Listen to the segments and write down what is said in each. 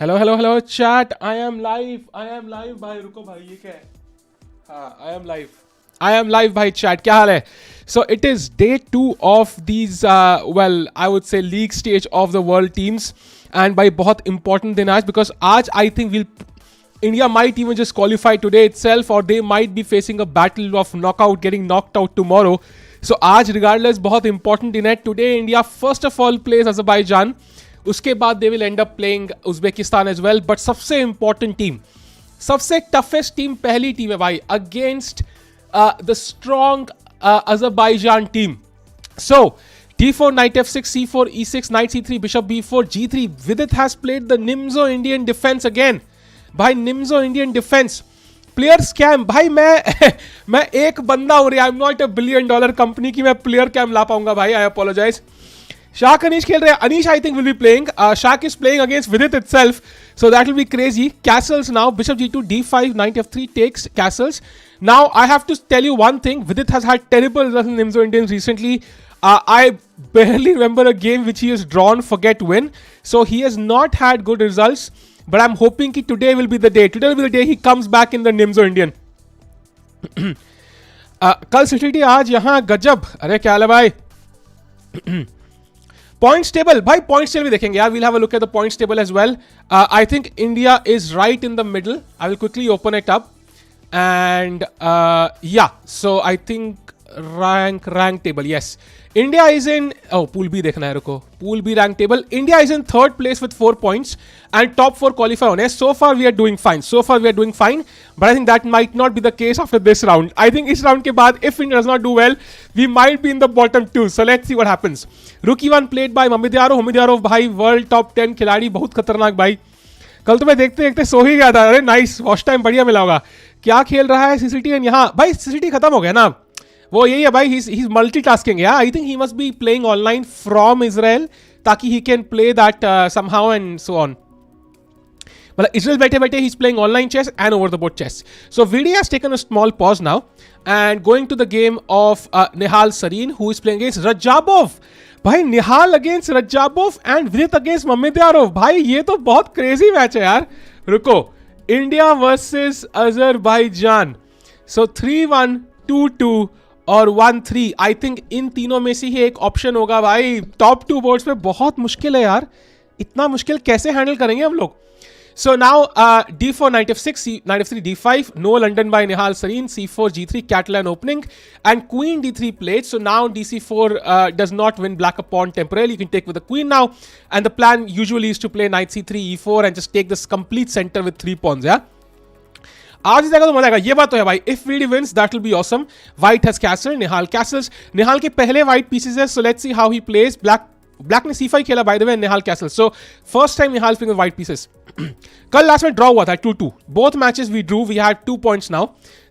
Hello chat. I am live भाई. रुको भाई, ये क्या है? हाँ, आई एम लाइव भाई. चैट क्या हाल है? So it is day 2 of these I would say league stage of the world teams, and by बहुत important दिन आज, because आज I think India might even just qualify today itself, or they might be facing a battle of knockout, getting knocked out tomorrow. So आज regardless बहुत important दिन है. Today India first of all plays Azerbaijan. उसके बाद they will end up playing Uzbekistan as well. But सबसे important team, सबसे toughest team पहली team है भाई, against the strong Azerbaijan team. So d4 knight f6 c4 e6 knight c3 bishop b4 g3. Vidit has played the Nimzo Indian defense again. भाई Nimzo Indian defense player scam. भाई मैं एक बंदा हूं रे. आई एम नॉट $1 billion कंपनी की मैं player cam ला पाऊंगा भाई. आई अपोलोजाइज. Shak Anish खेल रहे हैं. Anish I think will be playing. Shak is playing against Vidit itself, so that will be crazy. Castles now. Bishop g2 d5 knight f3 takes castles. Now I have to tell you one thing. Vidit has had terrible results in Nimzo Indians recently. I barely remember a game which he has drawn forget win. So he has not had good results. But I'm hoping that today will be the day. Today will be the day he comes back in the Nimzo Indian. कल city आज यहाँ गजब. अरे क्या हाल है भाई? Points table भाई, points table भी देखेंगे यार. We'll have a look at the points table as well. I think India is right in the middle. I will quickly open it up, and yeah. So I think rank table. Yes, India is in. Oh, pool B देखना है. रुको. Pool B rank table. India is in third place with 4 points, and top 4 qualify होने. So far we are doing fine. But I think that might not be the case after this round. I think इस round के बाद, if India does not do well, we might be in the bottom 2. So let's see what happens. Rook e1 played by Mamidyarov भाई, world top 10 खिलाड़ी, बहुत खतरनाक भाई. कल तो मैं देखते सो ही गया था. अरे नाइस, वॉच टाइम बढ़िया मिला होगा. क्या खेल रहा है सीसीटी यहाँ भाई? सीसीटी खत्म हो गया ना. वो यही है भाई, ही is multitasking. Yeah I think he must be playing online from Israel, ताकि he can play that somehow and so on. मतलब इजराइल बैठे बैठे he is playing online chess and over the board chess. So VD has taken a small pause now and going to the game of Nihal Sarin, who is playing against Rajabov. भाई Nihal against Rajabov and Vidit against Mamedyarov. भाई ये तो बहुत crazy match है यार. रुको, India versus Azerbaijan. सो 3-1, 2-2 और 1-3. I think in तीनों में से ही एक ऑप्शन होगा भाई. टॉप 2 बोर्ड्स पे बहुत मुश्किल है यार. इतना मुश्किल कैसे हैंडल करेंगे हम लोग? So now d4 knight f6 knight f3 d5, no London by Nihal Sarin, c4 g3 Catalan opening, and queen d3 played. So now dc4 does not win black a pawn temporarily. You can take with the queen now, and the plan usually is to play knight c3 e4 and just take this complete center with 3 pawns. Yeah. आज ही तो मजा आएगा. ये बात तो है भाई. If Vidit wins, that will be awesome. White has castle, Nihal castles. Nihal के पहले white pieces है. So let's see how he plays. Black ने c5 खेला by the way, Nihal castle. So first time Nihal playing with white pieces. कल last में draw हुआ था 2-2. Both matches we drew. We had 2 points now.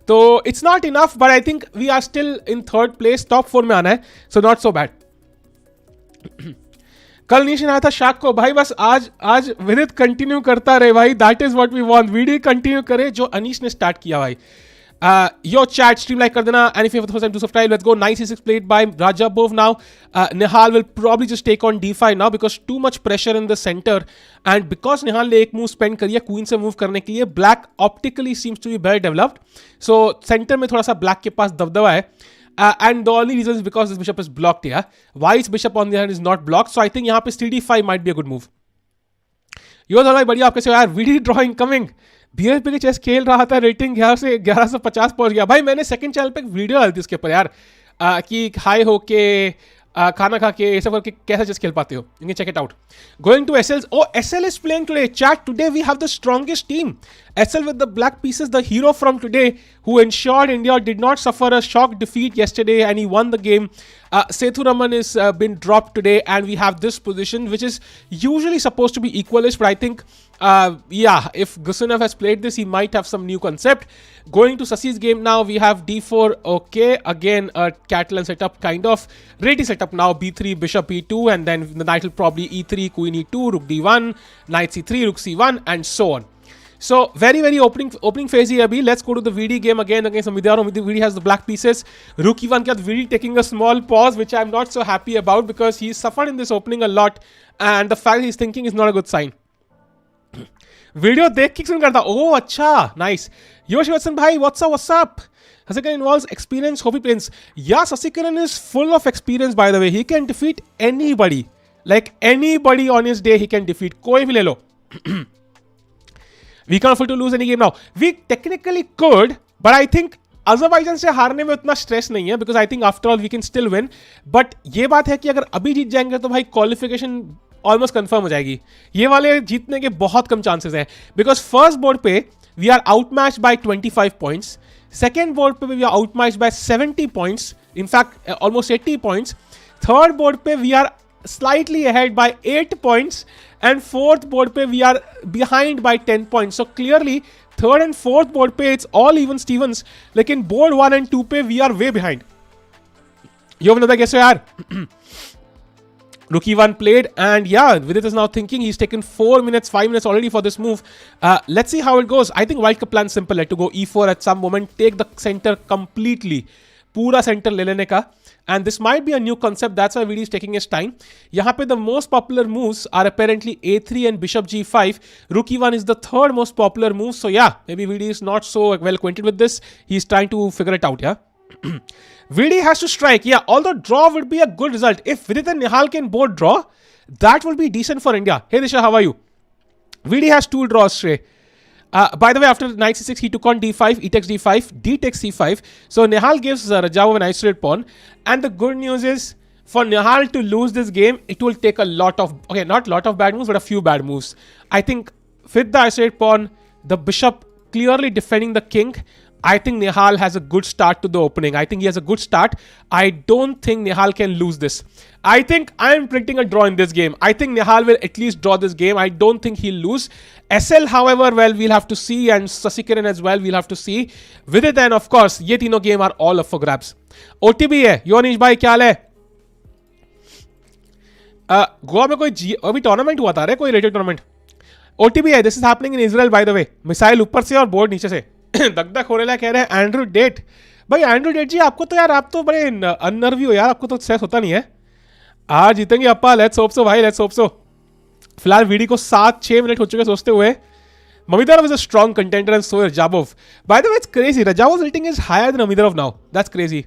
तो it's not enough, but I think we are still in third place. Top 4 में आना है. So not so bad. कल नीचे आया था शाक को भाई. बस आज विदित कंटिन्यू करता रहे भाई. That is what we want. Video continue करे जो अनीश ने स्टार्ट किया भाई. यो चैट स्ट्रीम लाइक कर देना, and if you have the first time do subscribe. Let's go. Night c6 played by Rajabov now. Nihal will probably just take on d5 now because too much pressure in the center, and because Nihal ने एक move spend करी है queen से move करने के लिए. Black optically seems to be better developed. So centre में थोड़ा सा ब्लैक के पास दबदबा है. And the only reason is because this bishop is blocked here. White's bishop on the other hand is not blocked. So I think यहाँ पे cd5 might be a good move. यो भाई बढ़िया. आप कैसे हो यार? Video drawing coming. बीएसपी के chess खेल रहा था, रेटिंग 1150 पहुंच गया भाई. मैंने सेकंड चैनल पे एक वीडियो डाली थी इसके ऊपर यार, कि हाई हो के खाना खा के ये सब करके कैसे चेस खेल पाते हो. You can check it out. Going to SL. Oh SL is playing today. Chat today we have the strongest team. SL with the black pieces, the hero from today who ensured India did not suffer a shock defeat yesterday and he won the game. Sethuraman is been dropped today, and we have this position which is usually supposed to be equalish, but I think yeah, if Gusenev has played this, he might have some new concept. Going to Sasi's game now, we have d4. Okay, again a Catalan setup, kind of ready setup now. b3 bishop e2, and then the knight will probably e3 queen e2 rook d1 knight c3 rook c1 and so on. So very opening phase here abhi. Let's go to the VD game again against Mamidyarov. VD has the black pieces. Rook e1 ke baad VD taking a small pause, which I'm not so happy about because he suffered in this opening a lot, and the fact he's thinking is not a good sign. Video देख के सुन करता. ओह अच्छा, nice. योशिवत्सन भाई, what's up? Sasikiran involves experience, hope he wins. Yeah, Sasikiran is full of experience, by the way. He can defeat anybody. Like anybody on his day, he can defeat. Koi bhi le lo. We can't afford to lose any game now. We technically could, but I think Azerbaijan से हारने में उतना stress नहीं है, because I think after all we can still win. But ये बात है कि अगर अभी जीत जाएंगे तो भाई क्वालिफिकेशन ऑलमोस्ट कंफर्म हो जाएगी. ये वाले जीतने के बहुत कम चांसेस है, बिकॉज फर्स्ट बोर्ड पे we are outmatched by 25 points. Second board पे we are outmatched by 70 points. In fact, almost 80 points. Third board पे we are slightly ahead by 8 points. And fourth board पे we are behind by 10 points. So clearly, third and fourth board पे it's all even Stevens. लेकिन board 1 and 2 पे we are way behind. यो विनोदा कैसे यार? Rookie 1 played, and yeah, Vidit is now thinking. He's taken 4 minutes, 5 minutes already for this move. Let's see how it goes. I think Wild Cup plan simple है to go E4 at some moment, take the center completely. पूरा center ले लेने का. And this might be a new concept. That's why Vidit is taking his time. यहाँ पे the most popular moves are apparently A3 and Bishop G5. Rookie 1 is the third most popular move. So yeah, maybe Vidit is not so well acquainted with this. He's trying to figure it out, yeah. VD has to strike. Yeah, although draw would be a good result. If Vidit and Nihal can both draw, that will be decent for India. Hey Disha, how are you? VD has 2 draws today. By the way, after knight c6, he took on d5, e takes d5, d takes c5. So Nihal gives Rajavov an isolated pawn. And the good news is, for Nihal to lose this game, it will take a lot of, okay, not lot of bad moves, but a few bad moves. I think with the isolated pawn, the bishop clearly defending the king, I think Nihal has a good start to the opening. I think he has a good start. I don't think Nihal can lose this. I think I am predicting a draw in this game. I think Nihal will at least draw this game. I don't think he'll lose. SL, however, well, we'll have to see. And Sasikiran as well, we'll have to see. Vidit and of course, ये तीनों game are all up for grabs. OTB है. योनिश भाई क्या हाल है? गोवा में कोई अभी tournament हुआ था रे, कोई रेटेड टूर्नामेंट. OTB है. This is happening in Israel, by the way. Missile ऊपर से और बोर्ड नीचे से. दगदग हो रहा है. कह रहे हैं एंड्रू डेट. भाई एंड्रू डेट जी, आपको तो यार, आप तो बड़े अननर्वी हो यार, आपको तो सेस होता नहीं है. आज जीतेंगे अप्पा. लेट्स होप सो भाई, लेट्स होप सो. फिलहाल वीडी को 7-6 मिनट हो चुके सोचते हुए. Amidarov is a strong contender and so is Rajabov. By the way, it's crazy. Rajabov's rating is higher than Amidarov now. That's crazy.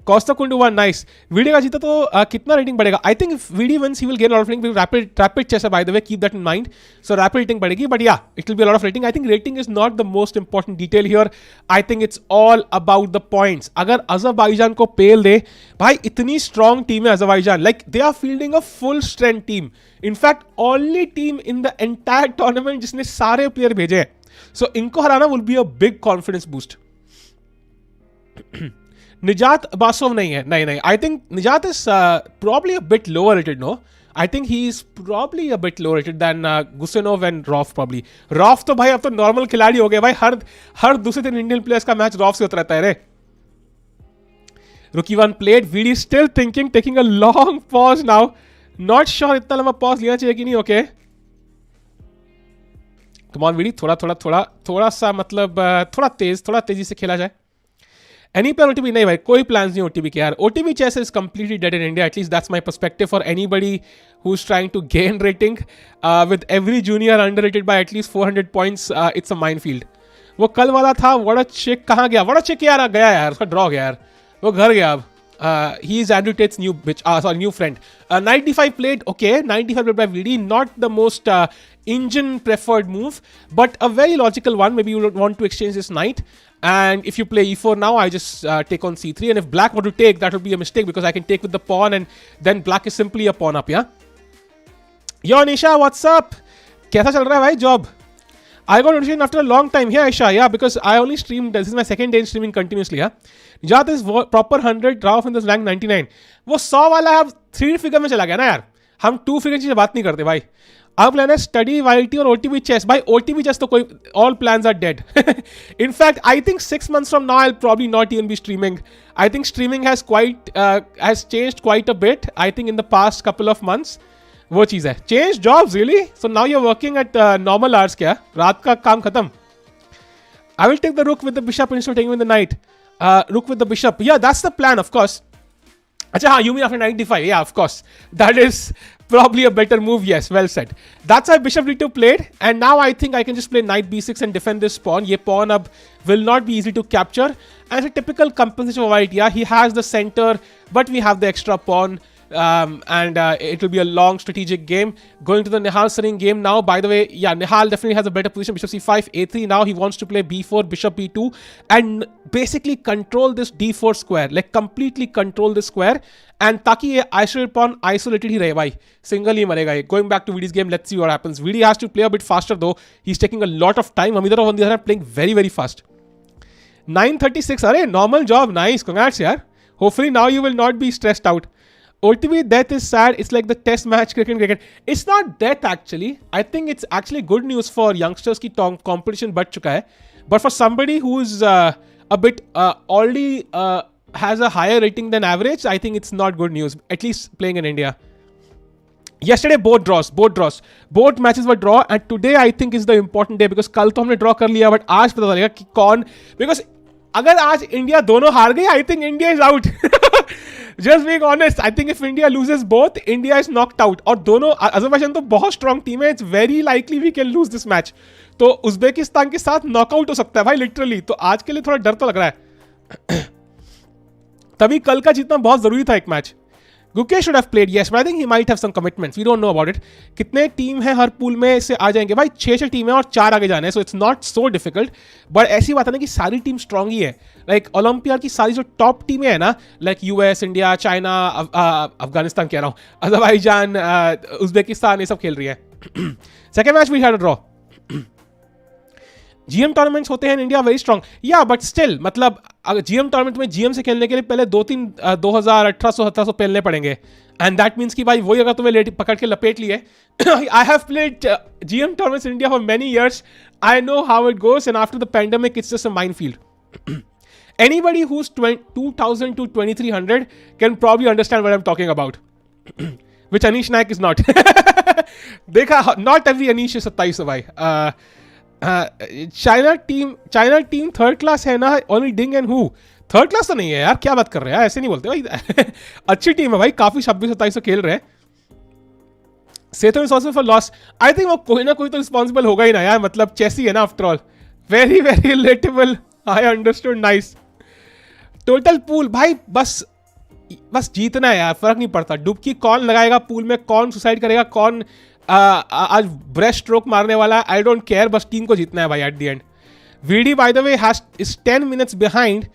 Costa couldn't do one. Nice. VD का जीता तो कितना rating बढ़ेगा? I think if VD wins, he will gain a lot of rating. Rapid chess है, by the way. Keep that in mind. So rapid rating बढ़ेगी. But yeah, it will be a lot of rating. I think rating is not the most important detail here. I think it's all about the points. अगर Azerbaijan को पेल दे, भाई इतनी strong team है Azerbaijan. Like they are fielding a full strength team. In fact, only team in the entire tournament जिसने सारे player भेजे हैं. So इनको हराना will be a big confidence boost. Nijat Basov नहीं है. नहीं. I think Nijat is probably a bit lower rated, no? I think he is probably a bit lower rated than Gusenov and Roff probably. Roff तो भाई अब तो normal खिलाड़ी हो गए भाई. हर दूसरे दिन इंडियन प्लेयर्स का मैच Roff से होता रहता है रे. Rookie 1 played. VD still thinking, taking a long pause now. Not sure इतना लंबा pause लेना चाहिए कि नहीं. Okay. Come on VD, थोड़ा सा मतलब थोड़ा तेजी से खेला जाए. Any plan OTB? नहीं भाई, कोई plans नहीं OTB के यार. OTB chess is completely dead in India. At least that's my perspective for anybody who's trying to gain rating. With every junior underrated by at least 400 points, it's a minefield. वो कल वाला था. What a chick कहाँ गया? What a chick यार गया यार. उसका draw गया यार. वो घर गया अब. He is Andrew Tate's new friend. Knight d5 played. Okay, knight d5 played by VD. Not the most engine preferred move, but a very logical one. Maybe you would want to exchange this knight. And if you play e4 now, I just take on c3. And if black were to take, that would be a mistake because I can take with the pawn and then black is simply a pawn up, yeah? Yo, Nisha, what's up? कैसा चल रहा है भाई job? I got notification after a long time. Yeah, Aisha, yeah, because I only streamed, this is my second day in streaming continuously, yeah? Nijat is proper 100, Rauf in this rank 99. वो 100 वाला अब 3 figure में चला गया ना यार. हम 2 figure की बात नहीं करते भाई. अब प्लान है स्टडी वाइल्टी और OTB चेस. भाई OTB चेस तो कोई, all plans are dead. In fact, I think 6 months from now I'll probably not even be streaming. I think streaming has changed quite a bit. I think in the past couple of months. वो चीज़ है. Change jobs really? So now you're working at normal hours क्या? रात का काम खत्म. I will take the rook with the bishop instead of taking with the knight. Rook with the bishop. Yeah, that's the plan, of course. Acha, हाँ, you mean after 95? Yeah, of course. That is probably a better move. Yes, well said. That's why bishop d2 played, and now I think I can just play knight b6 and defend this pawn. Ye pawn ab will not be easy to capture, and it's a typical compensation of white. Yeah, he has the center, but we have the extra pawn. And it will be a long strategic game. Going to the Nihal Sarin game now. By the way, yeah, Nihal definitely has a better position. Bishop c5, a3. Now he wants to play b4, bishop b2, and basically control this d4 square. Like completely control this square. And ताकि ये isolated pawn isolated ही रहे भाई. Single ही मरेगा ये. Going back to VD's game, let's see what happens. VD has to play a bit faster though. He's taking a lot of time. Abhijeet on the other hand playing very, very fast. 9:36. Arey, normal job. Nice. Congrats, yaar. Hopefully now you will not be stressed out. OTB death is sad. It's like the test match cricket. It's not death actually. I think it's actually good news for youngsters की competition बढ़ चुका है. But for somebody who's a bit already has a higher rating than average, I think it's not good news. At least playing in India. Yesterday both draws. Both matches were draw, and today I think is the important day because कल तो हमने draw कर लिया, but आज पता चलेगा कि कौन, because अगर आज इंडिया दोनों हार गई, I think India is out. Just being honest, I think if India loses both, India is knocked out. और दोनों अजरबैजान तो बहुत स्ट्रॉन्ग टीम है. It's very likely we can lose this match. तो उज्बेकिस्तान के साथ नॉकआउट हो सकता है भाई लिटरली. तो आज के लिए थोड़ा डर तो लग रहा है. तभी कल का जीतना बहुत जरूरी था एक match. Gukesh should have played, yes, but I think he might have some commitments. We don't know about it. कितने टीम है हर पूल में से आ जाएंगे भाई? 6 टीम है और 4 आगे जाने हैं. So it's not so difficult. But ऐसी बात है ना कि सारी टीम स्ट्रॉन्ग ही है. Like ओलंपिया की सारी जो टॉप टीमें हैं ना, like US, India, China, Afghanistan कह रहा हूँ, अजरबैजान, उज्बेकिस्तान, ये सब खेल रही है. Second match we had a draw. GM tournaments होते हैं in India very strong. Yeah but still मतलब अगर जीएम टूर्नामेंट में जीएम से खेलने के लिए पहले 2018-17 पहनने पड़ेंगे. एंड दैट मीन्स कि भाई वही अगर तुम्हें पकड़ के लपेट लिए. I have played GM tournaments in India for many years. I know how it goes, and after the pandemic it's just a minefield. Anybody who's 2000 to 2300 can probably understand what I'm talking about. Which Anish Naik is not. देखा, not every Anish is 27 है भाई. China team third class है ना. Only ding and who third class तो नहीं है यार. क्या बात कर रहे हैं, ऐसे नहीं बोलते भाई. अच्छी टीम है भाई, काफी 26-27 खेल रहे हैं. Sethuraman responsible for loss. I think वो कोई ना कोई तो रिस्पॉन्सिबल होगा ही ना यार. मतलब चेसी है ना after all. Very very relatable. I understood. Nice. Total pool भाई बस जीतना है यार, फर्क नहीं पड़ता. डुबकी कौन लगाएगा पूल में, कौन सुसाइड करेगा, कौन आज ब्रेस्ट स्ट्रोक मारने वाला है, आई डोंट केयर. बस टीम को जीतना है भाई at the end. VD by the way is 10 minutes behind.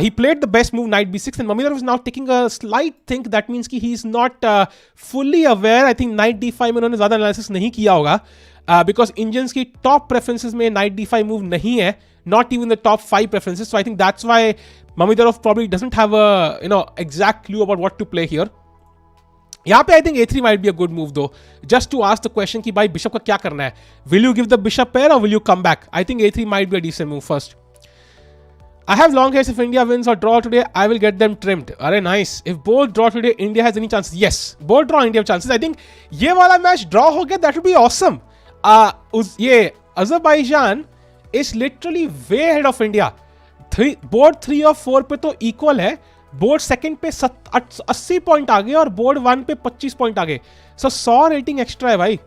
He played the best move knight b6, and Mamidar was now taking a slight think. That means कि he is not fully aware. I think knight d5 में उन्होंने ज़्यादा analysis नहीं किया होगा because Indians की top preferences में knight d5 move नहीं है. Not even the top 5 preferences. So I think that's why Mamidarov probably doesn't have a exact clue about what to play here. यहाँ पे I think a3 might be a good move though. Just to ask the question कि भाई bishop का क्या करना है? Will you give the bishop pair or will you come back? I think a3 might be a decent move first. I have long hairs. If India wins or draw today, I will get them trimmed. अरे nice. If both draw today, India has any chances? Yes, both draw, India have chances. I think ये वाला match draw हो गया, that would be awesome. ये Azerbaijan is literally way ahead of India. Board 3 और 4 पे तो equal है. Board second पे 80 पॉइंट आगे और बोर्ड 1 पे 25 पॉइंट आगे. सो 100 रेटिंग एक्स्ट्रा है भाई.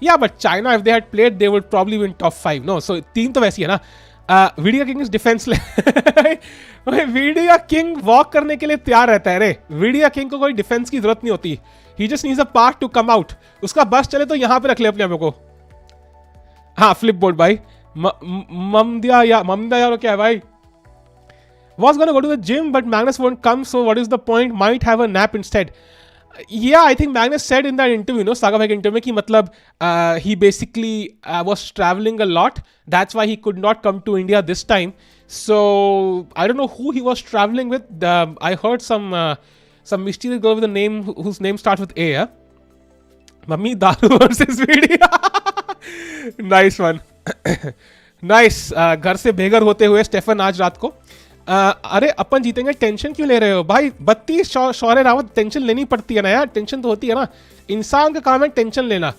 Yeah but China if they had played they would probably win top 5. No, so 3 तो वैसी है ना. Video king is defenceless. Video king walk करने के लिए तैयार रहता है. रे वीडियो किंग को कोई डिफेंस की जरूरत नहीं होती. He just needs a part to come out. उसका बस चले तो यहां पे रख ले अपने आप को. हाँ, फ्लिप बोर्ड भाई. ममदिया यार क्या है भाई. Was gonna go to the gym, but Magnus won't come. So what is the point? Might have a nap instead. Yeah, I think Magnus said in that interview, Saga Bhai interview, कि मतलब he basically was traveling a lot. That's why he could not come to India this time. So I don't know who he was traveling with. I heard some mysterious girl with a name whose name starts with A. Mummy Daru versus video. Nice one. Nice. घर से बेघर होते हुए Stephen आज रात को. अरे अपन जीतेंगे, टेंशन क्यों ले रहे हो भाई? 32 शौर्य रावत. टेंशन लेनी पड़ती है ना यार. टेंशन तो होती है ना. इंसान का काम है टेंशन लेना.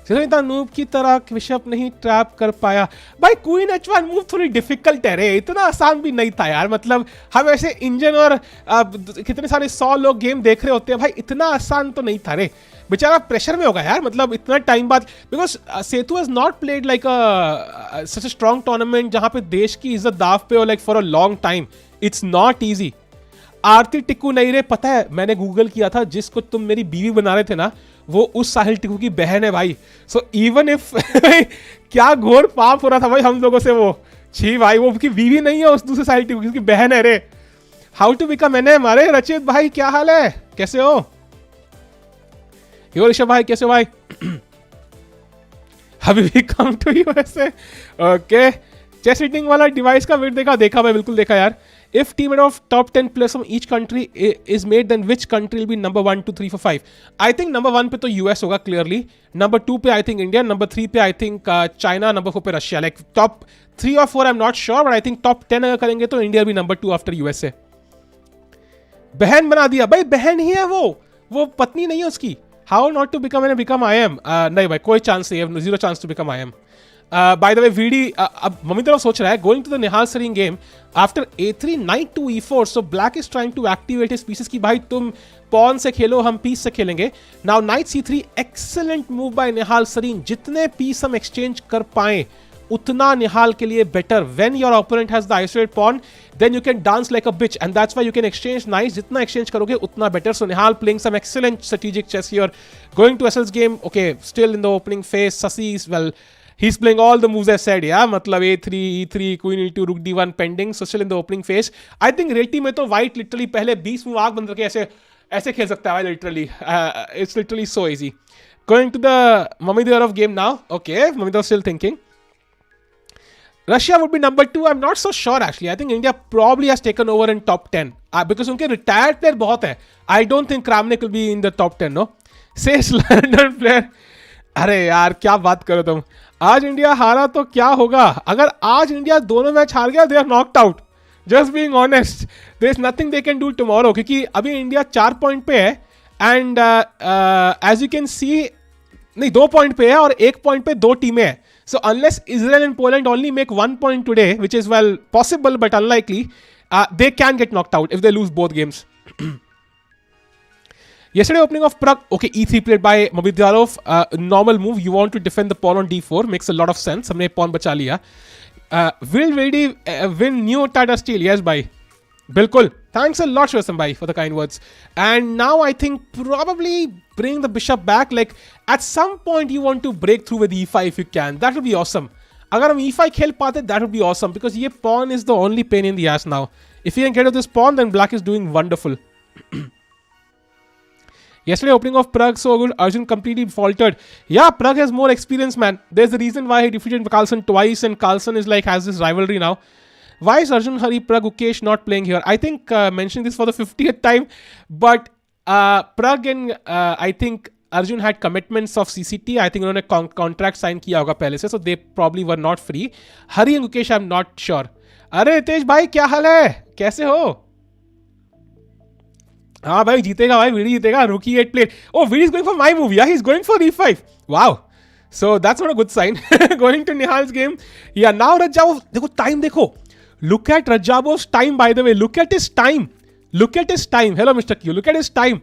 इतना नूब की तरह बिशप नहीं ट्रैप कर पाया भाई। क्वीन H1 मूव थोड़ी डिफिकल्ट है रे, इतना आसान भी नहीं था यार। मतलब हम ऐसे इंजन और कितने सारे 100 लोग गेम देख रहे होते हैं भाई, इतना आसान तो नहीं था रे। बेचारा प्रेशर में होगा यार, मतलब इतना टाइम बाद, because Sethu has not played like such a strong tournament जहां पे देश की इज्जत दाव पे हो like for a long time. It's not easy. Aarti Tikku नहीं रे, पता है मैंने गूगल किया था, जिसको तुम मेरी बीवी बना रहे थे ना वो उस साहिल टिक्कू की बहन है भाई। सो इवन इफ क्या घोर पाप हो रहा था भाई हम लोगों से, वो छी भाई, वो उसकी बीवी नहीं है, उस दूसरे साहिल टिक्कू की बहन है रे। How to become NM. अरे रचित भाई क्या हाल है, कैसे हो? यो ऋषभ भाई कैसे हो भाई? अभी भी come to USA. Okay, chess reading वाला डिवाइस का वेट देखा भाई, बिल्कुल देखा यार। If team of top 10 players from each country is made, then which country will be number 1, 2, 3, 4, 5? I think number 1 पे तो US होगा clearly, number 2 पे I think India, number 3 पे I think China, number 4 पे Russia. Like top 3 or 4 I'm not sure, but I think top 10 अगर करेंगे तो India भी number 2 after USA. बहन बना दिया भाई, बहन ही है वो पत्नी नहीं है उसकी। How not to become and become I am? नहीं भाई, कोई चांस नहीं है, zero chance to become I am. By the way, VD अब मम्मी तरफ सोच रहा है going to the Nihal Sarin game after A3 knight to E4, so black is trying to activate his pieces कि भाई तुम pawn से खेलो, हम piece से खेलेंगे। Now knight C3, excellent move by Nihal Sarin। जितने piece हम exchange कर पाएं उतना निहाल के लिए better। When your opponent has the isolated pawn, then you can dance like a bitch, and that's why you can exchange knights। जितना exchange करोगे उतना better। So Nihal playing some excellent strategic chess here, going to SL's game। Okay, still in the opening phase, Sasi is well, he's playing all the moves I said, yeah, मतलब A3, E3, Queen E2, Rook D1 pending, so still in the opening phase। I think रेटी में तो white literally पहले 20 move आग बंद करके ऐसे खेल सकता है literally। It's literally so easy। Going to the Mamidorov game now। Okay, Mamidorov still thinking। Russia would be number 2. I'm not so sure actually। I think India probably has taken over in top 10 because उनके retired player बहुत है। I don't think Kramnik will be in the top 10, no। Says London player। अरे यार क्या बात करो तुम, आज इंडिया हारा तो क्या होगा? अगर आज इंडिया दोनों मैच हार गया they are knocked out. Just being honest, there is nothing they can do tomorrow, क्योंकि अभी इंडिया 4 पॉइंट पे है and as you can see, नहीं 2 पॉइंट पे है और 1 पॉइंट पे 2 टीमें हैं। So unless Israel and Poland only make 1 point today, which is well possible but unlikely, they can get knocked out if they lose both games. Yesterday opening of Prague, okay, E3 played by Mamidorov, normal move, you want to defend the pawn on D4, makes a lot of sense, हमने pawn बचा लिया। Will Vidi win new Tata Steel? Yes bhai, बिल्कुल, thanks a lot Shosam bhai for the kind words। And now I think probably bring the bishop back, like at some point you want to break through with E5 if you can, that would be awesome। अगर हम E5 खेल पाते that would be awesome, because ये pawn is the only pain in the ass now। If you can get rid of this pawn, then black is doing wonderful। Yesterday opening of Prague, so good, Arjun completely faltered। Yeah, Prague has more experience, man। There's a reason why he defeated Carlsen twice, and Carlsen is like has this rivalry now। Why is Arjun Hari Prague Ukesh not playing here? I think mentioning this for the 50th time, but Prague and I think Arjun had commitments of CCT। I think उन्होंने contract sign किया होगा पहले से, so they probably were not free। Hari and Ukesh I'm not sure। अरे रितेश भाई क्या हाल है, कैसे हो? हाँ भाई जीतेगा भाई, वीडी जीतेगा। Rook e 8 played, oh VD is going for my move, yeah he is going for E5। Wow, so that's not a good sign. Going to Nihal's game, yeah now Rajabov, देखो टाइम देखो, look at Rajabov's time, by the way look at his time, look at his time. Hello mister Q, look at his time,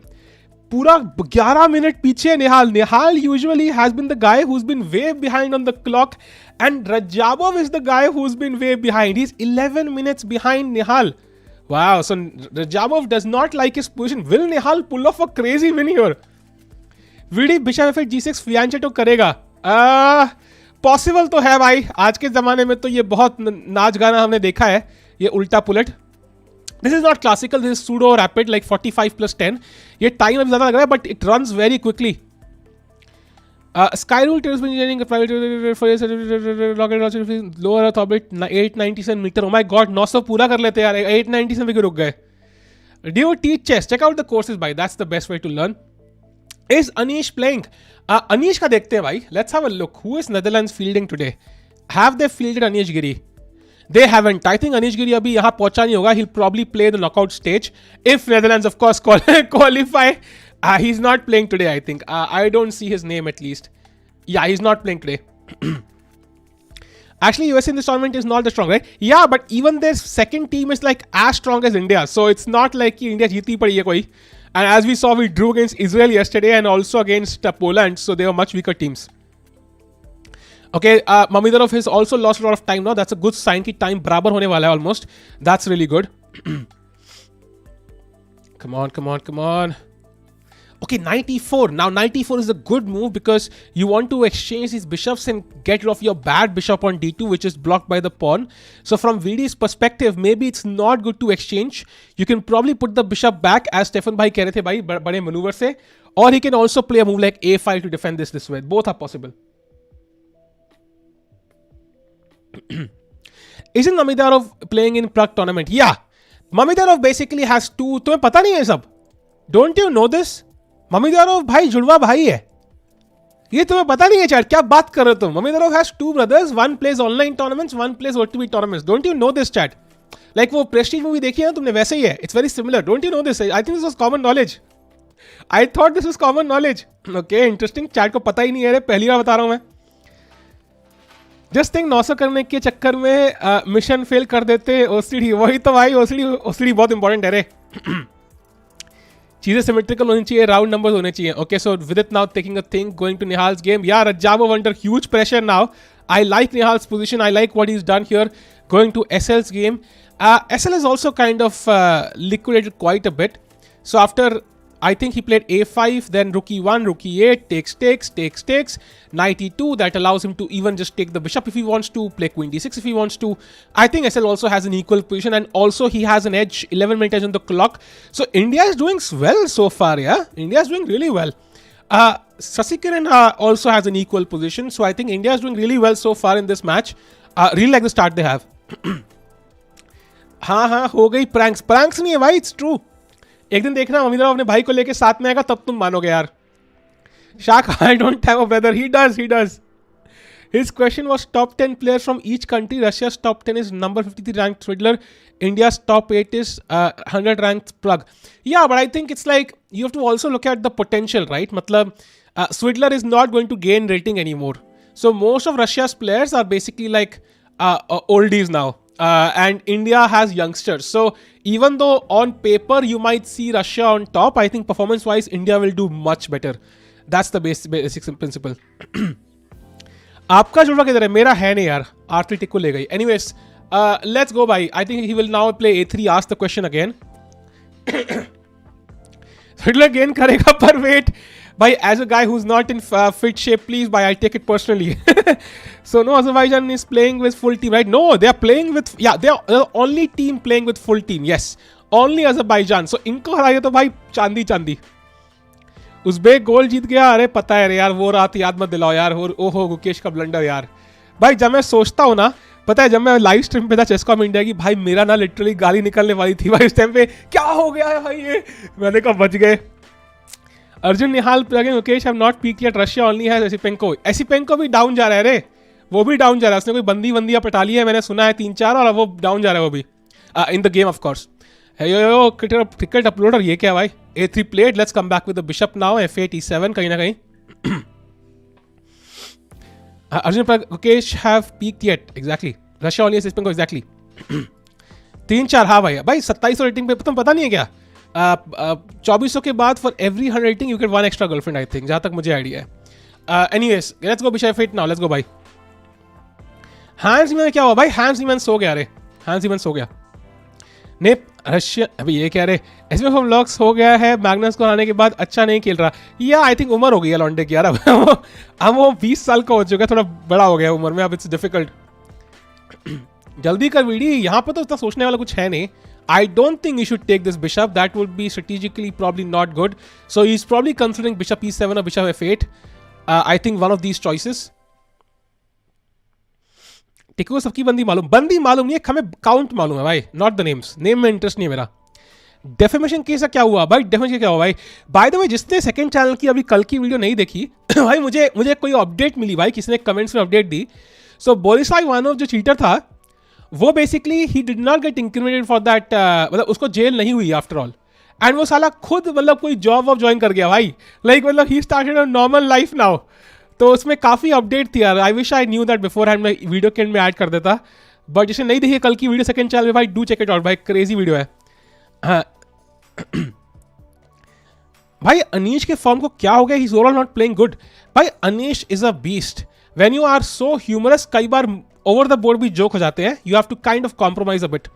पूरा 11 minute पीछे Nihal usually has been the guy who has been way behind on the clock, and Rajabov is the guy who has been way behind, he is 11 minutes behind Nihal. Wow, so Rajabov does not like his position। Will Nihal pull off a crazy win here? VD Bishop F8 G6 fianchet तो करेगा, possible तो है भाई। आज के जमाने में तो ये बहुत नाच गाना हमने देखा है, ये उल्टा पुलट। This is not classical, this is pseudo rapid, like 45+10। ये टाइम अभी ज्यादा लग रहा है but it runs very quickly. Sky Rule Terrace Engineering private for lower Earth orbit 897 meter। Oh my god, 900 पूरा कर लेते यार, 897 पे क्यों रुक गए? Do you teach chess? Check out the courses भाई, that's the best way to learn। Is Anish playing? Anish का देखते हैं भाई, let's have a look। Who is Netherlands fielding today? Have they fielded Anish Giri? They haven't। I think Anish Giri अभी यहाँ पहुंचा नहीं होगा, he'll probably play the knockout stage if Netherlands of course qualify। He's not playing today, I think। I don't see his name at least। Yeah, he's not playing today. Actually, US in this tournament is not that strong, right? Yeah, but even their second team is like as strong as India. So it's not like India jeeti padi hai koi. And as we saw, we drew against Israel yesterday and also against Poland. So they were much weaker teams. Okay, Mamedov has also lost a lot of time now. That's a good sign ki time barabar hone wala hai almost. That's really good. Come on. Okay, 94. Now 94 is a good move because you want to exchange these bishops and get rid of your bad bishop on d2, which is blocked by the pawn. So from VD's perspective, maybe it's not good to exchange. You can probably put the bishop back as Stefan bhai keh rahe the bhai bade maneuver se, or he can also play a move like a5 to defend this way. Both are possible. Isn't Mamedov playing in Prague tournament? Yeah, Mamedov basically has two. तुम्हें पता नहीं है सब? Don't you know this? Mamedov भाई जुड़वा भाई है. ये तुम्हें पता नहीं है चैट, क्या बात कर रहे हो तुम? Mamedov has two brothers, one plays online tournaments, one plays OTB tournaments. Don't you know this chat? Like वो Prestige movie देखी है ना तुमने, वैसे ही है. It's very similar. Don't you know this? I think this was common knowledge. I thought this was common knowledge. Okay, interesting. Chat को पता ही नहीं है, पहली बार बता रहा हूँ मैं. जस्ट थिंक 900 करने के चक्कर में मिशन फेल कर देते. ओसीडी, वही तो भाई, ओसीडी बहुत इंपॉर्टेंट है रे. चीजें सिमेट्रिकल होनी चाहिए, राउंड नंबर्स होने चाहिए. Okay, so Vidit now taking a thing, going to Nihal's game. यार Rajabov under huge pressure now. I like Nihal's position, I like what he is done here, going to SL's game. SL is also kind of liquidated quite a bit. So after, I think he played a5, then rook e1, rook e8, takes, knight e2. That allows him to even just take the bishop if he wants to, play queen d6 if he wants to. I think SL also has an equal position, and also he has an edge, 11 minute edge on the clock. So India is doing well so far, yeah? India is doing really well. Sasikiran also has an equal position. So I think India is doing really well so far in this match. Really like the start they have. हाँ, हो गई pranks नहीं है भाई, it's true. एक दिन देखना ममिदराव अपने भाई को लेके साथ में आएगा, तब तुम मानोगे यार. Shaq, I don't have a brother. He does. His question was top 10 players from each country. Russia's top 10 is number 53 ranked Swidler. India's top 8 is 100 ranked Plug. Yeah, but I think it's like you have to also look at the potential, right? Matlab, Swidler is not going to gain rating anymore. So most of Russia's players are basically like oldies now. And India has youngsters. So even though on paper you might see Russia on top, I think performance-wise India will do much better. That's the basic principle. आपका जुड़वा किधर है? मेरा है नहीं यार. R3 टिक को ले गई. Anyways, let's go by. I think he will now play A3. Ask the question again. Swidler gain करेगा पर wait. Bhai, as a guy who's not in fit shape, please, bhai, I take it personally. So no, Azerbaijan is playing with full team, right? No, they are playing with, yeah, they are the only team playing with full team. Yes, only Azerbaijan. So इनको हराया तो भाई चांदी. Uzbek गोल जीत गया. अरे पता है रे यार, वो रात याद मत दिलाओ यार. ओहो गुकेश का ब्लंडर यार. भाई जब मैं सोचता हूँ ना, पता है जब मैं लाइव स्ट्रीम पे था चेसकॉम इंडिया की, भाई मेरा ना लिटरली गाली निकलने वाली थी भाई उस टाइम पे. क्या हो गया है भाई ये? मैंने कहा बच गए. अर्जुन निहाल प्लगइन Mukesh have not peak yet. Russia only has Esipenko भी डाउन जा रहा है रे. वो भी डाउन जा रहा है. उसने कोई बंदियां पटा ली है, मैंने सुना है 3-4, और वो डाउन जा रहा है वो भी in the game of course. Yo cricket uploader, ये क्या भाई? A3 played. Let's come back with the bishop now. F8 E7 कहीं ना कहीं. Arjun Mukesh have peaked yet? Exactly. Russia only has Espenko, exactly. 3-4. हाँ भाई 2700 रेटिंग पे तुम पता नहीं है क्या? 2400 के बाद for every 100 rating you get one extra girlfriend, I think, जहाँ तक मुझे आइडिया है. Anyways, let's go bishop F8 now. Let's go भाई. Hans Niemann क्या हुआ भाई? Hans Niemann सो गया रे. Hans Niemann सो गया. नेप रशिया, अभी ये कह रहे ऐसे में लॉक्स हो गया है मैग्नस को आने के बाद, अच्छा नहीं खेल रहा. या आई थिंक उम्र हो गई है लॉन्डे की यार. अब वो 20 साल का हो चुका है, थोड़ा बड़ा हो गया उम्र में. अब इट्स डिफिकल्ट. जल्दी कर वीडी. यहाँ पे तो इतना सोचने वाला कुछ है नहीं. I don't think he should take this bishop. That would be strategically probably not good. So he's probably considering bishop E7 or bishop F8. I think one of these choices. टिको सबकी बंदी मालूम नहीं है, हमें काउंट मालूम है भाई, नॉट द नेम्स. नेम में इंटरेस्ट नहीं है मेरा. डेफेमेशन केस क्या हुआ भाई? डेफेमेशन क्या हुआ भाई? बाय द वे, जिसने सेकंड चैनल की अभी कल की वीडियो नहीं देखी भाई, मुझे कोई अपडेट मिली भाई, किसी ने कमेंट्स में अपडेट दी. सो बोरिस्लाव इवानोव जो चीटर था, वो basically he did not get incremented for that. मतलब उसको जेल नहीं हुई आफ्टर ऑल. एंड वो साला खुद मतलब कोई जॉब वॉब ज्वाइन कर गया भाई. लाइक मतलब he started a normal life now. तो उसमें काफ़ी अपडेट थी यार. I wish I knew that before hand. मैं वीडियो के एंड में ऐड कर देता. बट जिसने नहीं देखी कल की वीडियो सेकंड चैनल में भाई, डू चेक इट आउट भाई, क्रेजी वीडियो है. हाँ. भाई अनीश के फॉर्म को क्या हो गया? He is overall not playing good. भाई Anish is a beast. When you are so humorous, कई बार ओवर द बोर्ड भी जोक हो जाते हैं. You have to kind of compromise a bit.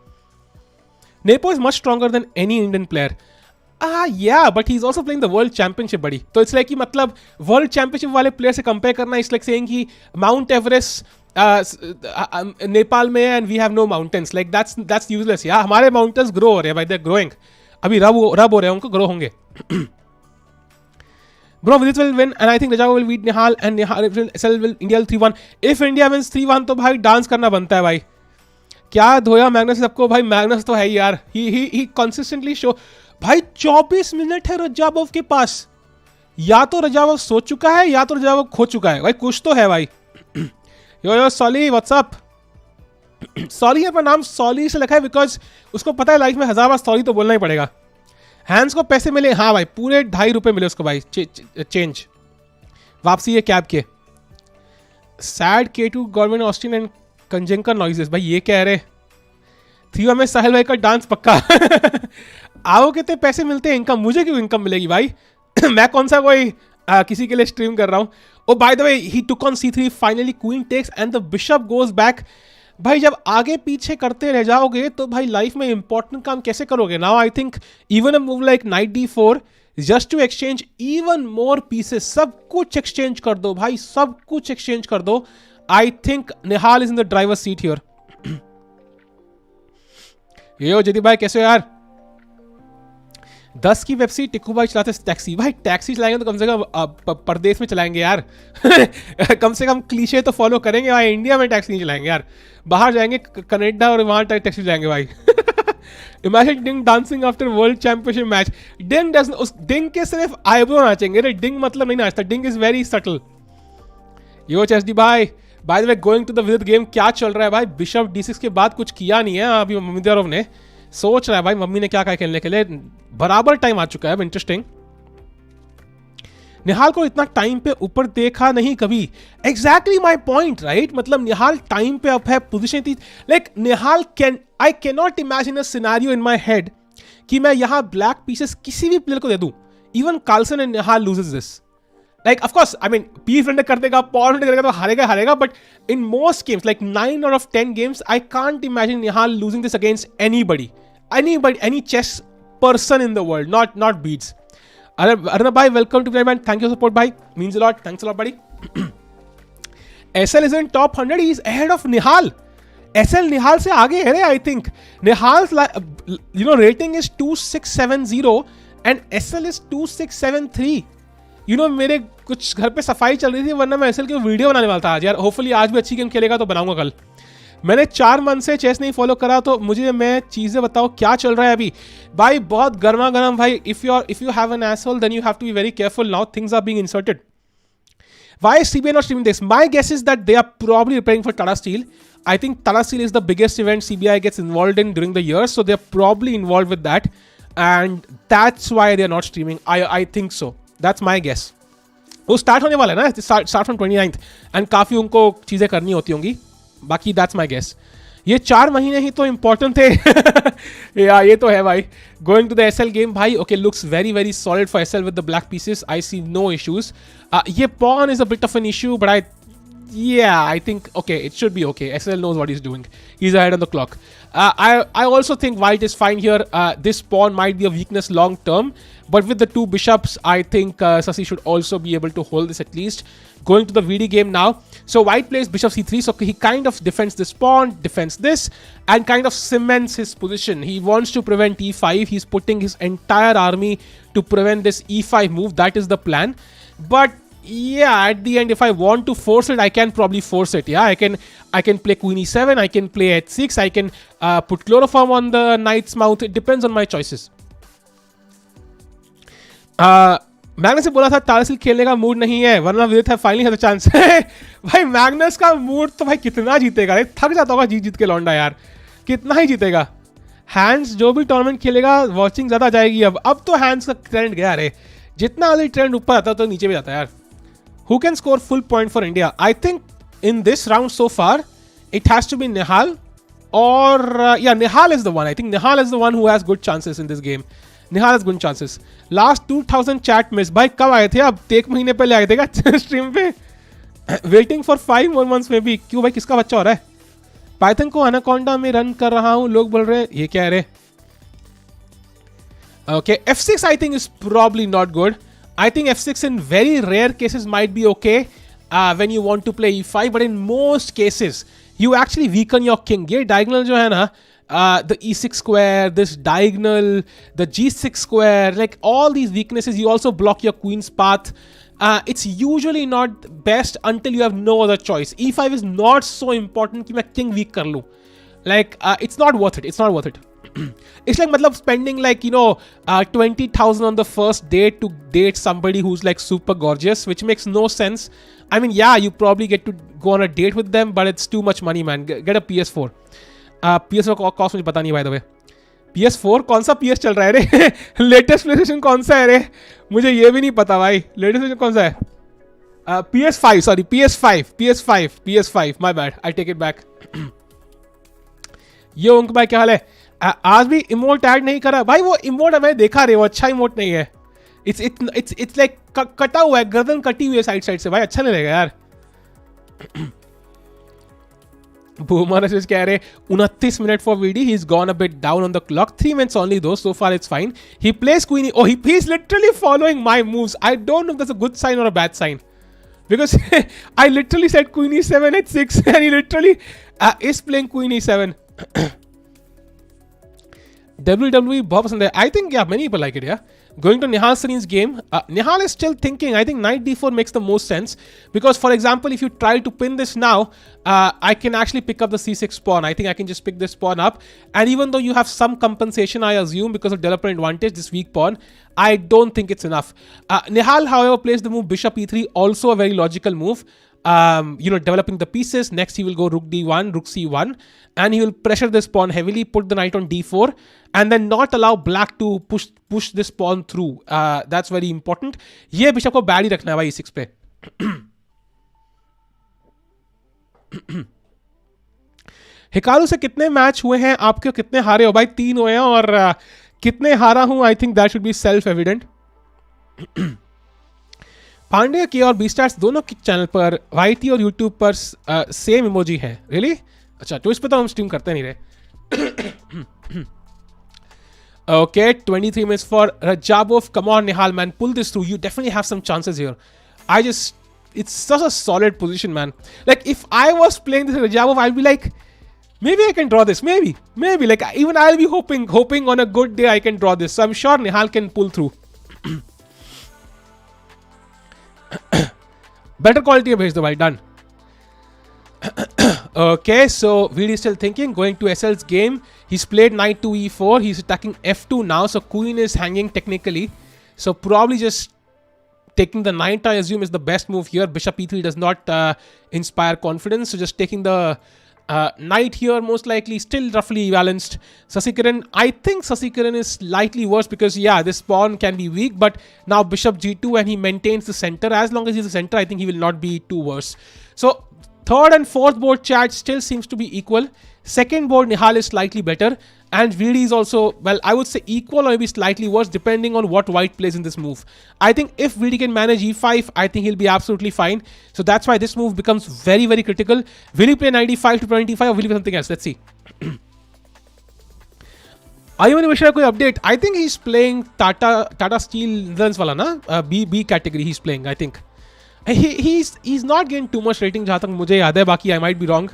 Nepo is much stronger than any Indian player. Yeah, but he's also playing the World Championship, buddy. तो it's like कि मतलब World Championship वाले player से compare करना, it's like saying कि Mount Everest Nepal में and we have no mountains. Like that's useless. Yeah, हमारे mountains grow हो रहे हैं भाई, they're growing. अभी रब हो रहे हैं, उनको grow होंगे. Bro, Vidit will win and I think Rajava will beat Nihal and Nihal will India will 3-1. If India wins 3-1 तो भाई डांस करना बनता है भाई. क्या धोया मैग्नस सबको भाई. मैग्नस तो है ही यार. He consistently show. भाई 24 मिनट है रजाबोव के पास. या तो रजाबोव सो चुका है या तो रजाबोव खो चुका है भाई. कुछ तो है भाई. यो सॉली व्हाट्सअप. सॉली अपना नाम सॉली से लिखा है बिकॉज उसको पता है लाइफ में 1000 बार सॉरी तो बोलना ही पड़ेगा. हैंड्स को पैसे मिले. हाँ भाई पूरे 2.5 रुपये मिले उसको भाई. चेंज वापसी है कैब के. Sad K2 government Austin and कंजेंकर नॉइजेस. भाई ये कह रहे 3 में साहिल भाई का डांस पक्का. आओ कितने पैसे मिलते हैं इनकम. मुझे क्यों इनकम मिलेगी भाई. मैं कौन सा कोई किसी के लिए स्ट्रीम कर रहा हूँ. Oh by the way he took on C3 finally. Queen takes and the bishop goes back. भाई जब आगे पीछे करते रह जाओगे तो भाई लाइफ में इंपॉर्टेंट काम कैसे करोगे. Now I think even a move like knight D4 just to exchange even more pieces. सब कुछ एक्सचेंज कर दो भाई, सब कुछ एक्सचेंज कर दो. I think Nihal is in the driver seat here. यो जदी भाई कैसे हो यार. 10 की पेप्सी टिक्कू भाई चलाते टैक्सी. भाई टैक्सी चलाएंगे तो कम से कम परदेश में चलाएंगे यार. कम से कम क्लीशे तो फॉलो करेंगे भाई. इंडिया में टैक्सी नहीं चलाएंगे यार. बाहर जाएंगे कनाडा और वहां टैक्सी चलाएंगे भाई. Imagine ding dancing after world championship match. Ding does उस डिंग के सिर्फ आईब्रो नाचेंगे. डिंग मतलब नहीं नाचता. Ding is very subtle. Yo चेस्डी भाई by the way going to the Vidit game. क्या चल रहा है भाई. बिशप D6 के बाद कुछ किया नहीं है अभी ममिदरव ने. सोच रहा है भाई मम्मी ने क्या कहा खेलने के लिए. बराबर टाइम आ चुका है. इंटरेस्टिंग. निहाल को इतना टाइम पे ऊपर देखा नहीं कभी. Exactly my point right. मतलब निहाल टाइम पे अप है. पोजीशन थी like Nihal I can not imagine a scenario in my head कि मैं यहां ब्लैक पीसेस किसी भी प्लेयर को दे दूं. Even Carlsen and Nihal loses this. Like of course, I mean, piece run कर देगा, पॉवर रन करेगा तो हारेगा. But in most games, like 9 out of 10 games, I can't imagine Nihal losing this against anybody, any chess person in the world, not Beats. Arnab bhai, welcome to Playman. Thank you for support, bhai. Means a lot. Thanks a lot, buddy. SL is in top 100. He is ahead of Nihal. SL Nihal से आगे है रे. I think Nihal's rating is 2670 and SL is 2673. मेरे कुछ घर पे सफाई चल रही थी वरना मैं एसएल की वीडियो बनाने वाला था आज यार. होपफुली आज भी अच्छी गेम खेलेगा तो बनाऊंगा कल. मैंने 4 मंथ से चेस नहीं फॉलो करा तो मुझे मैं चीजें बताओ क्या चल रहा है अभी. भाई बहुत गर्मा गर्म भाई. If you have an asshole then you have to be very careful. Now things are being inserted. Why is CBI not streaming this? My guess is that they are probably preparing for Tata Steel. I think Tata Steel is the biggest event CBI gets involved in during the year, so they're probably involved with that, and that's why they're not streaming. I think so. That's my guess. वो start होने वाला है ना. Start from 29th and काफ़ी उनको चीज़ें करनी होती होंगी. बाकी दैट्स माई गेस. ये 4 महीने ही तो इंपॉर्टेंट थे. या ये तो है भाई. Going to the SL game भाई. Okay looks very very solid for SL with the black pieces. I see no issues. ये pawn is a bit of an issue but I think okay, it should be okay. SL knows what he's doing. He's ahead on the clock. I also think white is fine here. This pawn might be a weakness long term, but with the 2 bishops, I think Sasi should also be able to hold this at least. Going to the VD game now. So white plays bishop C3, so he kind of defends this pawn, defends this, and kind of cements his position. He wants to prevent E5. He's putting his entire army to prevent this E5 move. That is the plan. But yeah, at the end, if I want to force it, I can probably force it. Yeah, I can play Queen E7. I can play H6. I can put chloroform on the knight's mouth. It depends on my choices. Magnus से बोला था टाटा खेलने का mood नहीं है वरना विदित है फाइनली है तो चांस. भाई मैग्नस का मूड तो भाई कितना जीतेगा. थक जाता होगा जीत के लौंडा यार. कितना ही जीतेगा. हैंड्स जो भी टूर्नामेंट खेलेगा वॉचिंग ज़्यादा जाएगी. अब तो हैंड्स का ट्रेंड गया. अरे जितना अधिक ट्रेंड ऊपर आता है तो नीचे भी जाता है यार. Who can score full point for India? I think in this round so far, it has to be Nihal or Nihal is the one. I think Nihal is the one who has good chances in this game. Nihal has good chances. Last 2000 chat miss. भाई कब आए थे? अब एक महीने पहले आए थे क्या स्ट्रीम पे? Waiting for 5 more months में भी. क्यों भाई किसका बच्चा हो रहा है? पाइथन को अनाकोंडा में रन कर रहा हूँ. लोग बोल रहे हैं ये क्या है रे? Okay, F6 I think is probably not good. I think F6 in very rare cases might be okay when you want to play E5, but in most cases you actually weaken your king. ये diagonal जो है ना, the E6 square, this diagonal, the G6 square, like all these weaknesses, you also block your queen's path. It's usually not best until you have no other choice. E5 is not so important कि मैं king weak कर लूँ. Like it's not worth it. It's not worth it. It's like matlab spending like 20,000 on the first date to date somebody who's like super gorgeous, which makes no sense. I mean, yeah, you probably get to go on a date with them, but it's too much money, man. Get a PS4. PS4 cost मुझे पता नहीं, by the way. PS4 कौन सा PS चल रहा है रे? Latest PlayStation कौन सा है रे? मुझे ये भी नहीं पता भाई. लेटेस्ट PlayStation कौन सा है? PS5, sorry, PS5. My bad. I take it back. ये उनका भाई क्या हाल है? आज भी इमोट ऐड नहीं करा भाई. वो इमोट मैंने देखा रे, वो अच्छा इमोट नहीं है. इट्स लाइक कटा हुआ है, गर्दन कटी हुई है साइड से भाई. अच्छा नहीं लगेगा यार. Boomer is कह रहे 29 minutes for VD. He's gone a bit down on the clock. 3 minutes only though. So far it's fine. He plays queen. Oh, he's literally following my moves. I don't know if that's a good sign or a bad sign. Because I literally said queen e7 at 6 and he literally is playing queen e7. WWE बहुत पसंद है. I think many people like it. Going to Nihal Sarin's game, Nihal is still thinking. I think knight d4 makes the most sense because, for example, if you try to pin this now, I can actually pick up the c6 pawn. I think I can just pick this pawn up, and even though you have some compensation, I assume because of developer advantage, this weak pawn, I don't think it's enough. Nihal, however, plays the move bishop e3, also a very logical move. Developing the pieces. Next, he will go rook d1, rook c1, and he will pressure this pawn heavily, put the knight on d4, and then not allow black to push this pawn through. That's very important. ये bishop को bad ही रखना है भाई e6 पे. Hikaru से कितने match हुए हैं आपके, कितने हारे हो भाई? 3 हुए हैं और कितने हारा हूं, I think that should be self evident. Pandey की और बीस्टार्स दोनों के चैनल पर वाईटी और यूट्यूब पर सेम इमोजी है. रियली? अच्छा, ट्विच पे तो हम स्ट्रीम करते नहीं रहे. Okay, 23 minutes for Rajabov. Come on, Nihal, man. Pull this through. You definitely have some chances here. It's such a solid position, man. Like, if I was playing this Rajabov, I'll be like, maybe I can draw this. Maybe. Like, even I'll be hoping on a good day I can draw this. So I'm sure Nihal can pull through. Better quality of base, though, done. Okay, so VD is still thinking, going to SL's game. He's played knight to e4. He's attacking f2 now, so queen is hanging technically. So probably just taking the knight, I assume, is the best move here. Bishop e3 does not inspire confidence, so just taking the knight here, most likely, still roughly balanced. Sasikiran, I think Sasikiran is slightly worse because, this pawn can be weak, but now bishop g2 and he maintains the center. As long as he's the center, I think he will not be too worse. So third and fourth board chat still seems to be equal. Second board, Nihal is slightly better. And VD is also, well, I would say equal or maybe slightly worse depending on what white plays in this move. I think if VD can manage e5, I think he'll be absolutely fine. So that's why this move becomes very, very critical. Will he play 95 to 25 or will he play something else? Let's see. Ayman Mishra koi update? I think he's playing Tata Steel Netherlands wala na? B category he's playing, I think. He's not getting too much rating जहाँ तक मुझे याद है, बाकी I might be wrong.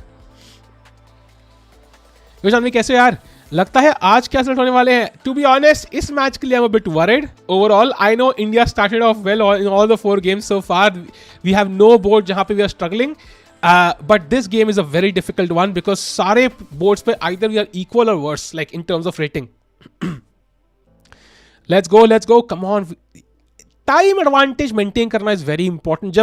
योशान कैसे यार? लगता है आज क्या सेट होने वाले हैं? To be honest, इस मैच के लिए I'm a bit worried. Overall, I know India started off well in all the 4 games so far. We have no board जहाँ पे we are struggling. But this game is a very difficult one because सारे boards पे either we are equal or worse, like in terms of rating. Let's go. Come on. Time advantage maintain करना is very important.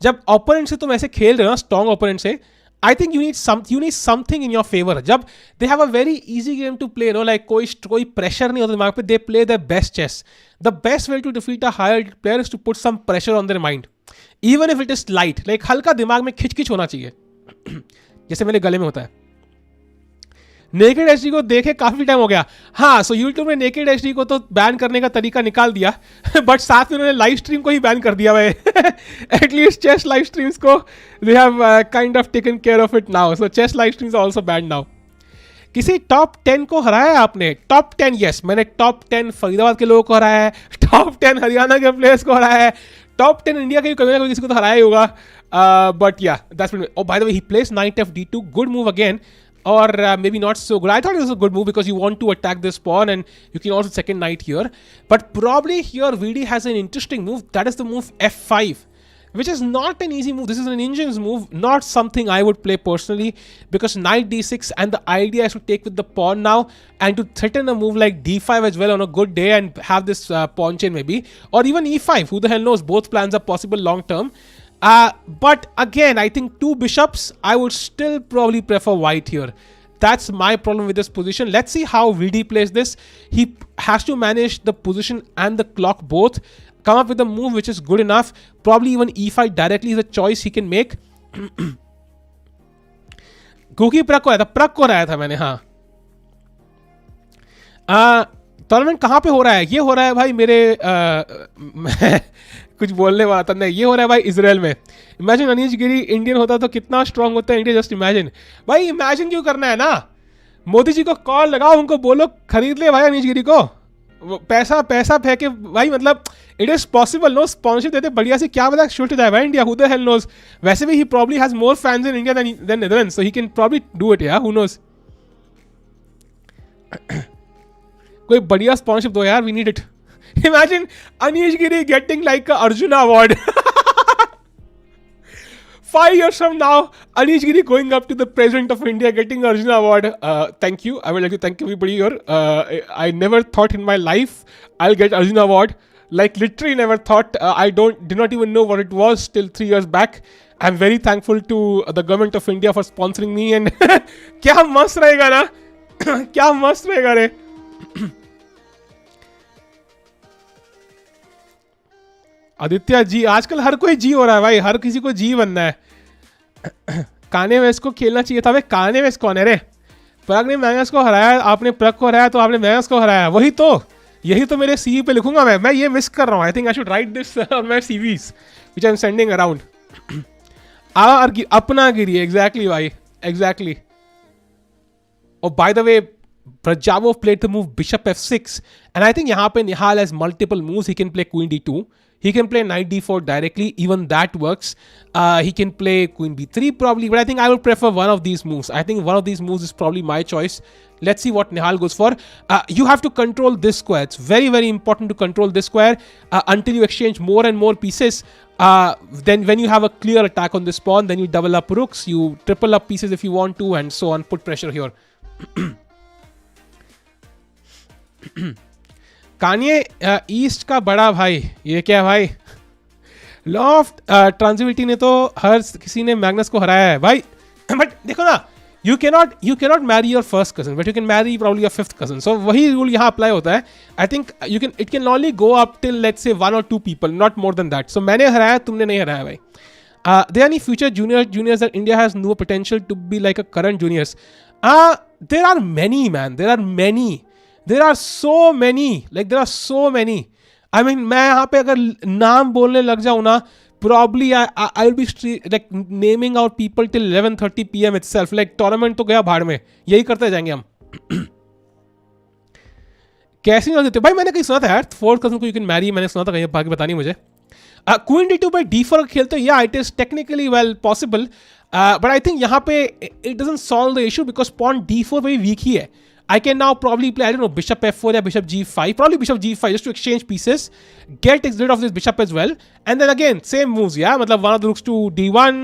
जब opponent से तुम ऐसे खेल रहे हो ना, स्ट्रॉन्ग ओपोनेंट से, I think you need something in your favor. जब they have a very easy game to play, like कोई pressure नहीं होता दिमाग पे, they play their best chess. The best way to defeat a higher player is to put some pressure on their mind, even if it is light. Like हल्का दिमाग में खिचखिच होना चाहिए, जैसे मेरे गले में होता है. नेकेड एचडी को देखे काफी टाइम हो गया. हाँ, सो यूट्यूब ने नेकेड एचडी को तो बैन करने का तरीका निकाल दिया, बट साथ में उन्होंने लाइव स्ट्रीम को ही बैन कर दिया भाई. एटलीस्ट चेस लाइव स्ट्रीम्स को they have kind of taken care of it now. So chess live streams are also ban now. किसी टॉप 10 को हराया है आपने? टॉप 10, यस, मैंने टॉप 10 फरीदाबाद के लोगों को हराया है, टॉप 10 हरियाणा के प्लेयर्स को हराया है, टॉप 10 इंडिया के कोई ना कोई किसी को तो हराया ही होगा. बट या that's, oh by the way, he plays knight fd2, good move again. Or maybe not so good. I thought it was a good move because you want to attack this pawn and you can also second knight here. But probably here VD has an interesting move. That is the move f5, which is not an easy move. This is an Indian's move, not something I would play personally, because knight d6 and the idea is to take with the pawn now and to threaten a move like d5 as well on a good day and have this pawn chain maybe. Or even e5. Who the hell knows? Both plans are possible long term. But again, I think 2 bishops, I would still probably prefer white here. That's my problem with this position. Let's see how VD plays this. He has to manage the position and the clock both. Come up with a move which is good enough. Probably even e5 directly is a choice he can make. क्योंकि प्रक को रहा था मैंने. हाँ, tournament कहाँ पे हो रहा है? ये हो रहा है भाई मेरे कुछ बोलने वाला था नहीं, ये हो रहा है भाई इजराइल में. इमेजिन अनीश गिरी इंडियन होता तो कितना स्ट्रांग होता है इंडिया. जस्ट इमेजिन भाई, इमेजिन क्यों करना है ना. मोदी जी को कॉल लगाओ, उनको बोलो खरीद ले भाई अनीश गिरी को, पैसा फेंके भाई. मतलब it is possible. No sponsorship देते बढ़िया से, क्या पता शुरू हो जाए भाई India. Who the hell knows. वैसे भी he probably has more fans in India than Netherlands, so he can probably do it. Yeah who knows. कोई बढ़िया स्पॉन्सरशिप दो यार, we need it. Imagine Anish Giri getting like a Arjuna award. 5 years from now, Anish Giri going up to the president of India getting Arjuna award. Thank you. I would like to thank everybody here. I never thought in my life I'll get Arjuna award. Like literally never thought. I did not even know what it was till 3 years back. I'm very thankful to the government of India for sponsoring me. And क्या मस्त रहेगा ना. क्या मस्त रहेगा रे. आदित्य जी, आजकल हर कोई जी हो रहा है भाई, हर किसी को जी बनना है. काने वेस्ट को खेलना चाहिए था भाई. काने वेस्ट कौन है रे? प्रग ने मैंगस को हराया, आपने प्रग को हराया, तो आपने मैंगस को हराया. वही तो, यही तो मेरे सीवी पे लिखूंगा मैं ये मिस कर रहा हूँ. I think I should write this on my CVs which I am sending around. अपना गिरी, एग्जैक्टली भाई, एग्जैक्टली. और bye the way, Brajavov played the move bishop f6, and I think यहाँ पे Nihal has multiple moves. He can play queen d2. He can play knight d4 directly. Even that works. He can play queen b3 probably, but I think I would prefer one of these moves. I think one of these moves is probably my choice. Let's see what Nihal goes for. You have to control this square. It's very, very important to control this square until you exchange more and more pieces. Then when you have a clear attack on this pawn, then you double up rooks, you triple up pieces if you want to, and so on. Put pressure here. Kanye east का बड़ा भाई, ये क्या भाई. Law of ट्रांजिबिलिटी ने तो हर किसी ने मैग्नस को हराया है भाई. बट देखो ना, you cannot marry your first cousin, but you can marry probably your 5th cousin. So वही रूल यहाँ अप्लाई होता है. I think it can only go up till let's say 1 or 2 people, not more than that. So मैंने हराया, तुमने नहीं हराया भाई. There are any future juniors that India has no potential to be like a current juniors? There are many, man. There are many. There are so many. Like there are so many. I mean, मैं यहाँ पे अगर नाम बोलने लग जाऊँ ना, probably I will be like naming out people till 11:30 PM itself. Like tournament तो गया भाड़ में, यही करते जाएंगे हम. कैसे नहीं देते भाई. मैंने कहीं सुना था यार, 4th cousin को you can marry. मैंने सुना था कहीं, बाकी बतानी मुझे. Queen d2 by d4 खेलते हो, yeah, it is technically well possible. But I think यहाँ पे it doesn't solve the issue because pawn d4 very weak ही है. I can now probably play, I don't know, bishop f4 or bishop g5, probably bishop g5 just to exchange pieces, get rid of this bishop as well, and then again same moves. Yeah, matlab one of the rooks to d1,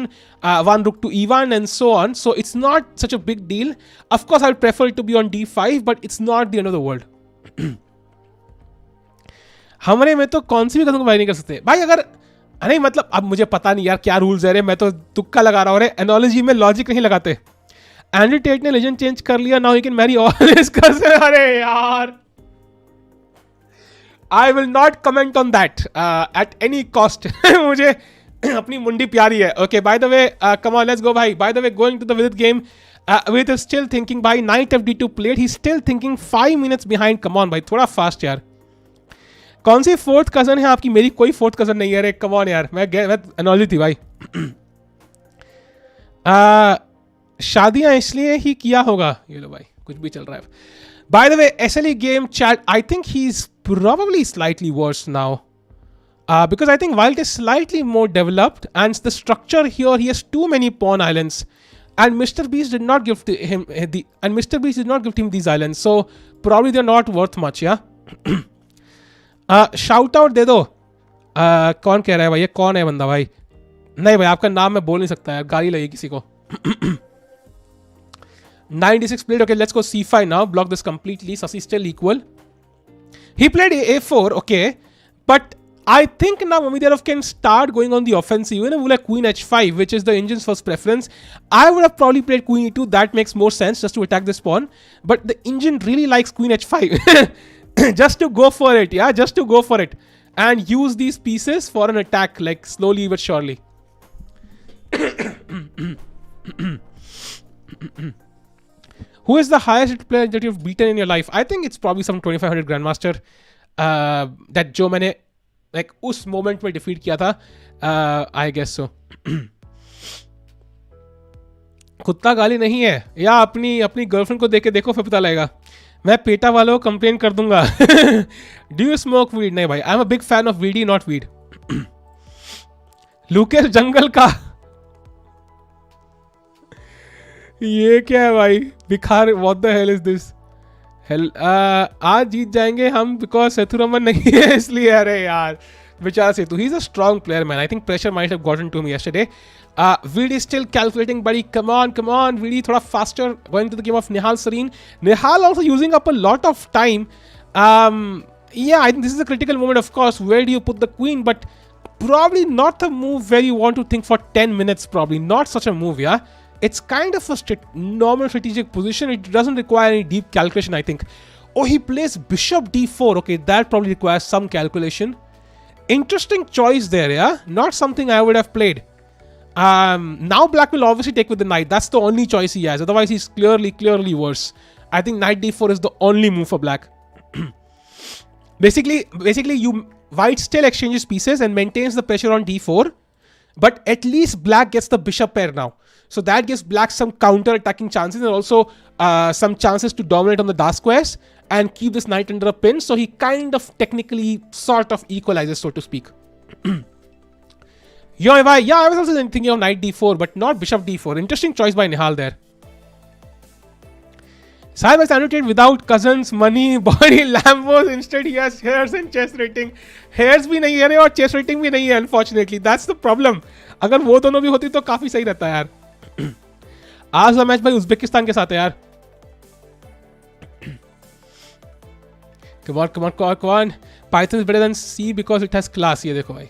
one rook to e1 and so on. So it's not such a big deal. Of course I would prefer it to be on d5, but it's not the end of the world. हमारे में तो कौन सी भी कदम को bye नहीं कर सकते भाई. अगर नहीं मतलब अब मुझे पता नहीं यार क्या रूल्स है रे, मैं तो तुक्का लगा रहा हूँ रे, एनोलॉजी में लॉजिक नहीं लगाते. एंड्रू टेट ने लेजेंड चेंज कर लिया, now he can marry all his cousin. अरे यार, I will not comment on that at any cost. मुझे अपनी मुंडी प्यारी है. Okay, by the way, come on let's go भाई. By the way, going to the Vidit game. Vidit is still thinking भाई. Knight FD2 played, he still thinking 5 minutes behind. Come on भाई, थोड़ा fast यार. कौन सी फोर्थ कजन है आपकी? मेरी कोई फोर्थ कजन नहीं है रे. कम ऑन यार, मैं एनोलॉजी थी भाई. शादियां इसलिए ही किया होगा. ये लो भाई, कुछ भी चल रहा है. Bye the way, SLE game chat, I think he's probably slightly worse now. Because I think while it is slightly more developed and the structure here, he has too many pawn islands, and Mr. Beast did not give him these islands, so probably they're not worth much. Yeah. Shout out दे दो. कौन कह रहा है भाई? ये कौन है बंदा भाई? नहीं भाई, आपका नाम मैं बोल नहीं सकता यार, गाली लगी किसी को. 96 played. Okay, let's go C5 now. Block this completely. Sasi still equal. He played A4. Okay, but I think now Mamidyarov can start going on the offensive. You know, like Queen H5, which is the engine's first preference. I would have probably played Queen E2. That makes more sense, just to attack this pawn. But the engine really likes Queen H5. Just to go for it, yeah, just to go for it. And use these pieces for an attack, like slowly but surely. Who is the highest player that you've beaten in your life? I think it's probably some 2500 Grandmaster that जो मैंने like उस moment में defeat किया था. I guess so. कुत्ता गाली नहीं है, या अपनी गर्लफ्रेंड को देख के देखो, फिर पता लगेगा. मैं पेटा वालों को कंप्लेन कर दूंगा. Do you smoke weed? नहीं भाई, I am a big fan of VD, not weed. लुकेश जंगल का ये क्या है भाई? बिखार, what the hell is this? Hell, आज जीत जाएंगे हम बिकॉज सेथुरमन नहीं है इसलिए. अरे यार बेचारा Sethu, he is a strong player man. I think pressure might have gotten to me yesterday. VD still calculating, buddy. Come on, VD, thoda faster. Going to the game of Nihal Sarin. Nihal also using up a lot of time. Yeah, I think this is a critical moment, of course. Where do you put the queen? But probably not a move where you want to think for 10 minutes. Probably not such a move, yeah. It's kind of a normal strategic position. It doesn't require any deep calculation, I think. Oh, he plays Bishop D4. Okay, that probably requires some calculation. Interesting choice there, yeah. Not something I would have played. Now black will obviously take with the knight. That's the only choice he has. Otherwise, he's clearly worse. I think knight D4 is the only move for black. Basically, white still exchanges pieces and maintains the pressure on D4, but at least black gets the bishop pair now. So that gives black some counter-attacking chances and also some chances to dominate on the dark squares and keep this knight under a pin. So he kind of technically sort of equalizes, so to speak. Yeah, I was also thinking of knight D4, but not bishop D4. Interesting choice by Nihal there. Sahib has annotated without cousins, money, body, Lambos. Instead, he has hairs and chess rating. Hairs भी नहीं है और chess rating भी नहीं है, unfortunately. That's the problem. अगर वो दोनों भी होती तो काफी सही रहता है यार. आज का मैच भाई उज्बेकिस्तान के साथ है यार. Come on. Python is better than C because it has class. ये देखो भाई.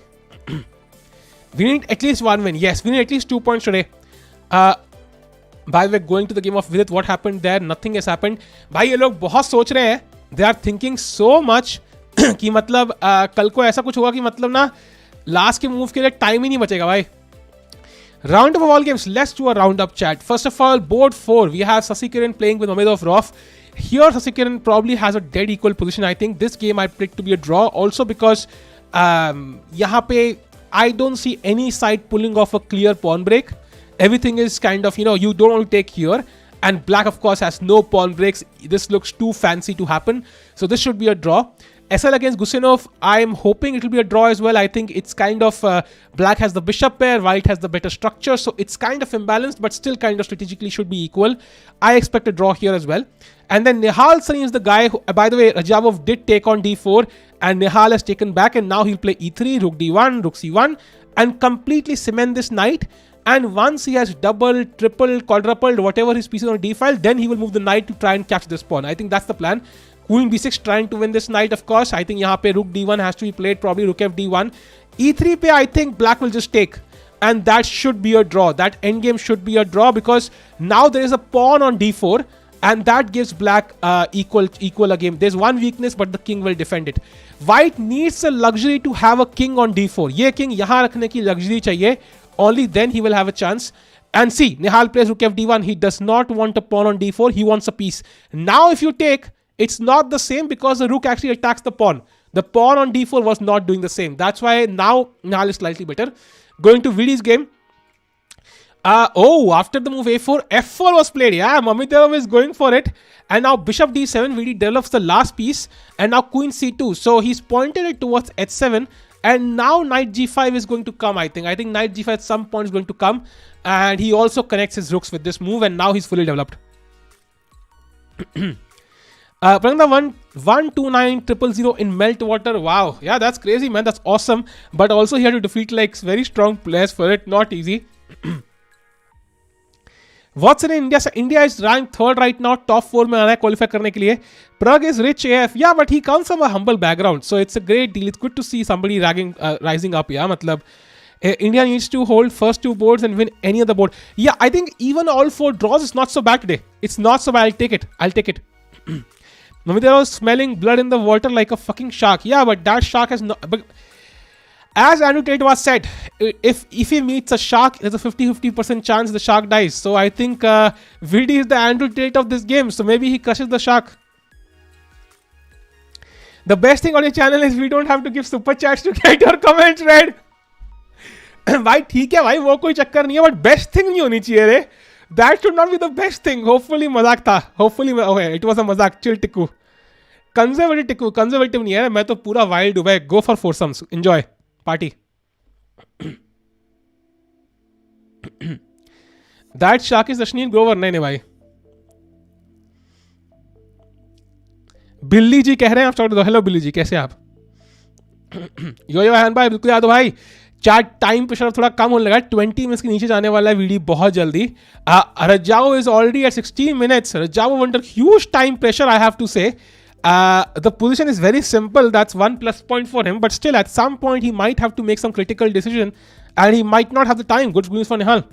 We need at least one win. Yes, we need at least 2 points today. By the way, going to the game of Vidit, what happened there? Nothing has happened. भाई ये लोग बहुत सोच रहे हैं. They are thinking so much कि मतलब कल को ऐसा कुछ होगा कि मतलब ना लास्ट के मूव के लिए टाइम ही नहीं बचेगा भाई. Round up of all games. Let's do a roundup chat. First of all, board 4. We have Sasikiran playing with Mamedov. Here, Sasikiran probably has a dead equal position. I think this game I predict to be a draw. Also because यहाँ पे I don't see any side pulling off a clear pawn break. Everything is kind of, you don't want to take here. And black, of course, has no pawn breaks. This looks too fancy to happen. So this should be a draw. SL against Gusenov, I'm hoping it will be a draw as well. I think it's kind of, black has the bishop pair, white has the better structure. So it's kind of imbalanced, but still kind of strategically should be equal. I expect a draw here as well. And then Nihal Sarin is the guy who, by the way, Rajabov did take on D4 and Nihal has taken back, and now he'll play E3, Rook D1, Rook C1 and completely cement this knight. And once he has double, triple, quadrupled, whatever his pieces on D file, then he will move the knight to try and catch this pawn. I think that's the plan. Queen B6 trying to win this knight, of course. I think यहाँ पे Rook D1 has to be played, probably Rook F D1. E3 pe I think black will just take, and that should be a draw. That endgame should be a draw because now there is a pawn on d4 and that gives black equal a game. There's one weakness but the king will defend it. White needs a luxury to have a king on d4. Ye king yahan rakhne ki luxury chahiye. Only then he will have a chance. And see, Nihal plays rook f d1. He does not want a pawn on d4. He wants a piece. Now if you take, it's not the same because the rook actually attacks the pawn. The pawn on d4 was not doing the same. That's why now Nihal is slightly better. Going to Vidit's game. After the move a4, f4 was played. Yeah, Abhijeet is going for it. And now bishop d7, Vidit develops the last piece. And now queen c2. So he's pointed it towards h7. And now knight g5 is going to come, I think. I think knight g5 at some point is going to come. And he also connects his rooks with this move. And now he's fully developed. Pragna 129,000 in Meltwater. Wow. Yeah, that's crazy, man. That's awesome. But also he had to defeat like very strong players for it. Not easy. What's in India? So India is ranked 3rd right now. Top 4 mein aana hai qualify karne ke liye. Prag is rich AF. Yeah, but he comes from a humble background. So it's a great deal. It's good to see somebody rising up. Yeah, matlab, India needs to hold first 2 boards and win any other board. Yeah, I think even all 4 draws is not so bad today. It's not so bad. I'll take it. Namita was smelling blood in the water like a fucking shark. Yeah, but that shark has no... But as Andrew Tate was said, if he meets a shark, there's a 50% chance the shark dies. So I think Vidit is the Andrew Tate of this game. So maybe he crushes the shark. The best thing on your channel is we don't have to give super chats to get your comments read. भाई ठीक है भाई, वो कोई चक्कर नहीं है, but best thing नहीं होनी चाहिए रे. That should not be the best thing. Hopefully मजाक था. Hopefully okay, it was a मजाक. Chill टिक्कू. Conservative नहीं है, मैं तो पूरा wild हूँ भाई. Go for foursomes. Enjoy. Party. That shark is Ashneet Grover. नहीं भाई. बिल्ली जी कह रहे हैं आप स्टार्ट दो. हेलो बिल्ली जी, कैसे आप? यो हैन भाई, बिल्कुल याद हो भाई. चैट टाइम प्रेशर थोड़ा कम होने लगा. 20 मिनट्स के नीचे जाने वाला है वीडियो बहुत जल्दी. Rajabov is already at 16 minutes. Rajabov under huge time pressure, I have to say. The position is very simple. That's 1 plus point for him. But still, at some point, he might have to make some critical decision. And he might not have the time. Good news for Nihal.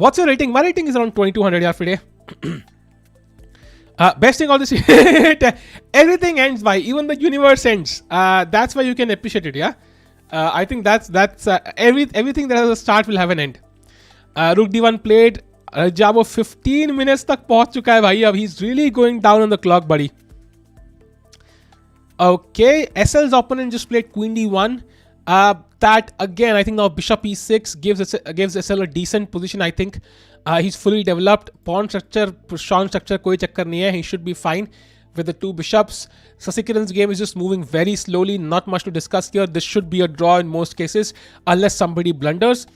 What's your rating? My rating is around 2200 Friday. Best thing all this, everything ends by, even the universe ends. That's why you can appreciate it, yeah? I think that's everything that has a start will have an end. Rook d1 played. Jabo 15 minutes तक पहुंच चुका है भाई. अब he's really going down on the clock, buddy. Okay, SL's opponent just played queen d1. That again, I think now bishop e6 gives SL a decent position. I think he's fully developed. Pawn structure, strong structure, koi chakkar nahi hai. He should be fine with the 2 bishops. Sasikiran's game is just moving very slowly. Not much to discuss here. This should be a draw in most cases, unless somebody blunders.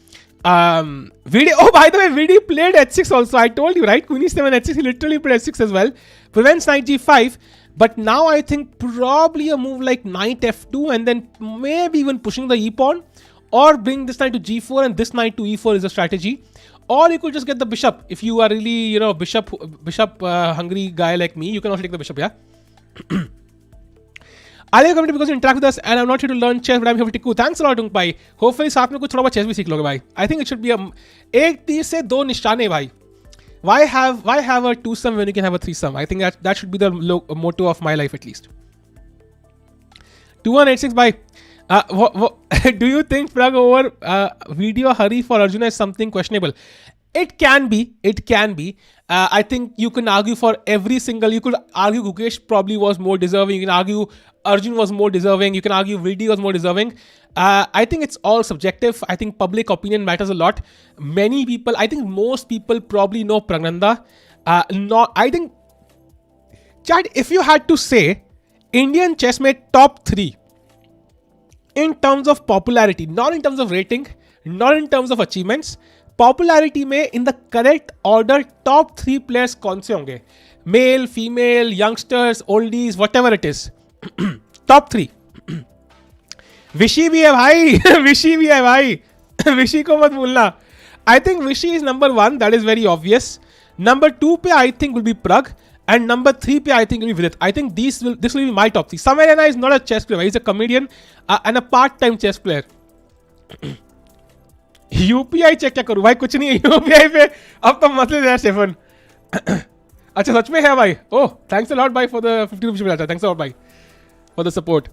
Vidit, oh by the way, Vidit played h6 also. I told you, right? Queen e7 h6. He literally played h6 as well. Prevents knight g5. But now I think probably a move like knight f2 and then maybe even pushing the e-pawn, or bring this knight to g4 and this knight to e4 is a strategy. Or you could just get the bishop. If you are really, bishop hungry guy like me, you can also take the bishop, yeah? I like community because you interact with us, and I'm not here to learn chess, but I'm here to Tikku. Thanks a lot, Tung Pai. Hopefully साथ में कुछ थोड़ा बहुत chess भी सीख लोगे भाई. I think it should be एक तीर से 2 निशाने भाई. Why have a 2-sum when you can have a 3-sum? I think that should be the motto of my life at least. 2186 by. Do you think Prag over video hurry for Arjuna is something questionable? It can be. I think you can argue for every single. You could argue Gukesh probably was more deserving. You can argue Arjun was more deserving. You can argue Vidit was more deserving. I think it's all subjective. I think public opinion matters a lot. Many people, I think most people probably know Pragnanda. I think, Chad, if you had to say Indian chessmate top 3 in terms of popularity, not in terms of rating, not in terms of achievements, popularity में in the correct order top 3 players कौन से होंगे? Male, female, youngsters, oldies, whatever it is. Top 3. विशी भी है भाई. विशी को मत भूलना. I think Vishy is number 1. That is very obvious. Number 2 पे I think will be Prag. And number 3 पे I think will be Vidit. I think this will be my top 3. Samarena is not a chess player. He's a comedian and a part-time chess player. UPI check क्या करूँ भाई? कुछ नहीं है UPI पे. अब तो मसले है स्टेफन. अच्छा सच में है भाई. Oh, thanks a lot भाई for the 50 rupees. Thanks a lot भाई for the support.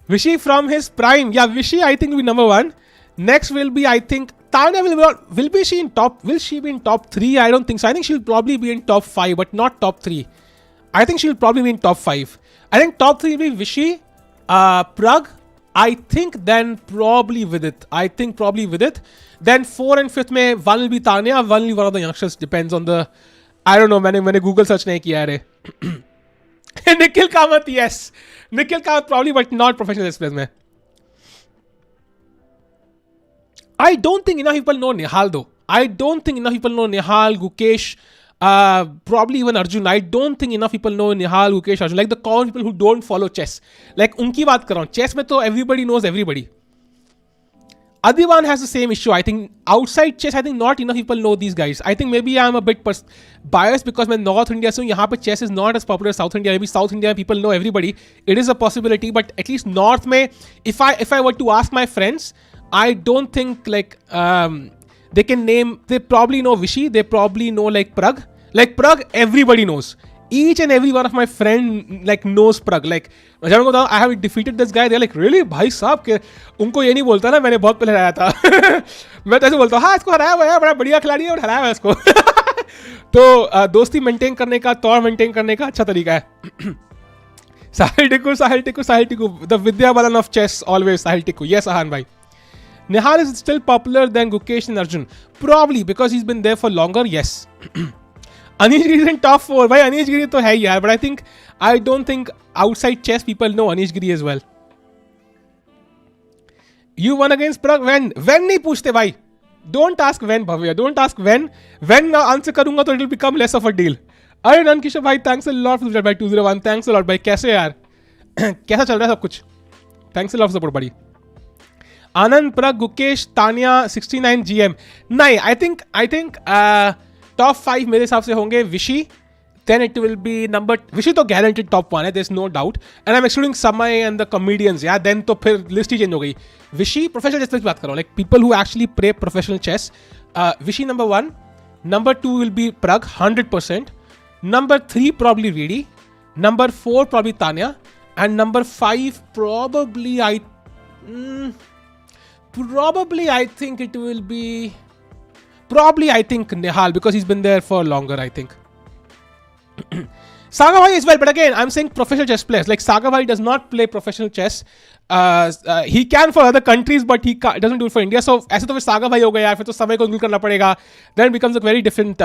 Vishy from his prime. Yeah, Vishy I think will be number 1. Next will be I think Tanya will be she in top? Will she be in top 3? I don't think so. I think she'll probably be in top 5, but not top 3. I think she'll probably be in top 5. I think top 3 will be Vishy, Prag. I think then probably Vidit. Then 4 and 5th में one will be Tanya, one will be one of the youngsters. Depends on the. I don't know. मैंने Google search नहीं किया है. Nikhil Kamath, yes. Nikhil Kamath probably, but not professional chess players में. I don't think enough people know Nihal though. I don't think enough people know Nihal, Gukesh, probably even Arjun. I don't think enough people know Nihal, Gukesh, Arjun. Like the common people who don't follow chess. Like unki baat kar raha hu. Chess mein to everybody knows everybody. Adivan has the same issue. I think outside chess, I think not enough people know these guys. I think maybe I'm a bit biased because मैं North India से हूँ. यहाँ पे chess is not as popular as South India. Maybe South India people know everybody. It is a possibility, but at least North में, if I were to ask my friends, I don't think like they can name. They probably know Vishy. They probably know like Prag. Like Prag, everybody knows. Each and every one of my friend like knows Prag. Like जब उनको बताऊँ I have defeated this guy, they're like really भाई साहब के उनको ये नहीं बोलता ना मैंने बहुत पहले हराया था. मैं तो ऐसे बोलता हूँ हाँ इसको हराया हुआ है बड़ा बढ़िया खिलाड़ी है और हराया हुआ है इसको. तो दोस्ती मेंटेन करने का तौर मेंटेन करने का अच्छा तरीका है. Sahil Tikku, the Vidya Balan of chess always Sahil Tikku. Yes Ahan bhai. Nihal is still popular than Gukesh and Arjun. Probably because he's been there for longer. Yes. Anish Giri is in top 4. Bhai Anish Giri to hai yaar. But I don't think outside chess people know Anish Giri as well. You won against Prag when? When nahi पूछते bhai. Don't ask when Bhavya. Don't ask when. When answer करूँगा तो it will become less of a deal. अरे none किशोर भाई thanks a lot for the भाई 201. Thanks a lot भाई. कैसे यार? कैसा चल रहा है सब कुछ? Thanks a lot for support buddy. Anand, Prag, Gukesh, Tanya, 69 GM. नहीं, I think top 5 मेरे हिसाब से होंगे Vishy. Then it will be number. Vishy तो guaranteed top 1 है. There's no doubt. And I'm excluding Samay and the comedians. Yeah, then तो फिर list ही change हो गई. Vishy professional chess की बात कर रहा हूँ. Like people who actually play professional chess. Vishy number 1. Number 2 will be Prag 100%. Number 3 probably Vidi. Number 4 probably Tanya. And number 5 probably I think it will be I think Nihal because he's been there for longer I think. Saga Bhai as well, but again I'm saying professional chess players. Like Saga Bhai does not play professional chess. He can for other countries but he doesn't do it for India. So ऐसे तो फिर Saga Bhai हो गया फिर तो समय को include करना पड़ेगा. Then it becomes a very different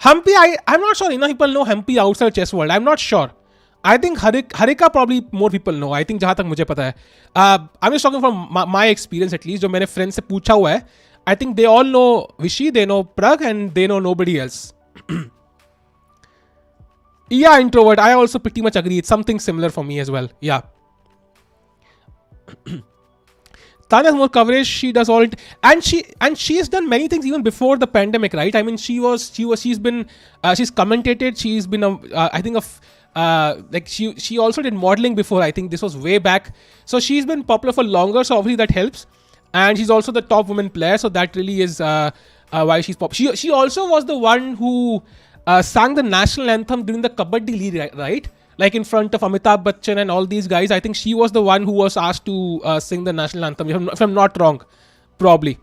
Humpy. I'm not sure enough people know Humpy outside chess world. I'm not sure. I think Harika probably more people know. I think जहाँ तक मुझे पता है. I'm just talking from my experience at least. जो मैंने friends से पूछा हुआ है. I think they all know Vishy, they know Prag, and they know nobody else. Yeah, introvert. I also pretty much agree. It's something similar for me as well. Yeah. Tanya's more coverage. She does all it, and she has done many things even before the pandemic, right? I me's commentated. She's been I think like she also did modeling before. I think this was way back. So she's been popular for longer. So obviously that helps. And she's also the top women player. So that really is why she's popular. She also was the one who sang the national anthem during the Kabaddi League, right? Like in front of Amitabh Bachchan and all these guys. I think she was the one who was asked to sing the national anthem. If I'm not wrong, probably.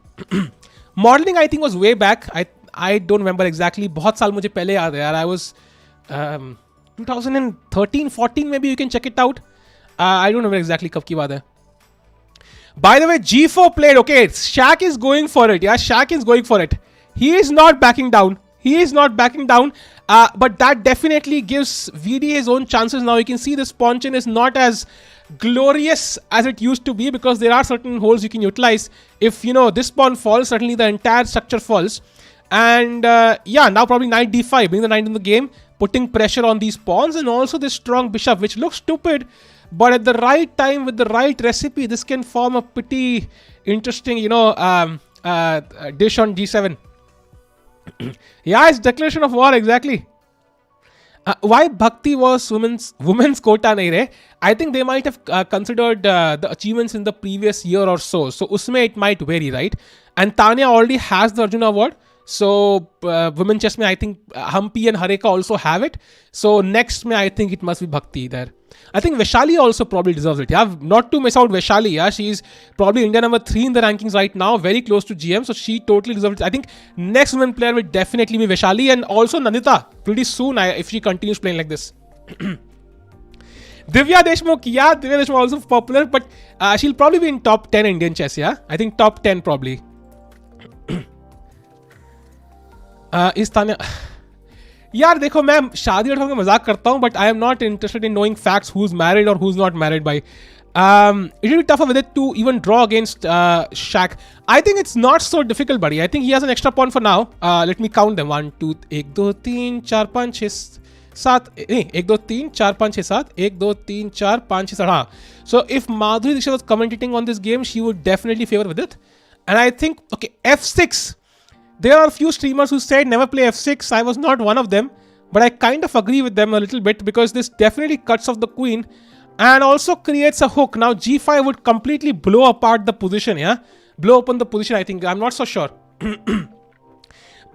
Modeling I think was way back. I don't remember exactly. बहुत साल मुझे पहले याद है यार. I was 2013, 14 maybe you can check it out. I don't remember exactly कब की बात है. By the way, G4 played. Okay, Shaq is going for it. Yeah, Shaq is going for it. He is not backing down. But that definitely gives VD his own chances. Now you can see this pawn chain is not as glorious as it used to be because there are certain holes you can utilize. If this pawn falls, certainly the entire structure falls. And yeah, now probably knight d5, bring the knight in the game, putting pressure on these pawns, and also this strong bishop, which looks stupid. But at the right time, with the right recipe, this can form a pretty interesting, dish on g7. Yeah, it's declaration of war, exactly. Why Bhakti was women's quota nahi rahe? I think they might have considered the achievements in the previous year or so. So usme it might vary, right? And Tanya already has the Arjuna award. So women chess mein I think Hampi and Hareka also have it. So next mein I think it must be Bhakti there. I think Vaishali also probably deserves it. Yeah, not to miss out Vaishali. Yeah, she's probably India number 3 in the rankings right now, very close to GM. So she totally deserves it. I think next women player will definitely be Vaishali and also Nandita pretty soon if she continues playing like this. Divya Deshmukh, yeah, Divya Deshmukh also popular, but she'll probably be in top 10 Indian chess. Yeah, I think top 10 probably. Is Tanya? यार देखो मैं शादी और का मजाक करता हूँ but I am not interested in knowing facts who is married और who is not married by it will be tougher with it to even draw against Shaq. I think it's not so difficult, buddy. I think he has an extra pawn for now. Let me count them. 1, 2, 1, 2, 3, 4, 5, 6, 7. 1, 2, 3, 4, 5, 6, 7. 1, 2, 3, 4, 5, 6, 7. So if Madhuri Dixit was commentating on this game, she would definitely favor with it. And I think, okay, F6. There are a few streamers who said never play F6. I was not one of them, but I kind of agree with them a little bit because this definitely cuts off the queen and also creates a hook. Now G5 would completely blow apart the position, yeah? Blow open the position, I think. I'm not so sure.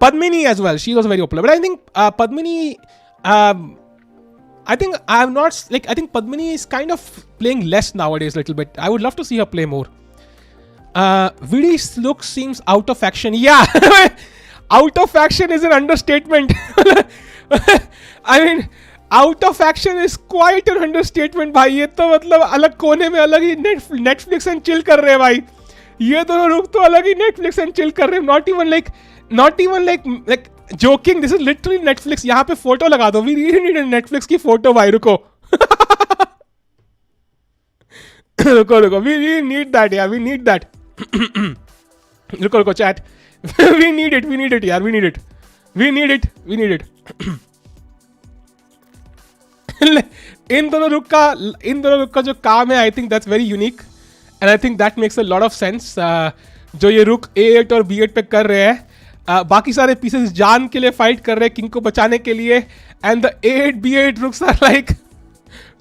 Padmini as well. She was very popular. But I think Padmini, I think Padmini is kind of playing less nowadays a little bit. I would love to see her play more. Vidit's look seems out of action. Yeah, out of action is an understatement. I mean, out of action is quite an understatement, भाई. ये तो मतलब अलग कोने में अलग ही Netflix and chill कर रहे हैं भाई. ये दोनों लोग तो अलग ही Netflix and chill कर रहे हैं. Not even like joking. This is literally Netflix. यहाँ पे फोटो लगा दो. We really need a Netflix की फोटो भाई. रुको. रुको. We really need that. Yeah, we need that. रुको chat. we need it यार. We need it. इन दोनों रुक का जो काम है, I think that's very unique and I think that makes a lot of sense. जो ये रुक A8 और B8 पे कर रहे हैं, बाकी सारे पीसेस जान के लिए फाइट कर रहे हैं किंग को बचाने के लिए and the A8 B8 रुक्स are like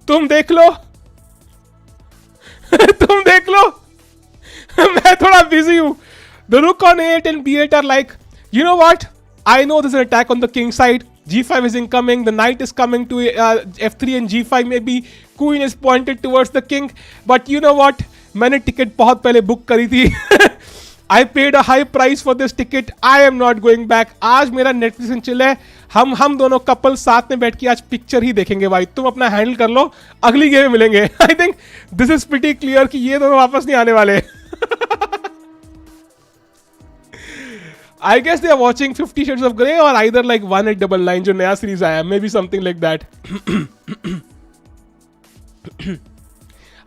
तुम देख लो मैं थोड़ा बिजी हूं. The rook on A8 and B8 are like, you know what? I know there's an attack on the king side. G5 is incoming. The knight is coming to F3 and G5. Maybe queen is pointed towards the king. But you know what? मैंने ticket बहुत पहले book करी थी. I paid a high price for this ticket. I am not going back. आज मेरा Netflix and chill है. हम दोनों कपल साथ में बैठ के आज पिक्चर ही देखेंगे भाई. तुम अपना हैंडल कर लो. अगली गेम में मिलेंगे. I think this is pretty clear कि ये दोनों वापस नहीं आने वाले. I guess they are watching 50 Shades of Grey or either like 1899 जो नया सीरीज आया. Maybe something like that.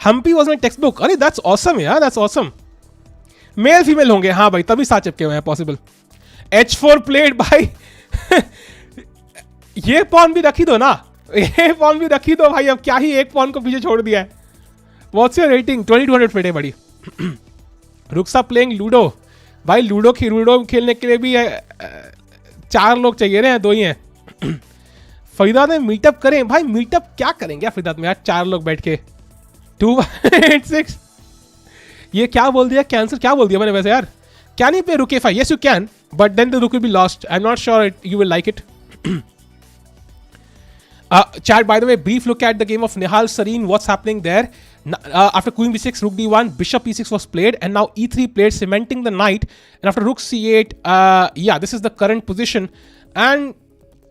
Humpy was my textbook. अरे that's awesome यार. That's awesome. मेल फीमेल होंगे हाँ भाई, तभी साथ चिपके हुए हैं पॉसिबल. H4 प्लेड भाई. ये पॉन भी रखी दो ना. ये पॉन भी रखी दो भाई. अब क्या ही एक पॉन को पीछे छोड़ दिया है. What's your rating? 2200 प्लेड है बड़ी. रुक्सा प्लेइंग लूडो भाई. लूडो खेलने के लिए भी 4 लोग चाहिए रहे हैं, 2 ही हैं. फरीदाबाद में मीटअप करें भाई. मीटअप क्या करेंगे फरीदाबाद में यार 4 लोग बैठ के. 286 ये क्या बोल दिया. कैंसर क्या बोल दिया मैंने वैसे यार. कैन यू प्ले रुक ए5? Yes you can, but then the rook will be lost. I am not sure you will like it. Chat, by the way, brief look at the game of Nihal Sarin. What's happening there? After queen b6, rook d1, bishop e6 was played, and now e3 played, cementing the knight. And after rook c8, this is the current position. And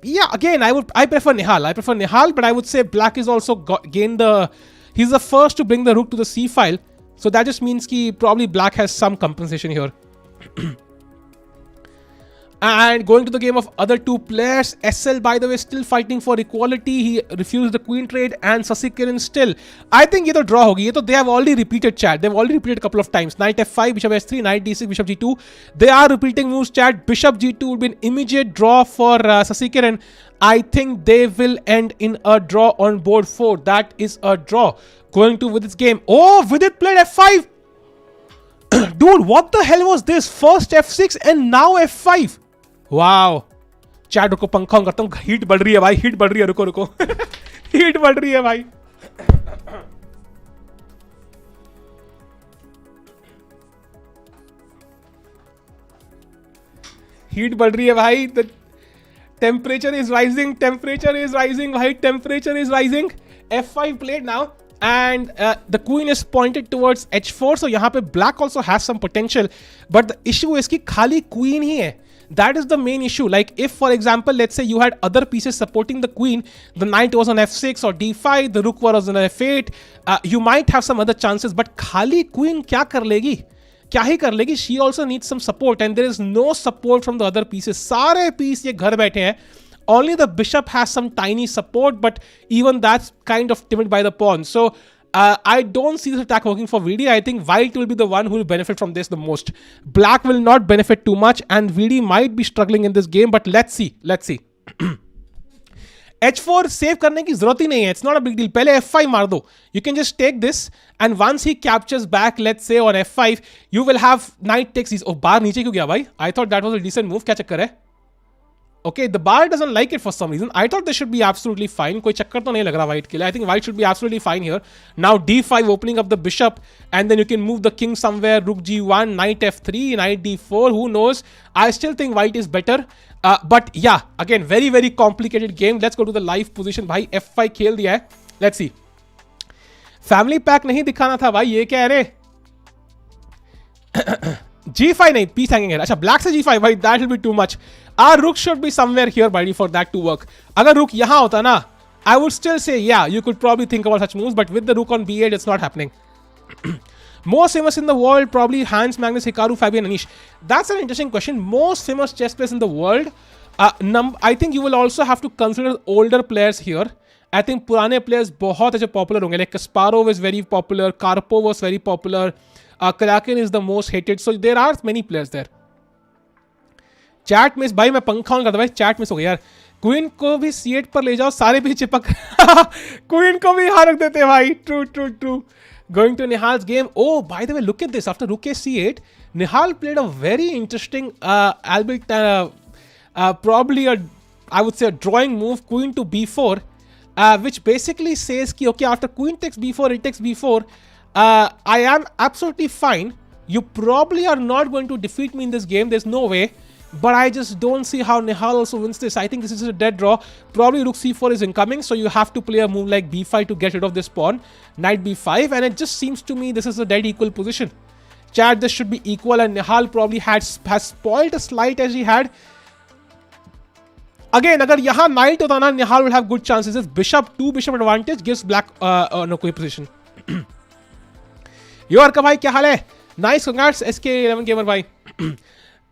yeah, again, I prefer Nihal. But I would say black is also gained he's the first to bring the rook to the c file. So that just means that probably black has some compensation here. And going to the game of other 2 players, SL by the way still fighting for equality. He refused the queen trade and Sasikiran still. I think ये तो draw होगी. ये तो they have already repeated chat. They've already repeated a couple of times. Knight F5, Bishop S3, Knight D6, Bishop G2. They are repeating moves chat. Bishop G2 would be an immediate draw for Sasikiran. I think they will end in a draw on board 4. That is a draw. Going to Vidit's game. Oh, Vidit played F5. Dude, what the hell was this? First F6 and now F5. Wow. Chat रुको, पंखा on करता हूँ, heat बढ़ रही है भाई, heat बढ़ रही है, रुको रुको हीट बढ़ रही है भाई। हीट बढ़ रही है भाई, temperature is rising भाई, temperature is rising। f5 played now and the queen is pointed towards h4, so यहाँ पे black also has some potential, but the issue is कि खाली queen ही है। That is the main issue. Like if for example let's say you had other pieces supporting the queen, the knight was on f6 or d5, the rook was on f8, you might have some other chances, but खाली queen क्या कर लेगी, क्या ही कर लेगी? She also needs some support and there is no support from the other pieces. सारे piece ये घर बैठे हैं, only the bishop has some tiny support, but even that's kind of timid by the pawn. So I don't see this attack working for VD. I think white will be the one who will benefit from this the most. Black will not benefit too much and VD might be struggling in this game, but let's see. h4 save करने की जरूरत ही नहीं है, it's not a big deal। पहले f5 मार दो, you can just take this and once he captures back let's say on f5 you will have knight takes these। oh बाहर नीचे क्यों गया भाई? I thought that was a decent move, क्या चक्कर है? Okay, the bar doesn't like it for some reason. I thought this should be absolutely fine. कोई चक्कर तो नहीं लग रहा white के लिए। I think white should be absolutely fine here. Now d5 opening up the bishop and then you can move the king somewhere. Rook g1, knight f3, knight d4. Who knows? I still think white is better. But yeah, again very very complicated game. Let's go to the live position. भाई f5 खेल दिया है. Let's see. Family pack नहीं दिखाना था भाई, ये क्या है रे? g5 नहीं, piece hanging है। अच्छा black से g5 भाई, that will be too much. Our rook should be somewhere here buddy for that to work. अगर rook यहाँ होता ना, I would still say yeah, you could probably think about such moves, but with the rook on b8 it's not happening. Most famous in the world, probably Hans, Magnus, Hikaru, Fabian, Anish. That's an interesting question. Most famous chess players in the world. I think you will also have to consider older players here. I think पुराने players बहुत अच्छे popular होंगे. Like Kasparov is very popular, Karpov was very popular, Kraken is the most hated. So there are many players there. Chat miss भाई, मैं पंखा on करता भाई, chat miss हो गया यार। क्वीन को भी c8 पर ले जाओ, सारे भी चिपक क्वीन को भी यहाँ रख देते भाई। True going to Nihal's game. Oh, by the way, look at this. After rook a c8, Nihal played a very interesting albeit probably I would say a drawing move, queen to b4, which basically says ki, okay, after queen takes b4, it takes b4, I am absolutely fine. You probably are not going to defeat me in this game, there's no way. But I just don't see how Nihal also wins this. I think this is a dead draw. Probably rook c4 is incoming, so you have to play a move like b5 to get rid of this pawn. Knight b5, and it just seems to me this is a dead equal position. Chat, this should be equal, and Nihal probably has spoiled a slight as he had. Again, agar yahan knight hota na, Nihal will have good chances. This bishop, 2 bishop advantage gives black no koi position. Yo Arka bhai, kya haal hai? Nice, congrats SK11 gamer bhai.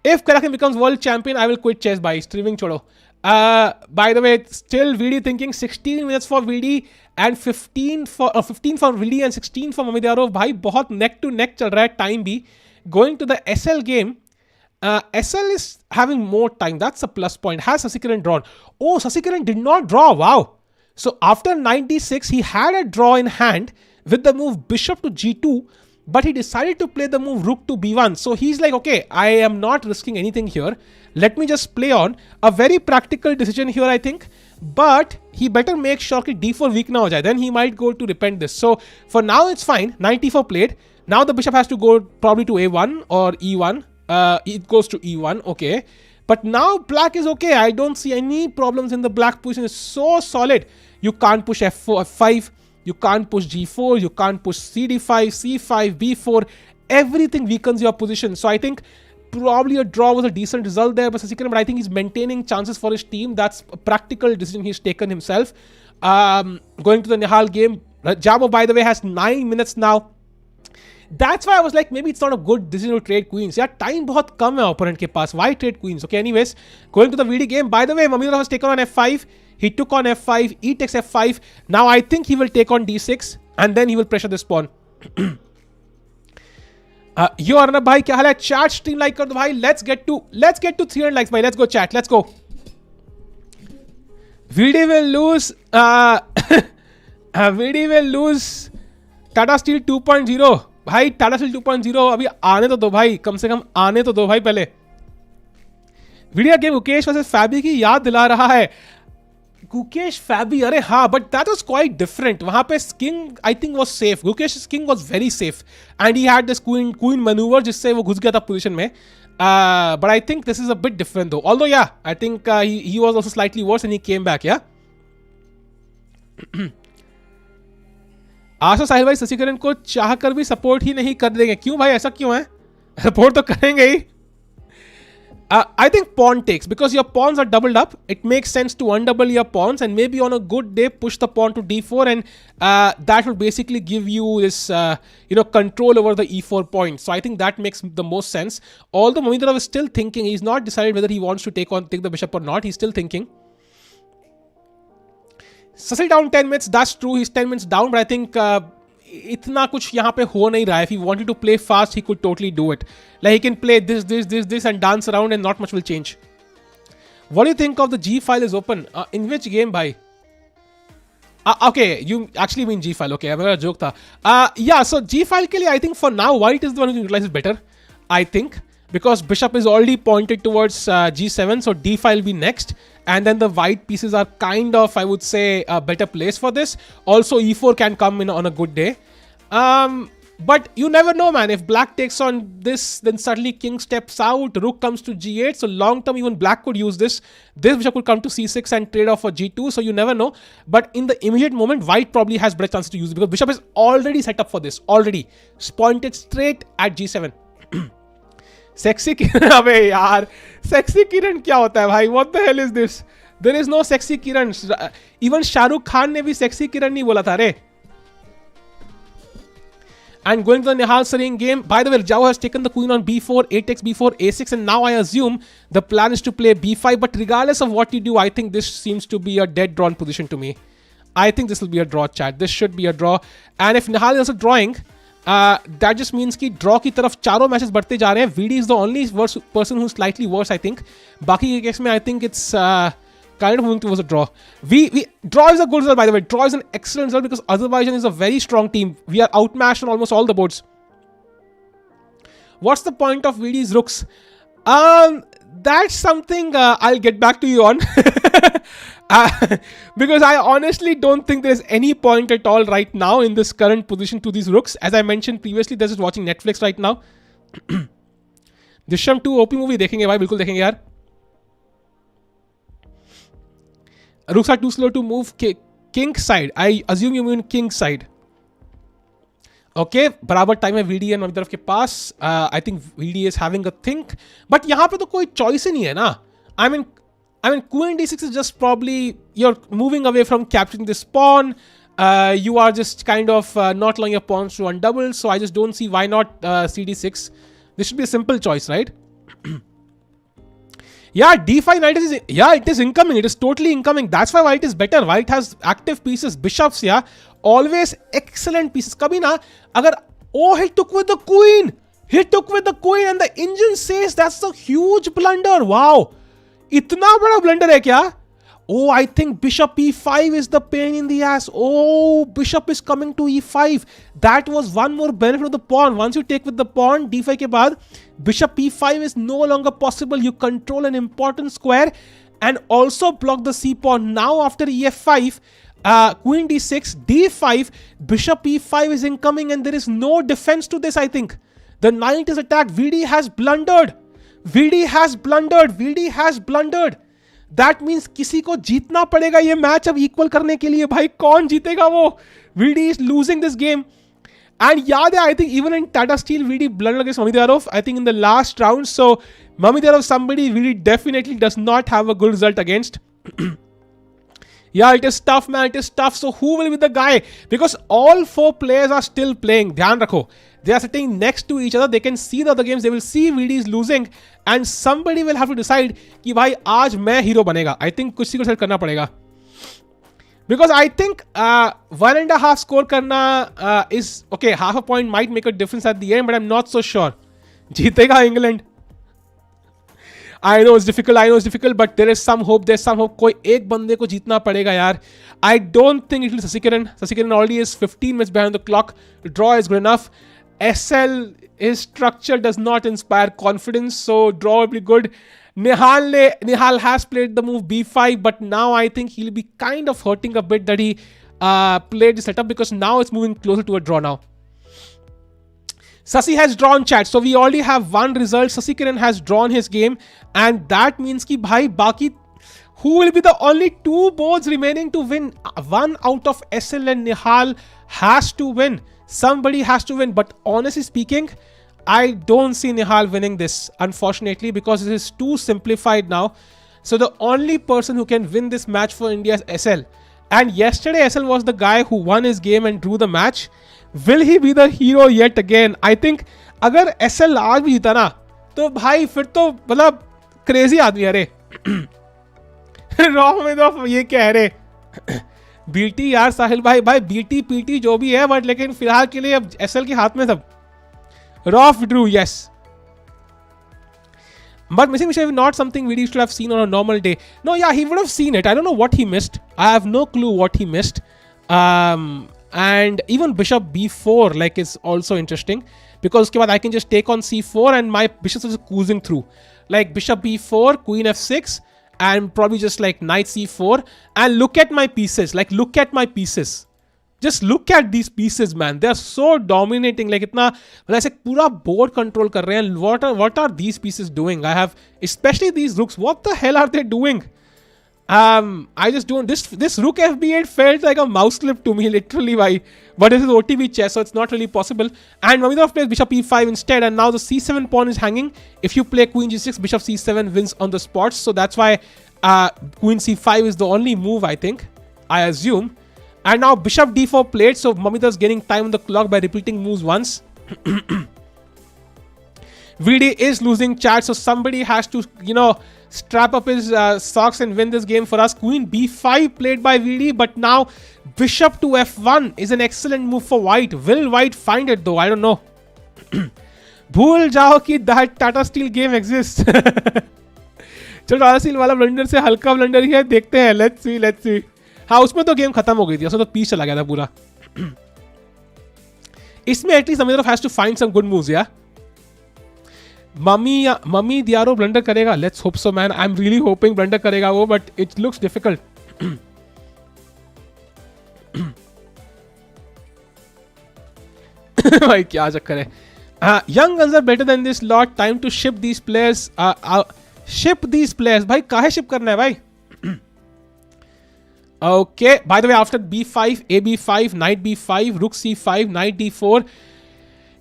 If Kraken becomes world champion, I will quit chess by streaming chodo. By the way, still VD thinking 16 minutes for VD and 15 for VD and 16 for Mamidarov. Bhai, बहुत neck to neck चल रहा है time भी. Going to the SL game, SL is having more time. That's a plus point. Has Sasikiran drawn? Oh, Sasikiran did not draw. Wow. So after 96, he had a draw in hand with the move bishop to g2. But he decided to play the move rook to b1. So he's like, okay, I am not risking anything here. Let me just play on. A very practical decision here, I think. But he better make sure that d4 weak na ho jaye. Then he might go to repent this. So for now, it's fine. 94 played. Now the bishop has to go probably to a1 or e1. It goes to e1. Okay. But now black is okay. I don't see any problems in the black position. It's so solid. You can't push f4, f5. You can't push g4, you can't push cd5, c5, b4. Everything weakens your position. So I think probably a draw was a decent result there by Sasikiran, but I think he's maintaining chances for his team. That's a practical decision he's taken himself. Going to the Nihal game, Jamo, by the way, has 9 minutes now. That's why I was like, maybe it's not a good decision to trade queens. Yeah, time बहुत कम है opponent के पास. Why trade queens? Okay, anyways, going to the VD game. By the way, Mamidarov has taken on f5. He took on f5, e takes f5. Now I think he will take on d6 and then he will pressure this pawn. Yo Arnab bhai, kya hal hai? Chat stream like kar do bhai. Let's get to 300 likes bhai. Let's go chat. Let's go. VD will lose. VD will lose. Tata Steel 2.0 भाई. Tata Steel 2.0 अभी आने तो दो भाई. कम से कम आने तो दो भाई पहले. वीडियो गेम गुकेश वर्सेस फैबी की याद दिला रहा है. गुकेश फैबी, अरे हाँ, but that was quite different. वहां पे king I think was safe. Gukesh king was very safe and he had this queen manoeuvre जिससे वो घुस गया था पोजीशन में. But I think this is a bit different though. Although yeah, I think he was also slightly worse and he came back. Yeah. आशा साहिल भाई शशिकरण को चाह कर भी सपोर्ट ही नहीं कर देंगे. क्यों भाई, ऐसा क्यों है? सपोर्ट तो करेंगे ही. I think pawn takes because your pawns are doubled up. It makes sense to undouble your pawns and maybe on a good day push the pawn to d4 and that will basically give you this control over the e4 point. So I think that makes the most sense. Although Momindarov is still thinking, he's not decided whether he wants to take the bishop or not. He's still thinking. Sasi down 10 minutes. That's true. He's 10 minutes down, but I think इतना कुछ यहाँ पे हो नहीं रहा है. If he wanted to play fast, he could totally do it. Like he can play this and dance around and not much will change. What do you think of the G file is open? In which game, bhai? Okay, you actually mean G file. Okay, मेरा joke था. Yeah, so G file के लिए I think for now White is the one who utilizes better. I think because Bishop is already pointed towards G7, so D file will be next. And then the white pieces are kind of, I would say, a better place for this. Also, E4 can come in on a good day. But you never know, man. If black takes on this, then suddenly king steps out, rook comes to G8. So long term, even black could use this. This bishop could come to C6 and trade off for G2. So you never know. But in the immediate moment, white probably has better chances to use it because bishop is already set up for this. Already. It's pointed straight at G7. Sexy Kiran, अबे यार, sexy Kiran क्या होता है भाई? What the hell is this? There is no sexy Kiran. Even Shahrukh Khan ने भी sexy Kiran नहीं बोला था रे. And going to the Nihal Sarin game, by the way, Jao has taken the queen on b4, a takes b4, a6, and now I assume the plan is to play b5. But regardless of what you do, I think this seems to be a dead drawn position to me. I think this will be a draw, chat. This should be a draw. And if Nihal is also drawing, that just means कि draw की तरफ चारों matches बढ़ते जा रहे हैं. VD is the only person who's slightly worse, I think. बाकी के केस में I think it's kind of moving towards a draw. Draw is a good result, by the way. Draw is an excellent result because Azerbaijan is a very strong team. We are outmatched on almost all the boards. What's the point of VD's rooks? That's something I'll get back to you on. Because I honestly don't think there's any point at all right now in this current position to these rooks. As I mentioned previously, they're just watching Netflix right now. Drishyam 2 OP movie देखेंगे भाई, बिल्कुल देखेंगे यार. Rooks are too slow to move king side. I assume you mean king side. Okay, बराबर time है VD और तरफ के पास. I think VD is having a think. But यहाँ पे तो कोई choice ही नहीं है ना. I mean, queen d6 is just probably you're moving away from capturing this pawn. You are just kind of not allowing your pawns to undouble. So I just don't see why not cd6. This should be a simple choice, right? Yeah, d5 knight is, yeah, it is incoming. It is totally incoming. That's why white is better. White has active pieces, bishops, yeah. Always excellent pieces. Kabhi na, agar, oh, he took with the queen. He took with the queen and the engine says that's a huge blunder. Wow. इतना बड़ा blunder है क्या? Oh, I think bishop e5 is the pain in the ass. Oh, bishop is coming to e5. That was one more benefit of the pawn. Once you take with the pawn, d5 के बाद, bishop e5 is no longer possible. You control an important square and also block the c pawn. Now after ef5, queen d6, d5, bishop e5 is incoming and there is no defense to this, I think. The knight is attacked. VD has blundered. VD has blundered. VD has blundered. That means किसी को जीतना पड़ेगा ये match अब equal करने के लिए. भाई कौन जीतेगा वो? VD is losing this game. And याद है, I think even in Tata Steel, VD blundered against Mamedov, I think in the last round. So Mamedov, somebody VD definitely does not have a good result against. Yeah, it is tough, man. It is tough. So who will be the guy? Because all four players are still playing. ध्यान रखो. They are sitting next to each other. They can see the other games. They will see VD is losing. And somebody will have to decide कि भाई आज मैं hero बनेगा. I think कुछ को decide करना पड़ेगा. Because I think 1.5 score करना is okay. Half a point might make a difference at the end, but I'm not so sure. जीतेगा England. I know it's difficult, but there is some hope. There's some hope. कोई एक बंदे को जीतना पड़ेगा यार. I don't think it will be Sasikiran. Sasikiran already is 15 minutes behind the clock. The draw is good enough. SL, his structure does not inspire confidence, so draw will be good. Nihal has played the move b5, but now I think he'll be kind of hurting a bit that he played the setup, because now it's moving closer to a draw now. Sasi has drawn, chat. So we already have one result. Sasikiran has drawn his game, and that means ki bhai baki who will be the only two boards remaining to win. One out of SL and Nihal has to win. Somebody has to win. But honestly speaking, I don't see Nihal winning this, unfortunately, because it is too simplified now. So the only person who can win this match for India is SL. And yesterday SL was the guy who won his game and drew the match. Will he be the hero yet again? I think अगर SL आज भी जीता ना तो भाई फिर तो मतलब क्रेजी आदमी है रे. रॉ में तो ये क्या है रे. बीटी यार साहिल भाई बीटी पीटी जो भी है, बट लेकिन फिलहाल के लिए अब SL के हाथ में सब. Raw withdrew, yes. But missing Misha is not something we should have seen on a normal day. No, yeah, he would have seen it. I don't know what he missed. I have no clue what he missed. And even bishop b4 like is also interesting, because uske baad I can just take on c4 and my bishops are just cruising through. Like bishop b4, queen f6, and probably just like knight c4. And look at my pieces. Like look at my pieces. Just look at these pieces, man. They are so dominating. Like itna, मतलब ऐसे पूरा board control कर रहे हैं. What are these pieces doing? I have, especially these rooks. What the hell are they doing? I just don't. This rook fb8 felt like a mouse slip to me, literally. Why? But this is OTB chess, so it's not really possible. And Mamedov plays bishop e5 instead, and now the c7 pawn is hanging. If you play queen g6, bishop c7 wins on the spot. So that's why queen c5 is the only move, I think. I assume. And now bishop d4 played, so Mamedov's gaining time on the clock by repeating moves once. VD is losing, chat, so somebody has to, strap up his socks and win this game for us. Queen b5 played by VD, but now bishop to f1 is an excellent move for white. Will white find it though? I don't know. भूल जाओ कि that Tata Steel game exists. चलो Tata Steel वाला blunder से हल्का blunder ही है, देखते हैं. Let's see. हाँ, उसमें तो गेम खत्म हो गई थी, उसमें तो पीस चला गया था पूरा. इसमें at least Mamedov has to find some good moves, yeah. Mamedyarov blunder करेगा. Let's hope so man. I am really hoping blunder करेगा वो, बट इट लुक्स डिफिकल्ट. भाई क्या चक्कर है. Young guns are better than this lot. Time to ship these players. Ship these players. भाई काहे ship करना है भाई. Okay, by the way, after b5, ab5, knight b5, rook c5, knight d4.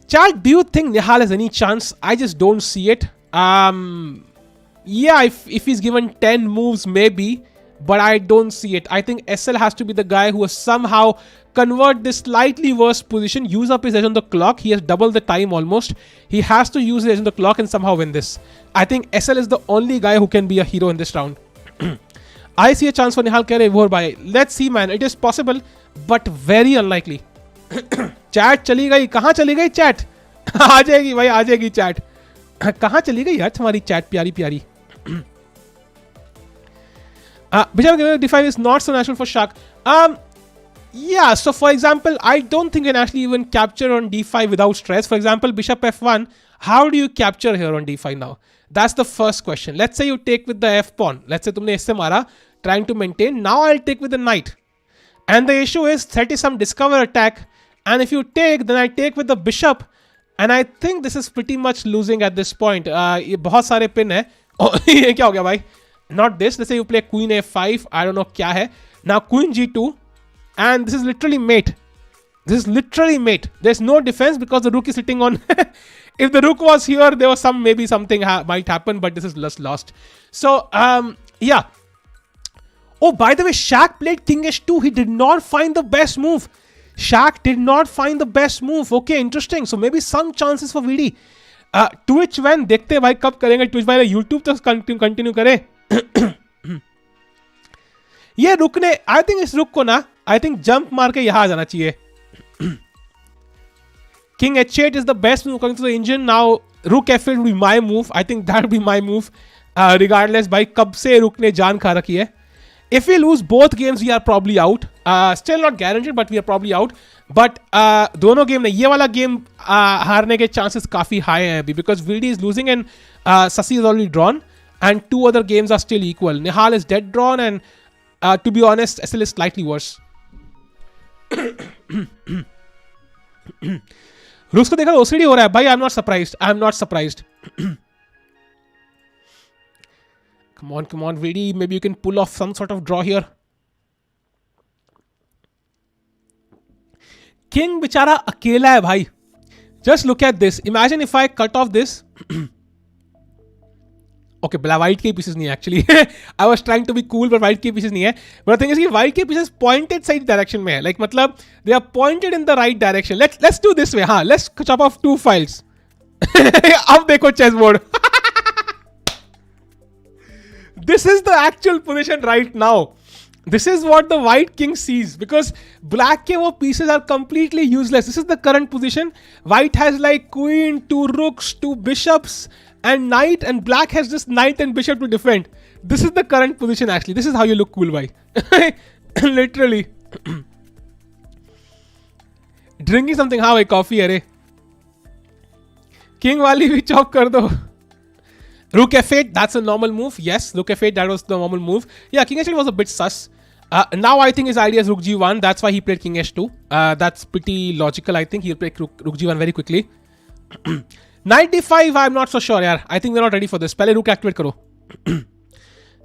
Chat, do you think Nihal has any chance? I just don't see it. Yeah, if he's given 10 moves, maybe, but I don't see it. I think SL has to be the guy who has somehow convert this slightly worse position, use up his edge on the clock. He has doubled the time almost. He has to use his edge on the clock and somehow win this. I think SL is the only guy who can be a hero in this round. I see a chance for Nihal Kare Bhai. Let's see, man. It is possible, but very unlikely. Chat चली गई. कहाँ चली गई chat? आ जाएगी भाई, आ जाएगी chat. कहाँ चली गई यार हमारी चैट प्यारी प्यारी. Bishop d5 is not so natural for Shak. Yeah, so for example, I don't think you can actually even capture on d5 without stress. For example, bishop f1. How do you capture here on d5 now? That's the first question. Let's say you take with the f pawn. Let's say तुमने इससे मारा, trying to maintain. Now I'll take with the knight. And the issue is threat is some discover attack. And if you take, then I take with the bishop. And I think this is pretty much losing at this point. ये बहुत सारे pin है. Oh, ये क्या हो गया भाई? Not this. Let's say you play queen a5. I don't know क्या है. Now queen g2. And this is literally mate. This is literally mate. There's no defense because the rook is sitting on. If the rook was here, there was maybe something might happen, but this is just lost. So, yeah. Oh, by the way, Shaq played king h2. He did not find the best move. Shaq did not find the best move. Okay, interesting. So maybe some chances for VD. Twitch when देखते भाई कब करेंगे Twitch भाई. YouTube तो continue करे. ये रुक ने, I think इस रुक को ना, I think jump मार के यहाँ आ जाना चाहिए. King h8 is the best move according to the engine. Now rook f8 will be my move. I think that will be my move. Regardless भाई कब से रुक ने जान खा रखी है. If we lose both games, we are probably out. Still not guaranteed, but we are probably out. But दोनों गेम ने, ये वाला गेम हारने के chances काफी high हैं अभी, because VD is losing and Sasi is already drawn. and 2 other games are still equal. Nihal is dead drawn, and to be honest, SL is slightly worse. रूस को देखा ओसीडी हो रहा है भाई. I'm not surprised. Come on, Vidi. Maybe you can pull off some sort of draw here. King बेचारा अकेला है भाई. Just look at this. Imagine if I cut off this. Okay, white के pieces नहीं है actually. I was trying to be cool, but white के pieces नहीं है. But the thing is कि white के pieces pointed side direction में है. Like मतलब they are pointed in the right direction. Let's do this way. हाँ, let's chop off 2 files. अब देखो chessboard. This is the actual position right now. This is what the white king sees, because black ke wo pieces are completely useless. This is the current position. White has like queen, 2 rooks, 2 bishops and knight, and black has just knight and bishop to defend. This is the current position actually. This is how you look cool, bhai. Literally. Drinking something, हाँ भाई coffee है रे. King वाली भी chop कर दो. Rook f8, that's a normal move. Yes, rook f8, that was the normal move. Yeah, king h8 was a bit sus. Now I think his idea is rook g1. That's why he played king h2. That's pretty logical, I think. He'll play rook g1 very quickly. Knight d5, I'm not so sure, yaar. I think we're not ready for this. पहले rook activate करो.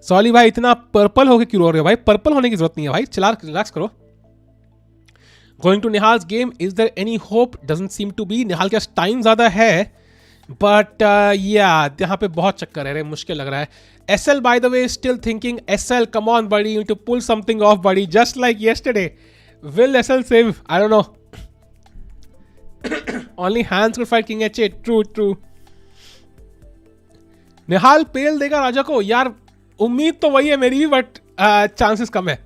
Sorry भाई, इतना purple होके क्यों रो रहे हो भाई? Purple होने की जरूरत नहीं है भाई. चिल्ला relax करो. Going to Nihal's game, is there any hope? Doesn't seem to be. Nihal के पास time ज़्यादा है. But yeah, यहाँ पे बहुत चक्कर है रे, मुश्किल लग रहा है. SL by the way is still thinking. SL, come on buddy, you need to pull something off buddy, just like yesterday. Will SL save? I don't know. Only hands could fight king h8. True. निहाल पेल देगा राजा को. यार उम्मीद तो वही है मेरी भी, but chances कम है.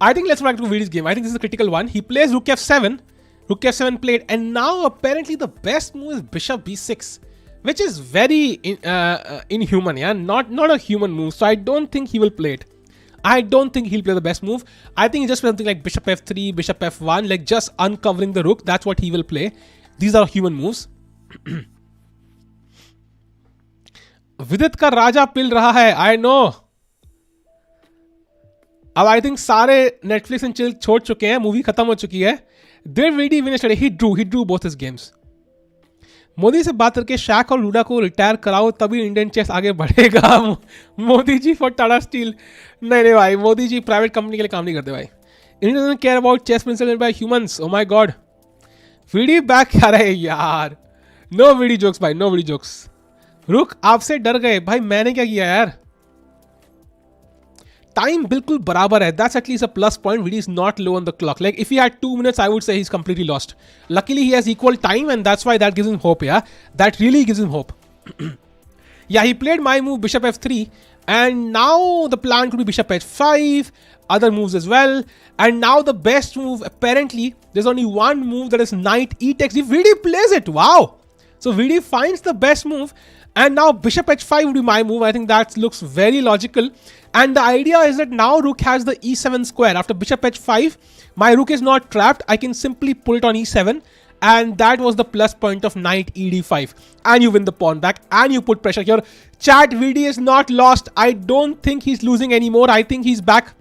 I think let's go back to Vidit's game. I think this is a critical one. He plays rook f7. Rook f7 played, and now apparently the best move is bishop b6, which is very inhuman, yeah, not a human move. So I don't think he will play it. I don't think he'll play the best move. I think he just play something like bishop f3, bishop f1, like just uncovering the rook. That's what he will play. These are human moves. Vidit का राजा पिल रहा है. I know. अब I think सारे Netflix and chill छोड़ चुके हैं. Movie खत्म हो चुकी है. Did Vidi win yesterday? He drew both his games. Modi से बात करके शैक और लूडा को रिटायर कराओ, तभी इंडियन चेस आगे बढ़ेगा. Modi ji for Tata steel. नहीं भाई, मोदी जी प्राइवेट कंपनी के लिए काम नहीं करते भाई. India doesn't care about chess principle by humans. Oh my god. VD back क्या रहे यार. नो वीडी जोक्स भाई, नो वीडी जोक्स. रुक, आपसे डर गए भाई. मैंने क्या किया यार. Time बिल्कुल बराबर है. That's at least a plus point. Vidi is not low on the clock. Like if he had 2 minutes, I would say he's completely lost. Luckily, he has equal time, and that's why that gives him hope. Yeah, that really gives him hope. Yeah, he played my move bishop f3, and now the plan could be bishop h5, other moves as well. And now the best move, apparently, there's only one move, that is knight e takes. If Vidi plays it, wow. So Vidi finds the best move, and now bishop h5 would be my move. I think that looks very logical. And the idea is that now rook has the e7 square. After bishop h5, my rook is not trapped. I can simply pull it on e7. And that was the plus point of knight ed5. And you win the pawn back. And you put pressure here. Chat, Vidi is not lost. I don't think he's losing anymore. I think he's back.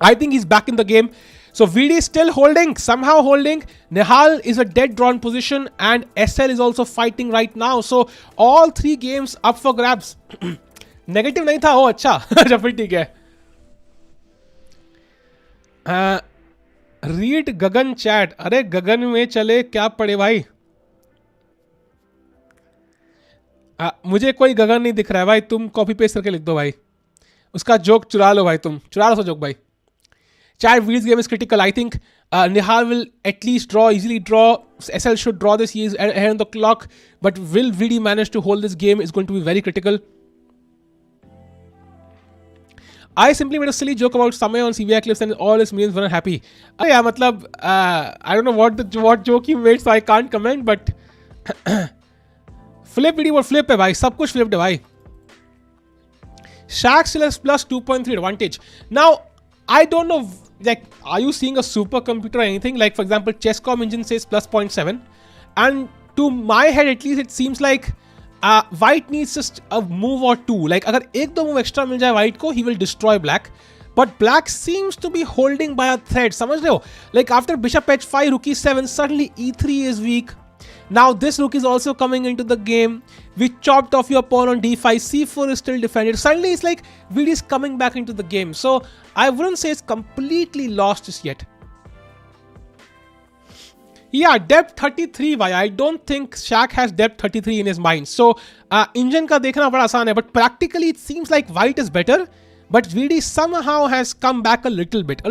I think he's back in the game. So Vidi is still holding. Somehow holding. Nihal is a dead drawn position. And SL is also fighting right now. So all 3 games up for grabs. Negative नहीं था. ओ अच्छा. अच्छा फिर ठीक है. Read गगन chat. अरे गगन में चले क्या पड़े भाई. मुझे कोई गगन नहीं दिख रहा है भाई. तुम कॉपी पेस्ट करके लिख दो भाई. उसका जोक चुरा लो भाई. तुम चुरा लो जोक भाई. Chat, Vidit's game is critical. I think Nihal will at least draw, easily draw. SL should draw this. He is ahead on the clock. But will Vidi manage to hold this game is going to be very critical. I simply made a silly joke about Samay on CBI clips and all his millions were happy. Yeah, matlab, I don't know what joke he made, so I can't comment, but flip video or flip hai bhai. Sab kuch flipped hai bhai. Shaq still has plus 2.3 advantage. Now, I don't know, like, are you seeing a supercomputer or anything? Like, for example, Chess.com engine says plus 0.7. And to my head, at least, it seems like White needs just a move or two. Like अगर एक दो move extra मिल जाए white को, he will destroy black. But black seems to be holding by a thread. समझ रहे हो? Like after bishop h5, rook e7, suddenly e3 is weak. Now this rook is also coming into the game. We chopped off your pawn on d5. c4 is still defended. Suddenly it's like Vidit is coming back into the game. So I wouldn't say it's completely lost just yet. Yeah, depth 33 भाई. I don't think Shaq has depth 33 in his mind. So engine का देखना बड़ा आसान है, but practically it seems like white is better. But Vidit somehow has come back a little bit.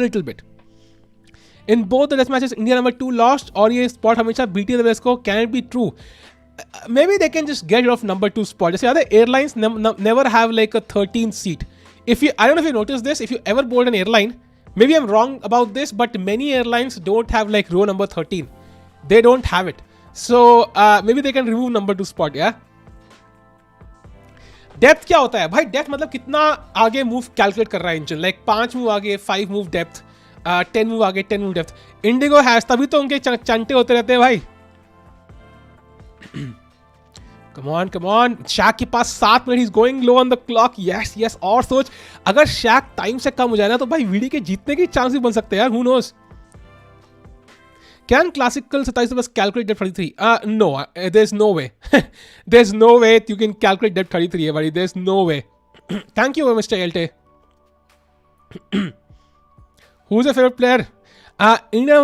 In both the death matches, India number 2 lost. और ये spot हमेशा BT the best को. Can it be true? Maybe they can just get rid of number 2 spot. जैसे other airlines never have like a 13th seat. I don't know if you noticed this. If you ever board an airline, maybe I'm wrong about this, but many airlines don't have like row number 13. They don't have it. So maybe they can remove number 2 spot. Yeah. Depth क्या होता है भाई? Depth मतलब कितना आगे move calculate कर रहा है इंजन. लाइक 5 मूव आगे, 5 मूव डेप्थ, 10 मूव आगे, 10 मूव डेप्थ. इंडिगो हैज, तभी तो उनके चंटे होते रहते हैं भाई. कम ऑन. शैक के पास 7 minute. Is going low on the clock. Yes. और सोच, अगर शैक टाइम से कम हो जाए ना तो भाई वीडी के जीतने के चांस भी बन सकते हैं यार. Who knows? Can classical 27 plus calculate depth 33? No, there's no way. There's no way you can calculate depth 33, buddy. There's no way. Thank you, Mr. Elte. Who's your favorite player? India,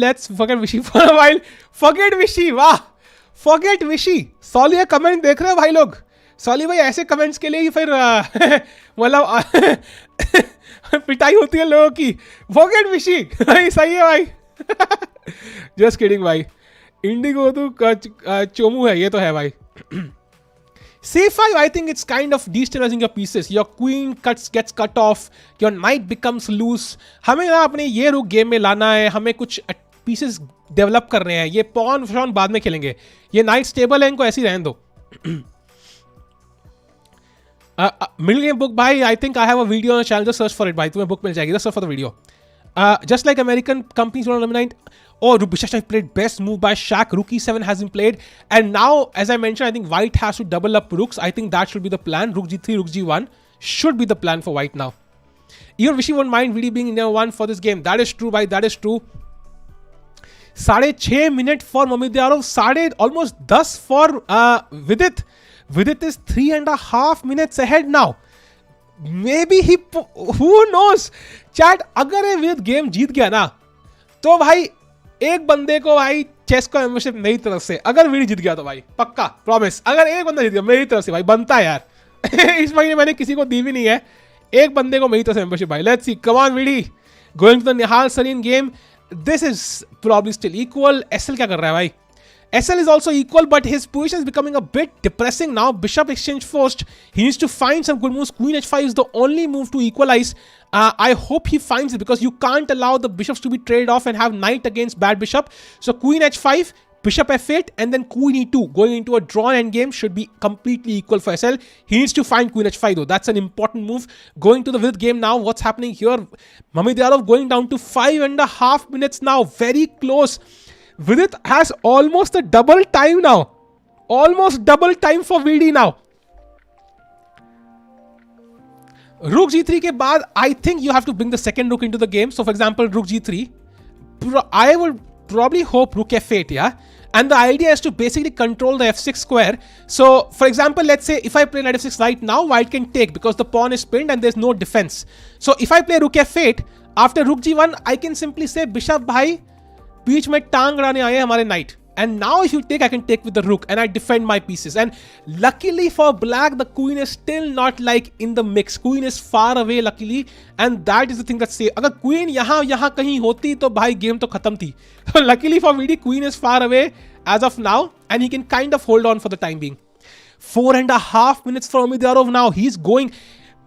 let's forget Vishy for a while. Forget Vishy, वाह. Forget Vishy. सॉली ये comment देख रहे हो भाई लोग? सॉली भाई ऐसे comments के लिए ही फिर मतलब पिटाई होती है लोगों की. Forget Vishy. सही है भाई. जस्ट किडिंग भाई. इंडिगो तो चोमू है, ये तो है भाई. c5, I think it's kind of destabilizing your pieces. Your queen gets cut off. Your knight becomes loose. हमें ना अपने ये रुक गेम में लाना है. हमें कुछ पीसेस डेवलप कर रहे हैं. ये पॉन शॉन बाद में खेलेंगे. ये नाइट स्टेबल है, इनको ऐसे ही रहने दो. मिडिल गेम बुक भाई. I think I have a video on channel. Just search for it भाई. तुम्हें बुक मिल जाएगी. Just search for the video. Just like American companies want to eliminate. Oh, Bishop played best move by Shaq. Rook e7 has been played. And now, as I mentioned, I think white has to double up rooks. I think that should be the plan. Rook g3, rook g1 should be the plan for white now. Even Vishy won't mind Vidit being in number 1 for this game. That is true, bhai. That is true. 6.5 minutes for Mamediyarov. Almost 10 for Vidit. Vidit is 3.5 minutes ahead now. Maybe who knows? Chat, अगर ये with game जीत गया ना तो भाई एक बंदे को भाई चेस का मेंबरशिप मेरी तरफ से. अगर वीडी जीत गया तो भाई पक्का प्रॉमिस. अगर एक बंदा जीत गया मेरी तरफ से भाई, बनता है यार. इस महीने मैंने किसी को दी भी नहीं है. एक बंदे को मेरी तरफ से मेंबरशिप भाई. Let's see. Come on VD. Going to the Nihal Sarin game. This is probably still equal. SL क्या कर रहा है भाई? SL is also equal, but his position is becoming a bit depressing now. Bishop exchange first. He needs to find some good moves. Queen h5 is the only move to equalize. I hope he finds it, because you can't allow the bishops to be traded off and have knight against bad bishop. So queen h5, bishop f8, and then queen e2 going into a drawn endgame should be completely equal for SL. He needs to find queen h5 though. That's an important move. Going to the Vidit game now. What's happening here? Mamediyarov going down to 5.5 minutes now. Very close. Vidit has almost a double time now. Almost double time for VD now. Rook g3 के बाद I think you have to bring the second rook into the game. So for example, rook g3. I would probably hope rook f8, yeah? And the idea is to basically control the f6 square. So for example, let's say if I play knight f6 right now, white can take because the pawn is pinned and there's no defense. So if I play rook f8, after rook g1, I can simply say bishop भाई बीच में टांग अड़ाने आए हमारे knight. And now if you take, I can take with the rook and I defend my pieces. And luckily for black, the queen is still not like in the mix. Queen is far away luckily, and that is the thing that's safe. अगर queen यहाँ कहीं होती तो भाई game तो खत्म थी. So luckily for VD, queen is far away as of now, and he can kind of hold on for the time being. 4.5 minutes for Mamediyarov now. He's going.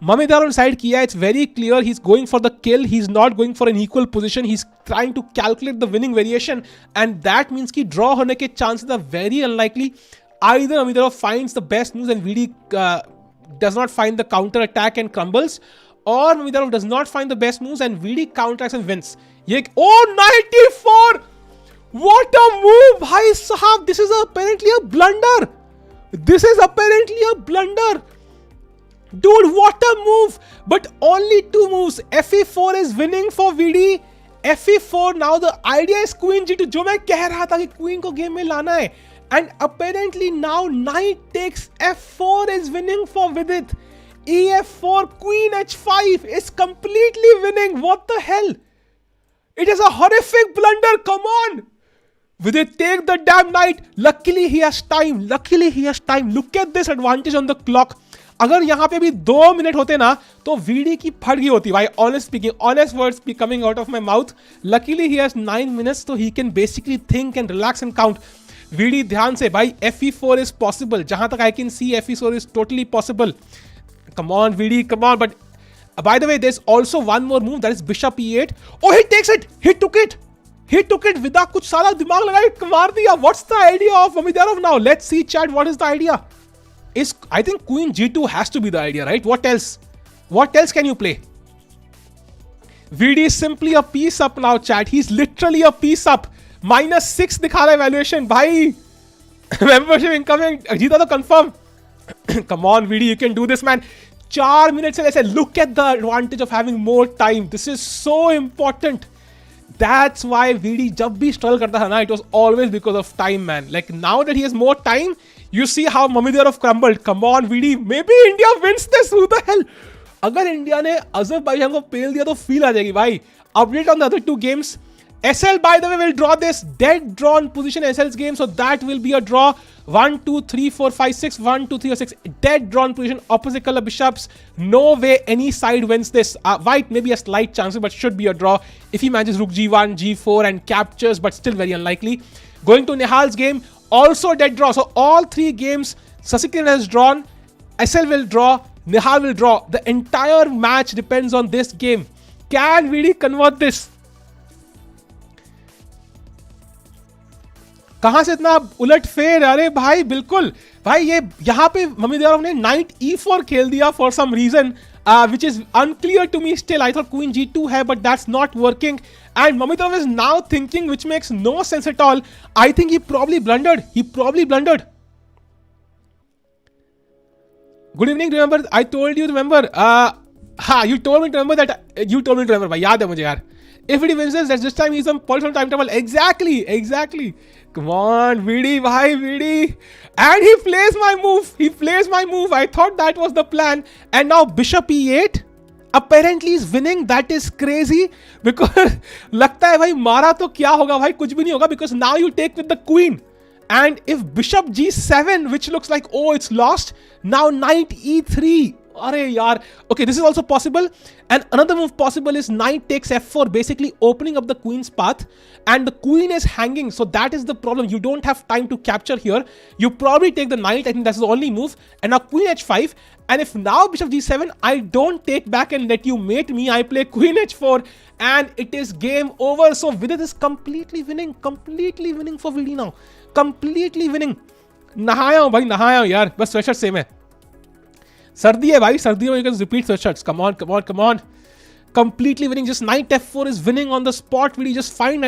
Mamediyarov side kiya, it's very clear he's going for the kill. He's not going for an equal position. He's trying to calculate the winning variation, and that means ki draw hone ke chances are very unlikely. Either Mamediyarov finds the best moves and VD does not find the counter attack and crumbles, or Mamediyarov does not find the best moves and VD counterattacks and wins. Oh, 94! What a move, bhai sahab! This is apparently a blunder. This is apparently a blunder. Dude, what a move. But only 2 moves. FE4 is winning for VD. FE4, now the idea is Queen G2. जो मैं कह रहा था कि Queen को game में लाना है. And apparently now Knight takes F4 is winning for Vidit. EF4, Queen H5 is completely winning. What the hell? It is a horrific blunder. Come on. Vidit, take the damn knight. Luckily he has time. Look at this advantage on the clock. अगर यहाँ पे भी 2 minute होते ना तो VD की फट गई होती भाई. Honest words be coming out of my mouth. Luckily he has 9 minutes so he can basically think and relax and count. VD ध्यान से भाई, FE4 is possible. जहां तक I can see FE4 is totally possible. Come on VD, come on. But by the way, there's also one more move, that is Bishop E8. Oh, he takes it. He took it without कुछ सारा दिमाग लगाए मार दिया. What's the idea of Amidarov now? Let's see chat, what is the idea? I think Queen G2 has to be the idea, right? What else can you play? VD is simply a piece up now chat. He's literally a piece up. -6 दिखा रहा है valuation भाई. Membership incoming. जीता तो confirm. Come on VD, you can do this man. 4 minutes से ऐसे. Look at the advantage of having more time. This is so important. That's why VD जब भी struggle करता था ना, it was always because of time, man. Like now that he has more time, you see how Amidarov crumbled. Come on VD, maybe India wins this. Who the hell? अगर India ने Azerbaijan को पेल दिया तो feel आ जाएगी भाई. Update on the other 2 games. SL, by the way, will draw this. Dead drawn position SL's game, so that will be a draw. 1, 2, 3, 4, 5, 6. 1, 2, 3, or 6. Dead drawn position. Opposite color bishops. No way any side wins this. White maybe a slight chance, but should be a draw. If he manages Rook G1, G4 and captures, but still very unlikely. Going to Nihal's game, also dead draw. So all 3 games, Sasikiran has drawn. SL will draw. Nihal will draw. The entire match depends on this game. Can VD convert this? कहां से इतना उलट फेर? अरे भाई बिल्कुल भाई, ये यहां पे Amidarov ने knight E4 खेल दिया for some reason which is unclear to me still. I thought Queen G2 है, but that's not working. And Amidarov is now thinking, which makes no sense at all. I think he probably blundered. Good evening. Remember, I told you. Remember, you told me to remember that. You told me to remember. भाई याद है मुझे यार. If he wins this time he's on Paulson timetable. Exactly. Come on, VD, bhai, VD. And he plays my move. I thought that was the plan. And now Bishop E8 apparently is winning. That is crazy. Because लगता है भाई मारा तो क्या होगा भाई, कुछ भी नहीं होगा. Because now you take with the queen. And if Bishop G7, which looks like, oh, it's lost. Now Knight E3. Arey yaar. Okay, this is also possible. And another move possible is knight takes F4, basically opening up the queen's path. And the queen is hanging. So that is the problem. You don't have time to capture here. You probably take the knight. I think that's the only move. And now Queen H5. And if now Bishop G7, I don't take back and let you mate me. I play Queen H4. And it is game over. So Vidit is completely winning. Completely winning for VD now. Completely winning. नहाया हूं भाई, नहाया हूं यार. बस sweatshirt same है. सर्दी है भाई, सर्दियों में you can repeat sweatshirts. Come on. Completely winning. Just knight F4 is winning on the spot. VD just fine.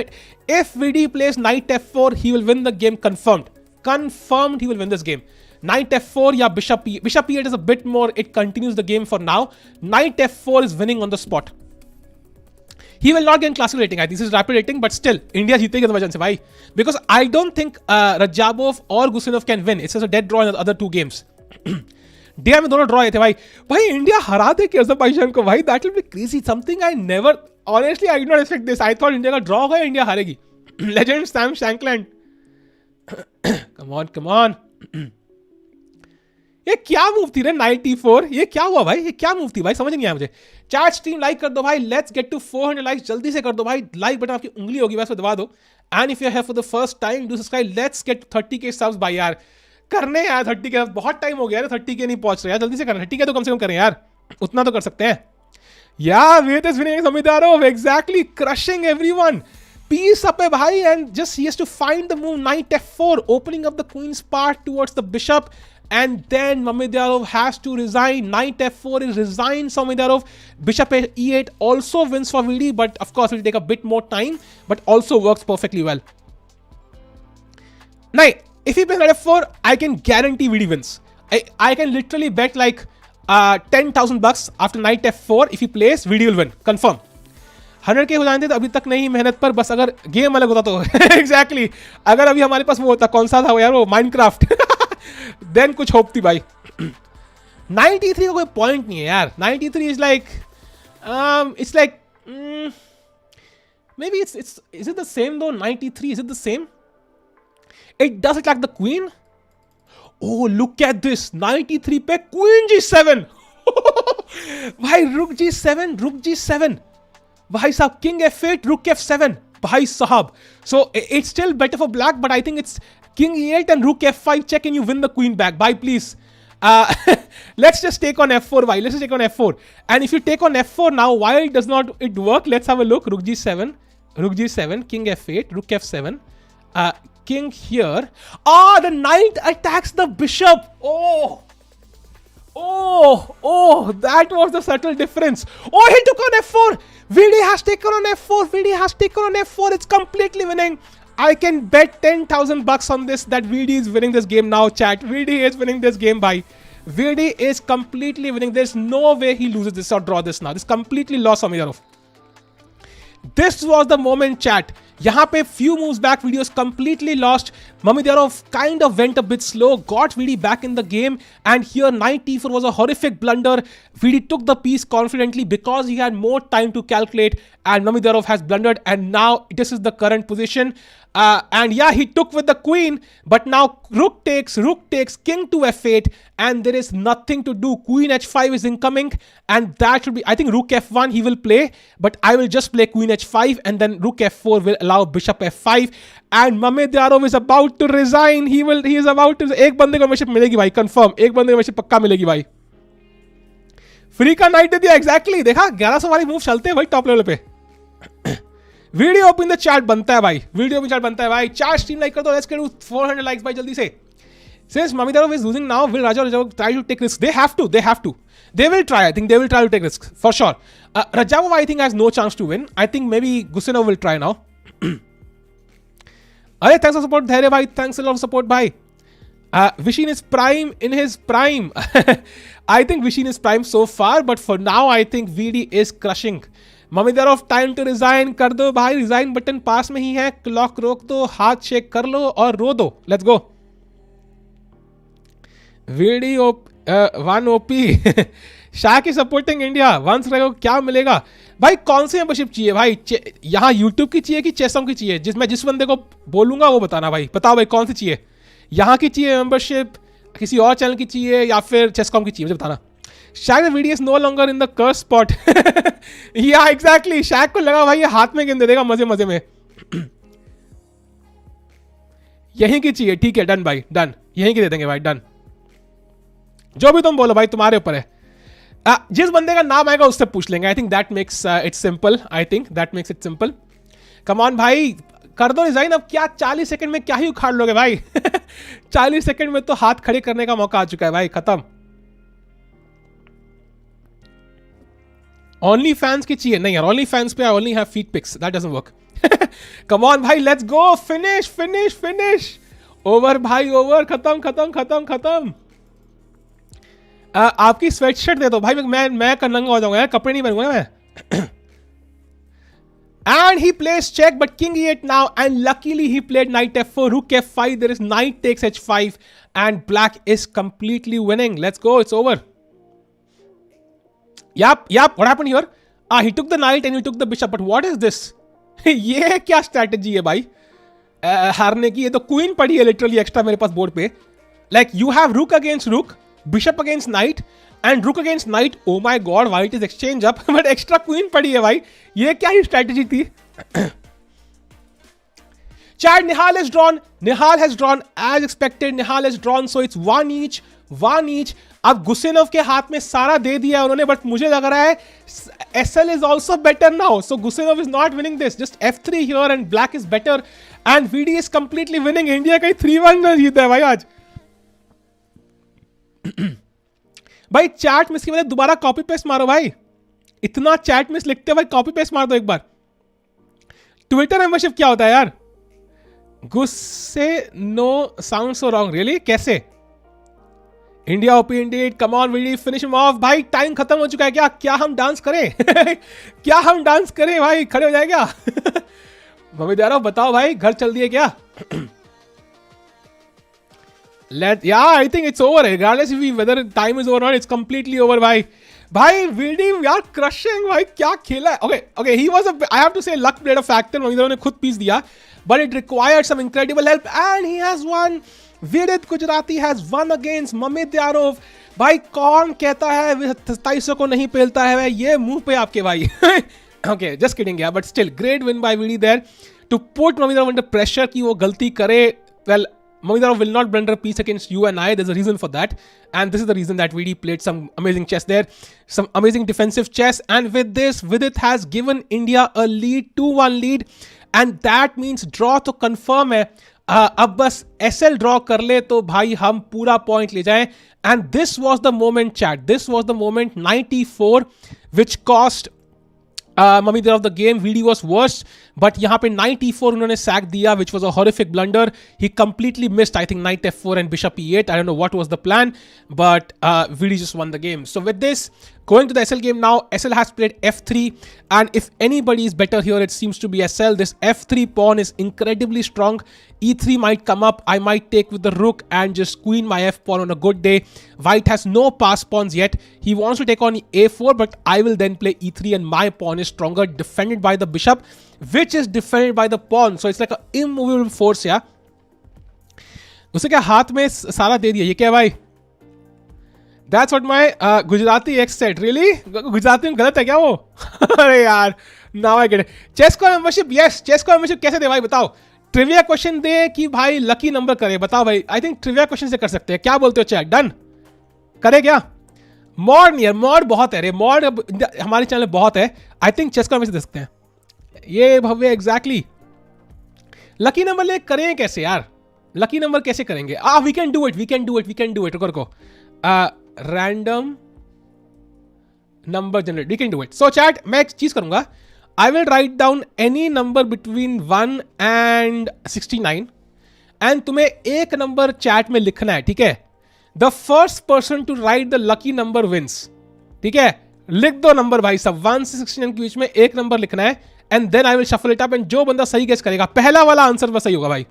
If VD plays knight F4, he will win the game. Confirmed. He will win this game. Knight F4, yeah, Bishop E8 is a bit more. It continues the game for now. Knight F4 is winning on the spot. He will not get classical rating. I think this is rapid rating, but still, India जीतेगी Azerbaijan से भाई. Because I don't think Rajabov or Gusinov can win. It's just a dead draw in the other 2 games. Day में दोनों draw थे भाई India हरा दे के Azerbaijan को भाई. That will be crazy. Something I never, honestly I did not expect this. I thought India का draw होगा, इंडिया हारेगी. Legend Sam Shankland. Come on. ये क्या मूव थी रे, नाइट E4? ये क्या हुआ भाई, ये क्या मूव थी भाई, समझ नहीं आया मुझे. चैट स्ट्रीम लाइक कर दो भाई. Let's get to 400 likes. जल्दी से कर दो भाई. लाइक बटन आपकी उंगली होगी वैसे दबा दो. And if you have for the first time do subscribe. Let's get 30K subs भाई यार. करने यार 30K. बहुत टाइम हो गया यार, 30K नहीं पहुंच रहे यार. जल्दी से करना. 30K तो कम से कम करें यार, उतना तो कर सकते हैं. Yeah, Vidit is winning Amidarov. Exactly, crushing everyone. Piece up hai bhai, and just he has to find the move knight F4, opening up the queen's path towards the bishop, and then Amidarov has to resign. Knight F4 is resigned. So Amidarov, Bishop E8 also wins for VD, but of course it will take a bit more time, but also works perfectly well. नहीं If he plays knight f4, I can guarantee VD wins. I can literally bet like 10,000 bucks after knight f4. If he plays, VD will win. Confirm. 100K हो जाते तो अभी तक नहीं मेहनत पर, बस अगर गेम अलग होता तो एग्जैक्टली अगर अभी हमारे पास वो होता, कौन सा था वो यार, वो माइनक्राफ्ट देन कुछ होप थी भाई. 93 का कोई पॉइंट नहीं है यार. 93 is like it's like maybe it's is it the same though? 93, is it the same? It does it like the queen. Oh, look at this. 93 पे queen g7 भाई rook g7, rook g7 भाई साहब, king f8, rook f7 भाई साहब. So it's still better for black, but I think it's king e8 and rook f5 check and you win the queen back. Bye please. Let's just take on f4. Why? Let's just take on f4. And if you take on f4 now, why does not it work? Let's have a look. Rook g7, king f8, rook f7, king here. Ah, the knight attacks the bishop. Oh, that was the subtle difference. Oh, he took on f4. VD has taken on f4. It's completely winning. I can bet 10,000 bucks on this that VD is winning this game now, chat. VD is winning this game, bhai. VD is completely winning. There's no way he loses this or draw this now. This completely lost Amidharov. This was the moment, chat. यहाँ पे few moves back, VD was completely lost. Mamidharov kind of went a bit slow, got VD back in the game, and here knight e4 was a horrific blunder. VD took the piece confidently because he had more time to calculate, and Mamidharov has blundered, and now this is the current position. And yeah, he took with the queen, but now rook takes, king to f8, and there is nothing to do. Queen h5 is incoming, and that should be, I think rook f1 he will play, but I will just play queen h5, and then rook f4 will allow bishop f5, and Mamidharov is about to resign. He is about to, एक बंदे को membership मिलेगी भाई, confirm. एक बंदे को membership पक्का मिलेगी भाई. फ्री का नाइट दे दिया, exactly. देखा 1100 वाली मूव चलते हैं भाई टॉप लेवल पे. वीडियो ओपन द चैट बनता है भाई, वीडियो ओपन चैट बनता है भाई. चार स्ट्रीम लाइक कर दो, लेट्स गेट टू 400 लाइक्स भाई जल्दी से. Since Mamidharov is losing now, will Raja try to take risks? They have to. They will try. I think they will try to take risks for sure. Rajavov I think has no chance to win. I think maybe Gusinov will try now. Hey, thanks for support, Dhairya bhai. Thanks a lot for support, bhai. Vishin is prime in his prime. I think Vishin is prime so far, but for now I think VD is crushing. Mamidharov time to resign. कर दो भाई, resign button पास में ही है. Clock रोक दो, हाथ shake कर लो और रो दो. Let's go. VD one OP. Shah की सपोर्टिंग इंडिया. वंस रहेगा क्या मिलेगा भाई? कौन सी मेंबरशिप चाहिए भाई? यहाँ यूट्यूब की चाहिए कि चेसम की चाहिए? जिस बंदे को बोलूंगा वो बताना भाई. बताओ भाई कौन सी चाहिए? यहाँ की चाहिए मेंबरशिप, किसी और चैनल की चाहिए, या फिर चेसकॉम की चाहिए? मुझे बताना. शायद video is no longer in the curse spot. Yeah exactly, शायद को लगा भाई ये हाथ में गेंद दे देगा मजे मजे में. यहीं की चाहिए, ठीक है, डन भाई, डन. यहीं की दे देंगे भाई, डन. जो भी तुम बोलो भाई, तुम्हारे ऊपर है. जिस बंदे का नाम आएगा उससे पूछ लेंगे. आई think that makes it simple. Come on भाई, कर दो रिजाइन. अब क्या 40 सेकंड में क्या ही उखाड़ लोगे भाई? 40 सेकंड में तो हाथ खड़े करने का मौका आ चुका है भाई. खत्म. ओनली फैंस की चाहिए? नहीं यार, ओनली फैंस पे I only have feet pics. That doesn't work. Come on भाई, लेट्स गो. फिनिश. ओवर भाई, ओवर. खत्म. आपकी स्वेटशर्ट दे दो भाई. मैं नंगा हो जाऊंगा यार, कपड़े नहीं पहनूंगा मैं. And he plays check, but king e8 now, and luckily he played knight f4, rook f5. There is knight takes h5, and black is completely winning. Let's go. It's over. Yup. What happened here? He took the knight and he took the bishop. But what is this? ये क्या strategy है भाई? हारने की. ये तो queen पड़ी है literally extra मेरे पास board पे. Like you have rook against rook, bishop against knight, and rook against knight. Oh my god, white is exchange up, but extra queen पड़ी है भाई. ये क्या ही strategy थी? Chad, Nihal has drawn as expected. Nihal has drawn, so it's one each. अब गुसिनोव के हाथ में सारा दे दिया उन्होंने, बट मुझे लग रहा है SL is also better now. So Gusinov is not winning this. Just F3 here and black is better. And VD is completely winning. India का 3-1 जीता है भाई आज. भाई चैट मिस की वजह दोबारा कॉपी पेस्ट मारो भाई. इतना चैट मिस लिखते हो भाई, कॉपी पेस्ट मार दो एक बार. ट्विटर मेंबरशिप क्या होता है यार? गुस्से no sound so wrong really कैसे? India OP indeed, come on VD finish him off. भाई टाइम खत्म हो चुका है क्या? क्या हम डांस करें? क्या हम डांस करें भाई? खड़े हो जाए क्या? मम्मी दे रहा हूं, बताओ भाई, घर चल दिए क्या? I think it's over. Regardless if whether time is over or not, it's completely over, भाई. भाई विडी यार क्रशिंग भाई, क्या खेला है. Okay, he was I have to say luck played a factor. Mummy ने खुद पीस दिया, but it required some incredible help and he has won. Vidit Gujrathi has won against Abdusattorov. भाई कौन कहता है 2700 को नहीं पेलता है? ये मुंह पे आपके भाई. Okay, just kidding, yeah, but still great win by Vidit there to put Abdusattorov under pressure कि वो गलती करे. Well, Abdusattorov will not blunder a piece against you and I. There's a reason for that. And this is the reason that Vidit played some amazing chess there. Some amazing defensive chess. And with this, Vidit has given India a lead, 2-1 lead. And that means draw to confirm है. अब बस SL draw कर ले तो भाई हम पूरा point ले जाएं. And this was the moment, chat. This was the moment 94 which cost Mummy of the game. VD was worse, but यहाँ पे 94 उन्होंने sack दिया, which was a horrific blunder. He completely missed, I think, knight f4 and bishop e8. I don't know what was the plan, but VD just won the game. So with this, going to the SL game now, SL has played f3, and if anybody is better here, it seems to be SL. This f3 pawn is incredibly strong. e3 might come up. I might take with the rook and just queen my f pawn on a good day. White has no pass pawns yet. He wants to take on a4, but I will then play e3 and my pawn is stronger, defended by the bishop, which is defended by the pawn. So it's like an immovable force, yeah. उसे क्या हाथ में सारा दे दिया, ये क्या भाई? That's what my Gujarati ex said. Really? Gujarati में गलत है क्या वो? अरे यार, now I get it. Chess को मेंबरशिप, yes, चेस को मेंबरशिप कैसे दे भाई बताओ? ट्रिविया क्वेश्चन दे कि भाई लकी नंबर करे, बताओ भाई. आई थिंक ट्रिविया क्वेश्चन से कर सकते हैं, क्या बोलते हो चैट? डन करे क्या? मॉड नहीं यार, मॉड बहुत है रे, मॉड हमारे चैनल में बहुत है. आई थिंक चेस को हमें से दे सकते हैं ये भव्य. एग्जैक्टली लकी नंबर ले करें कैसे यार? लकी नंबर कैसे करेंगे? We can do it. रुको random number generate, we can do it. So chat मैं एक चीज करूंगा. I will write down any number between 1 and 69 and तुम्हें एक नंबर चैट में लिखना है, ठीक है? The first person to write the lucky number wins. ठीक है, लिख दो नंबर भाई सब, 1 से 69 के बीच में एक नंबर लिखना है and then I will shuffle it up and जो बंदा सही गेस करेगा, पहला वाला आंसर बस सही होगा भाई.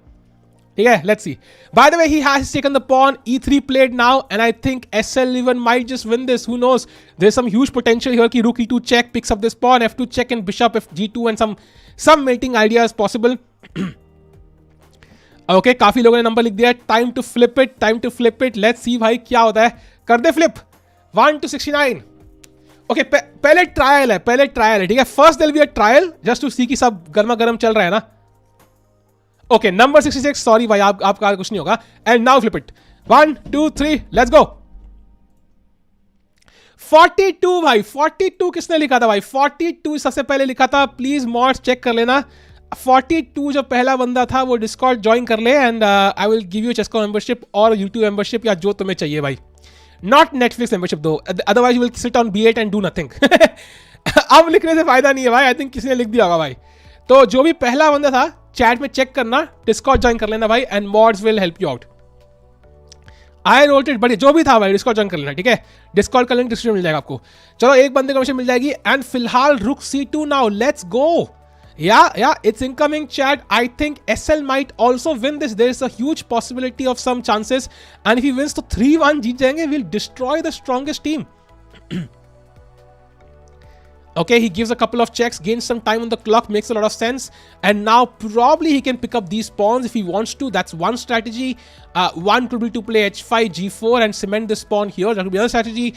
ठीक है, let's see. By the way, he has taken the pawn, e3 played now and I think SL even might just win this. Who knows? There's some huge potential here कि rook e2 check picks up this pawn, f2 check and bishop g2 and some mating ideas possible. Okay, काफी लोगों ने number लिख दिया. Time to flip it. Let's see भाई क्या होता है. कर दे फ्लिप. 1 to 69. ओके, पहले ट्रायल है, ठीक है? First there will be a trial just to see कि सब गर्मा गर्म चल रहा है ना. Okay, number 66. सॉरी भाई, आपका कुछ नहीं होगा. And now flip it. 1 2 3 let's go. 42 भाई, 42 किसने लिखा था भाई? 42 सबसे पहले लिखा था. प्लीज मॉड्स चेक कर लेना. 42 जो पहला बंदा था वो डिस्कॉर्ड ज्वाइन कर ले and I will give you चेस्को मेंबरशिप और यूट्यूब मेंबरशिप या जो तुम्हें चाहिए भाई. नॉट नेटफ्लिक्स मेंबरशिप दो, otherwise you will sit on B8 and do nothing. अब लिखने से फायदा नहीं है भाई. आई थिंक किसी ने लिख दिया होगा भाई. तो जो भी पहला बंदा था चैट में चेक करना, डिस्कॉर्ड ज्वाइन कर लेना भाई and mods will help you out. I wrote it, but जो भी था भाई डिस्कॉर्ड ज्वाइन कर लेना, ठीक है? डिस्कॉर्ड का लिंक डिस्क्रिप्शन मिल जाएगा आपको. चलो, एक बंदे को मिल जाएगी. एंड फिलहाल रुक C2 now. Let's go. Yeah, it's incoming chat. I think SL might also win this. There is a huge possibility of some chances. And if he wins to 3-1, जीत जाएंगे. We'll destroy the strongest team. Okay, he gives a couple of checks, gains some time on the clock, makes a lot of sense. And now probably he can pick up these pawns if he wants to. That's one strategy. One could be to play h5, g4 and cement this pawn here. That could be another strategy.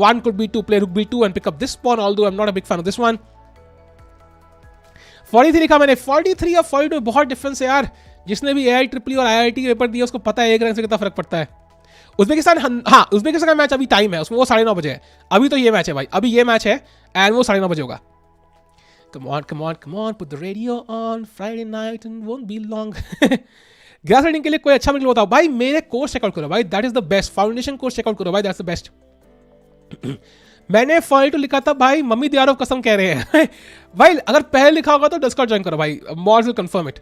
One could be to play rook b2 and pick up this pawn, although I'm not a big fan of this one. 43 लिखा मैंने. 43 और 42 बहुत difference है यार. जिसने भी AIEEE और IIT paper दिया उसको पता है एक रन से कितना फर्क पड़ता है. उज्बेकिस्तान, हाँ, उज्बेकिस्तान का मैच अभी टाइम है उसमें, वो 9:30 बजे है. अभी तो ये मैच है भाई, अभी ये मैच है एंड वो 9:30 बजे होगा. Come on, put the radio on. Friday night and won't be long. Grass reading के लिए कोई अच्छा मिल बताओ भाई. मेरे कोर्स चेकआउट करो भाई, that is the best. Foundation course checkout करो भाई, दैट्स द बेस्ट. मैंने 42 लिखा था भाई, मम्मी दियारोव कसम कह रहे हैं. भाई अगर पहले लिखा होगा तो डिस्कॉर्ड ज्वाइन करो भाई, mods will confirm it.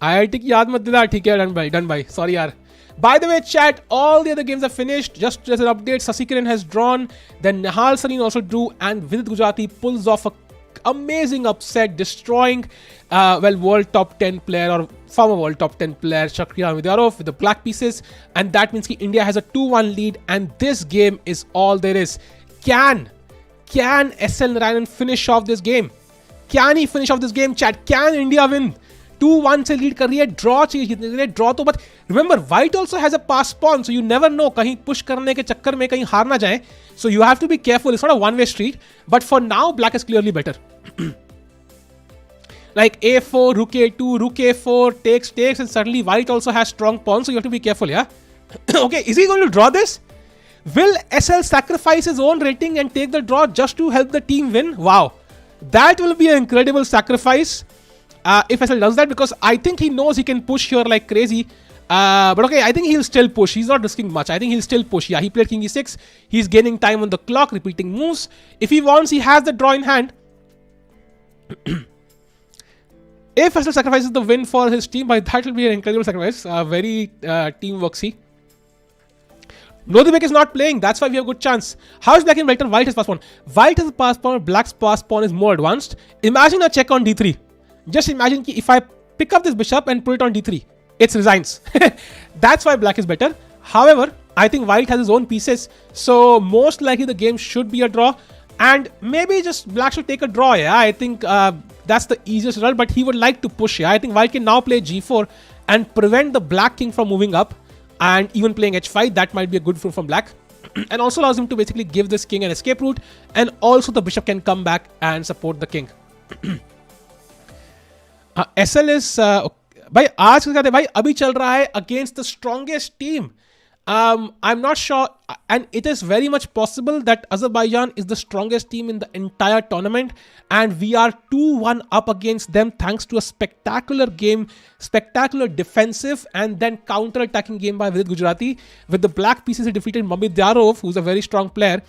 IIT की याद मत दिला. ठीक है, done by. Sorry यार. By the way, chat, all the other games are finished. Just as an update, Sasikiran has drawn. Then Nihal Sarin also drew, and Vidit Gujrathi pulls off a amazing upset, destroying world top 10 player or former world top 10 player Sethuraman with the black pieces, and that means India has a 2-1 lead, and this game is all there is. Can SL Narayanan finish off this game? Can he finish off this game, chat? Can India win? 2-1 से lead कर रही है, draw चाहिए जीतने के लिए, draw तो. But remember, white also has a pass pawn, so you never know, कहीं पुश करने के चक्कर में कहीं हार ना जाए. So you have to be careful. It's not a one way street, but for now black is clearly better. Like a4, rook a2, rook a4, takes, and suddenly white also has strong pawns, so you have to be careful, yeah? Okay, is he going to draw this? Will SL sacrifice his own rating and take the draw just to help the team win? Wow, that will be an incredible sacrifice if SL does that, because I think he knows he can push here like crazy. But okay, I think he'll still push. He's not risking much. I think he'll still push. Yeah, he played king e6. He's gaining time on the clock, repeating moves. If he wants, he has the draw in hand. If SL sacrifices the win for his team, that will be an incredible sacrifice. Very teamworksy. Nodibek is not playing. That's why we have a good chance. How is black in better? White has pass pawn. White has a pass pawn. Black's pass pawn is more advanced. Imagine a check on d3. Just imagine if I pick up this bishop and put it on d3, it resigns. That's why black is better. However, I think white has his own pieces, so most likely the game should be a draw, and maybe just black should take a draw. Yeah, I think that's the easiest result, but he would like to push. Yeah, I think white can now play g4 and prevent the black king from moving up, and even playing h5. That might be a good move from black, and also allows him to basically give this king an escape route, and also the bishop can come back and support the king. SL is भाई आज के कहते भाई अभी चल रहा है against the strongest team. I'm not sure, and it is very much possible that Azerbaijan is the strongest team in the entire tournament, and we are 2-1 up against them thanks to a spectacular game, spectacular defensive and then counter-attacking game by Vidit Gujrathi. With the black pieces, he defeated Abdusattorov, who's a very strong player,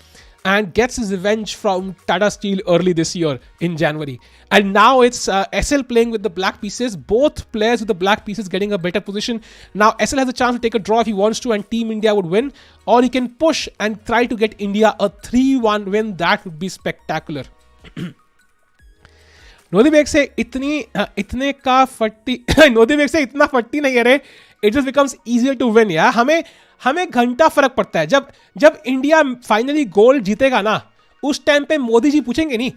and gets his revenge from Tata Steel early this year in January. And now it's SL playing with the black pieces. Both players with the black pieces getting a better position. Now SL has a chance to take a draw if he wants to, and Team India would win. Or he can push and try to get India a 3-1 win. That would be spectacular. नोदीबेग से इतने का फट्टी नोदीबेग से इतना फट्टी नहीं है रे. It just becomes easier to win. यार हमें घंटा फर्क पड़ता है. जब इंडिया फाइनली गोल्ड जीतेगा ना, उस टाइम पे मोदी जी पूछेंगे नहीं,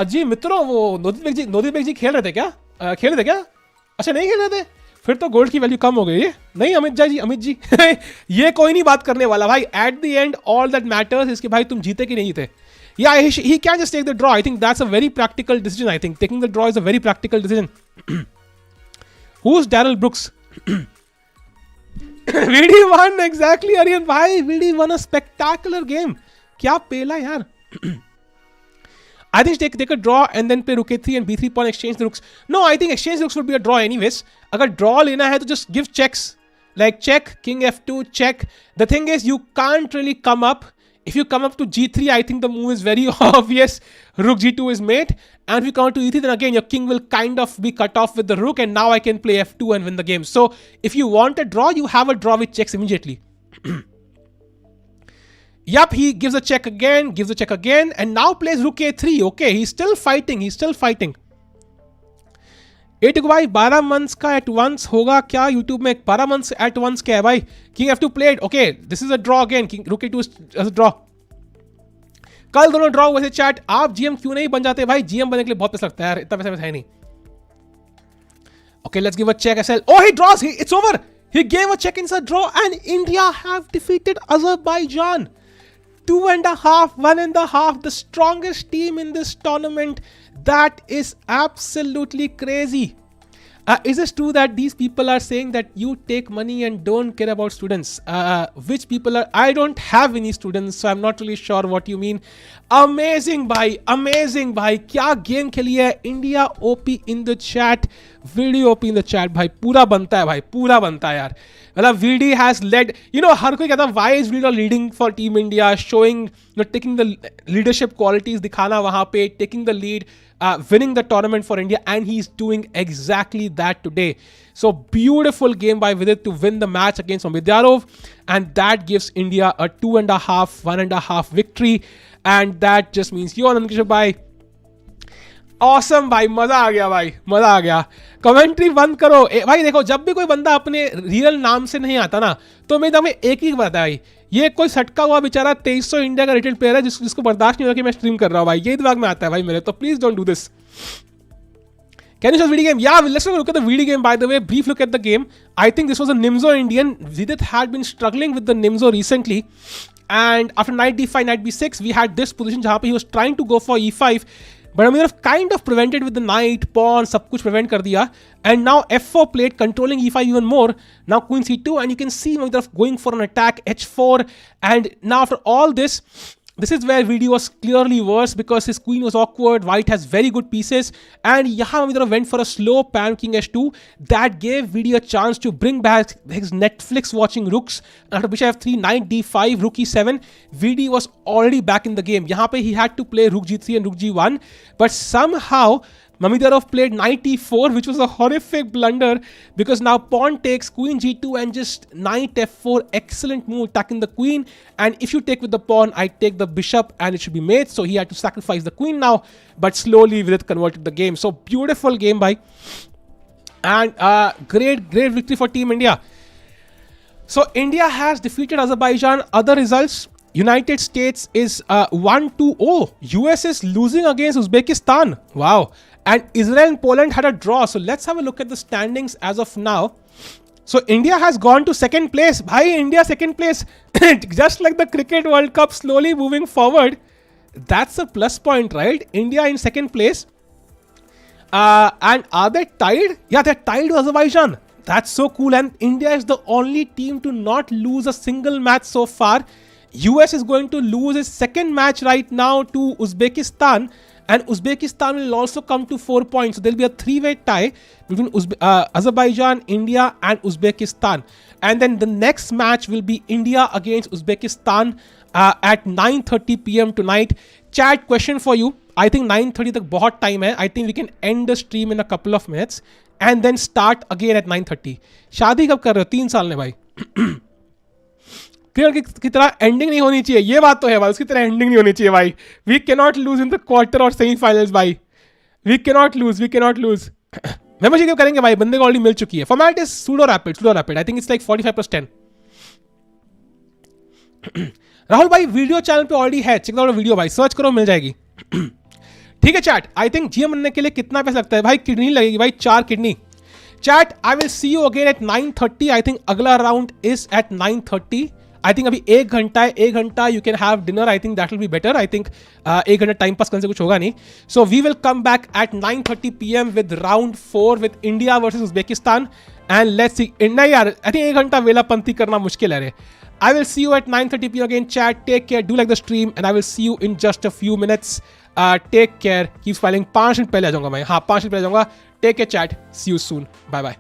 अजी मित्रों वो नोदीबेग जी खेल रहे थे क्या? अच्छा नहीं खेल रहे थे, फिर तो गोल्ड की वैल्यू कम हो गई है. नहीं अमित जी ये कोई नहीं बात करने वाला भाई. At the end all that matters is कि भाई तुम जीते कि नहीं जीते. Yeah, he can just take the draw. I think that's a very practical decision. I think taking the draw is a very practical decision. Who's Daryl Brooks? VD won, exactly, Aryan bhai. VD won a spectacular game. Kya pela yaar. I think take a draw and then play rook a3 and b3 pawn, exchange the rooks. No, I think exchange the rooks would be a draw anyways. Agar draw lena hai to just give checks. Like check, king f2, check. The thing is, you can't really come up. If you come up to g3, I think the move is very obvious. Rook g2 is mate. And if you come up to e3, then again your king will kind of be cut off with the rook, and now I can play f2 and win the game. So if you want a draw, you have a draw with checks immediately. Yup, he gives a check again, and now plays rook a3. Okay, he's still fighting. A two भाई 12 months का at once होगा क्या YouTube में? 12 months at once क्या है भाई? King f2 played. Okay, this is a draw again. King rook a2 is a draw. कल दोनों ड्रॉ हुए थे चैट. आप जीएम क्यों नहीं बन जाते भाई? जीएम बनने के लिए बहुत पैसा लगता है यार, इतना पैसा है नहीं. Okay, let's give a check SL. Oh, he draws. It's over. He gave a check inside draw, and India have defeated Azerbaijan. 2.5, 1.5, the strongest team in this tournament. That is absolutely crazy. Is it true that these people are saying that you take money and don't care about students? Which people are? I don't have any students, so I'm not really sure what you mean. Amazing bhai. Kya game kheli hai? India OP in the chat. Video OP in the chat भाई, पूरा बनता है भाई, पूरा बनता है यार. मतलब VD has led, you know, हर कोई कहता है why is VD leading for team India, showing, taking the leadership qualities, दिखाना वहां पे, taking the lead, winning the tournament for India, and he's doing exactly that today. So beautiful game by Vidit to win the match against Abdusattorov, and that gives India a 1.5 victory, and that just means you Anand Kishore bhai, awesome भाई, मजा आ गया भाई, मजा आ गया. Commentary बंद करो भाई. देखो, जब भी कोई बंदा अपने रियल नाम से नहीं आता ना, तो मैं तुम्हें एक ही बताया भाई, ये कोई सटका हुआ बेचारा 2300 इंडिया का रिटेल प्लेयर है जिसको बर्दाश्त नहीं हो रहा कि मैं स्ट्रीम कर रहा हूँ भाई. ये दिमाग में आता है भाई मेरे, तो please don't do this. Can you show video game? Yeah, let's look at the video game. By the way, brief look at the game. I think this was a Nimzo Indian. Vidit had been struggling with the Nimzo recently, and after knight d5, knight b6, we had this position जहाँ पे he was trying to go for e5, but Amirov kind of prevented with the knight, pawn, सब कुछ prevent कर दिया. And now f4 played, controlling e5 even more. Now queen c2, and you can see Amirov going for an attack, h4, and now after all this, this is where Vidit was clearly worse because his queen was awkward. White has very good pieces, and yahan Amirov went for a slow pan king h2. That gave Vidit a chance to bring back his Netflix watching rooks. After bishop f3, knight d5, rook e7, Vidit was already back in the game. Yahan pe he had to play rook g3 and rook g1, but somehow Mamedov played knight e4, which was a horrific blunder because now pawn takes, queen g2, and just knight f4. Excellent move, attacking the queen. And if you take with the pawn, I take the bishop, and it should be mate. So he had to sacrifice the queen now, but slowly Vidit converted the game. So beautiful game by, and great victory for Team India. So India has defeated Azerbaijan. Other results: United States is 1-2. Oh, US is losing against Uzbekistan. Wow. And Israel and Poland had a draw. So let's have a look at the standings as of now. So India has gone to second place. Bhai, India second place. Just like the Cricket World Cup, slowly moving forward. That's a plus point, right? India in second place. And are they tied? Yeah, they're tied to Azerbaijan. That's so cool. And India is the only team to not lose a single match so far. US is going to lose its second match right now to Uzbekistan, and Uzbekistan will also come to 4 points. So there'll be a three-way tie between Azerbaijan, India, and Uzbekistan. And then the next match will be India against Uzbekistan at 9:30 p.m. tonight. Chat, question for you. I think 9:30 tak bahut time hai. I think we can end the stream in a couple of minutes and then start again at 9:30. शादी कब कर रहे हो? 3 साल ने भाई. की तरह एंडिंग नहीं होनी चाहिए, ये बात तो है भाई, उसकी तरह एंडिंग नहीं होनी चाहिए भाई. We can not lose in the quarter और सेमीफाइनल्स भाई. We can not lose. Membership करेंगे भाई, बंदे को ऑलरेडी मिल चुकी है. Format is pseudo rapid. I think it's like 45+10. Rahul भाई वीडियो चैनल पे ऑलरेडी है, चेक आउट वीडियो भाई, सर्च करो मिल जाएगी. ठीक है चैट. आई थिंक जीएम बनने के लिए कितना पैसा लगता है भाई? किडनी लगेगी भाई, 4 kidney. Chat, I will see you again at 9:30. I think अगला round is at 9:30. I think अभी 1 घंटा है, 1 घंटा you can have dinner. I think that will be better. I think 1 घंटा टाइम पास करने से कुछ होगा नहीं. So we will come back at 9:30 PM with round 4 with India versus Uzbekistan, and let's see. नहीं यार, आई थिंक 1 घंटा वेलापंती करना मुश्किल है रे. I will see you at 9:30 PM again. Chat, take care. Do like the stream, and I will see you in just a few minutes. Take care. Keep smiling. 5 minute पहले आ जाऊंगा मैं. हाँ, 5 मिनट पहले आ जाऊंगा. Take care, chat. See you soon. Bye bye.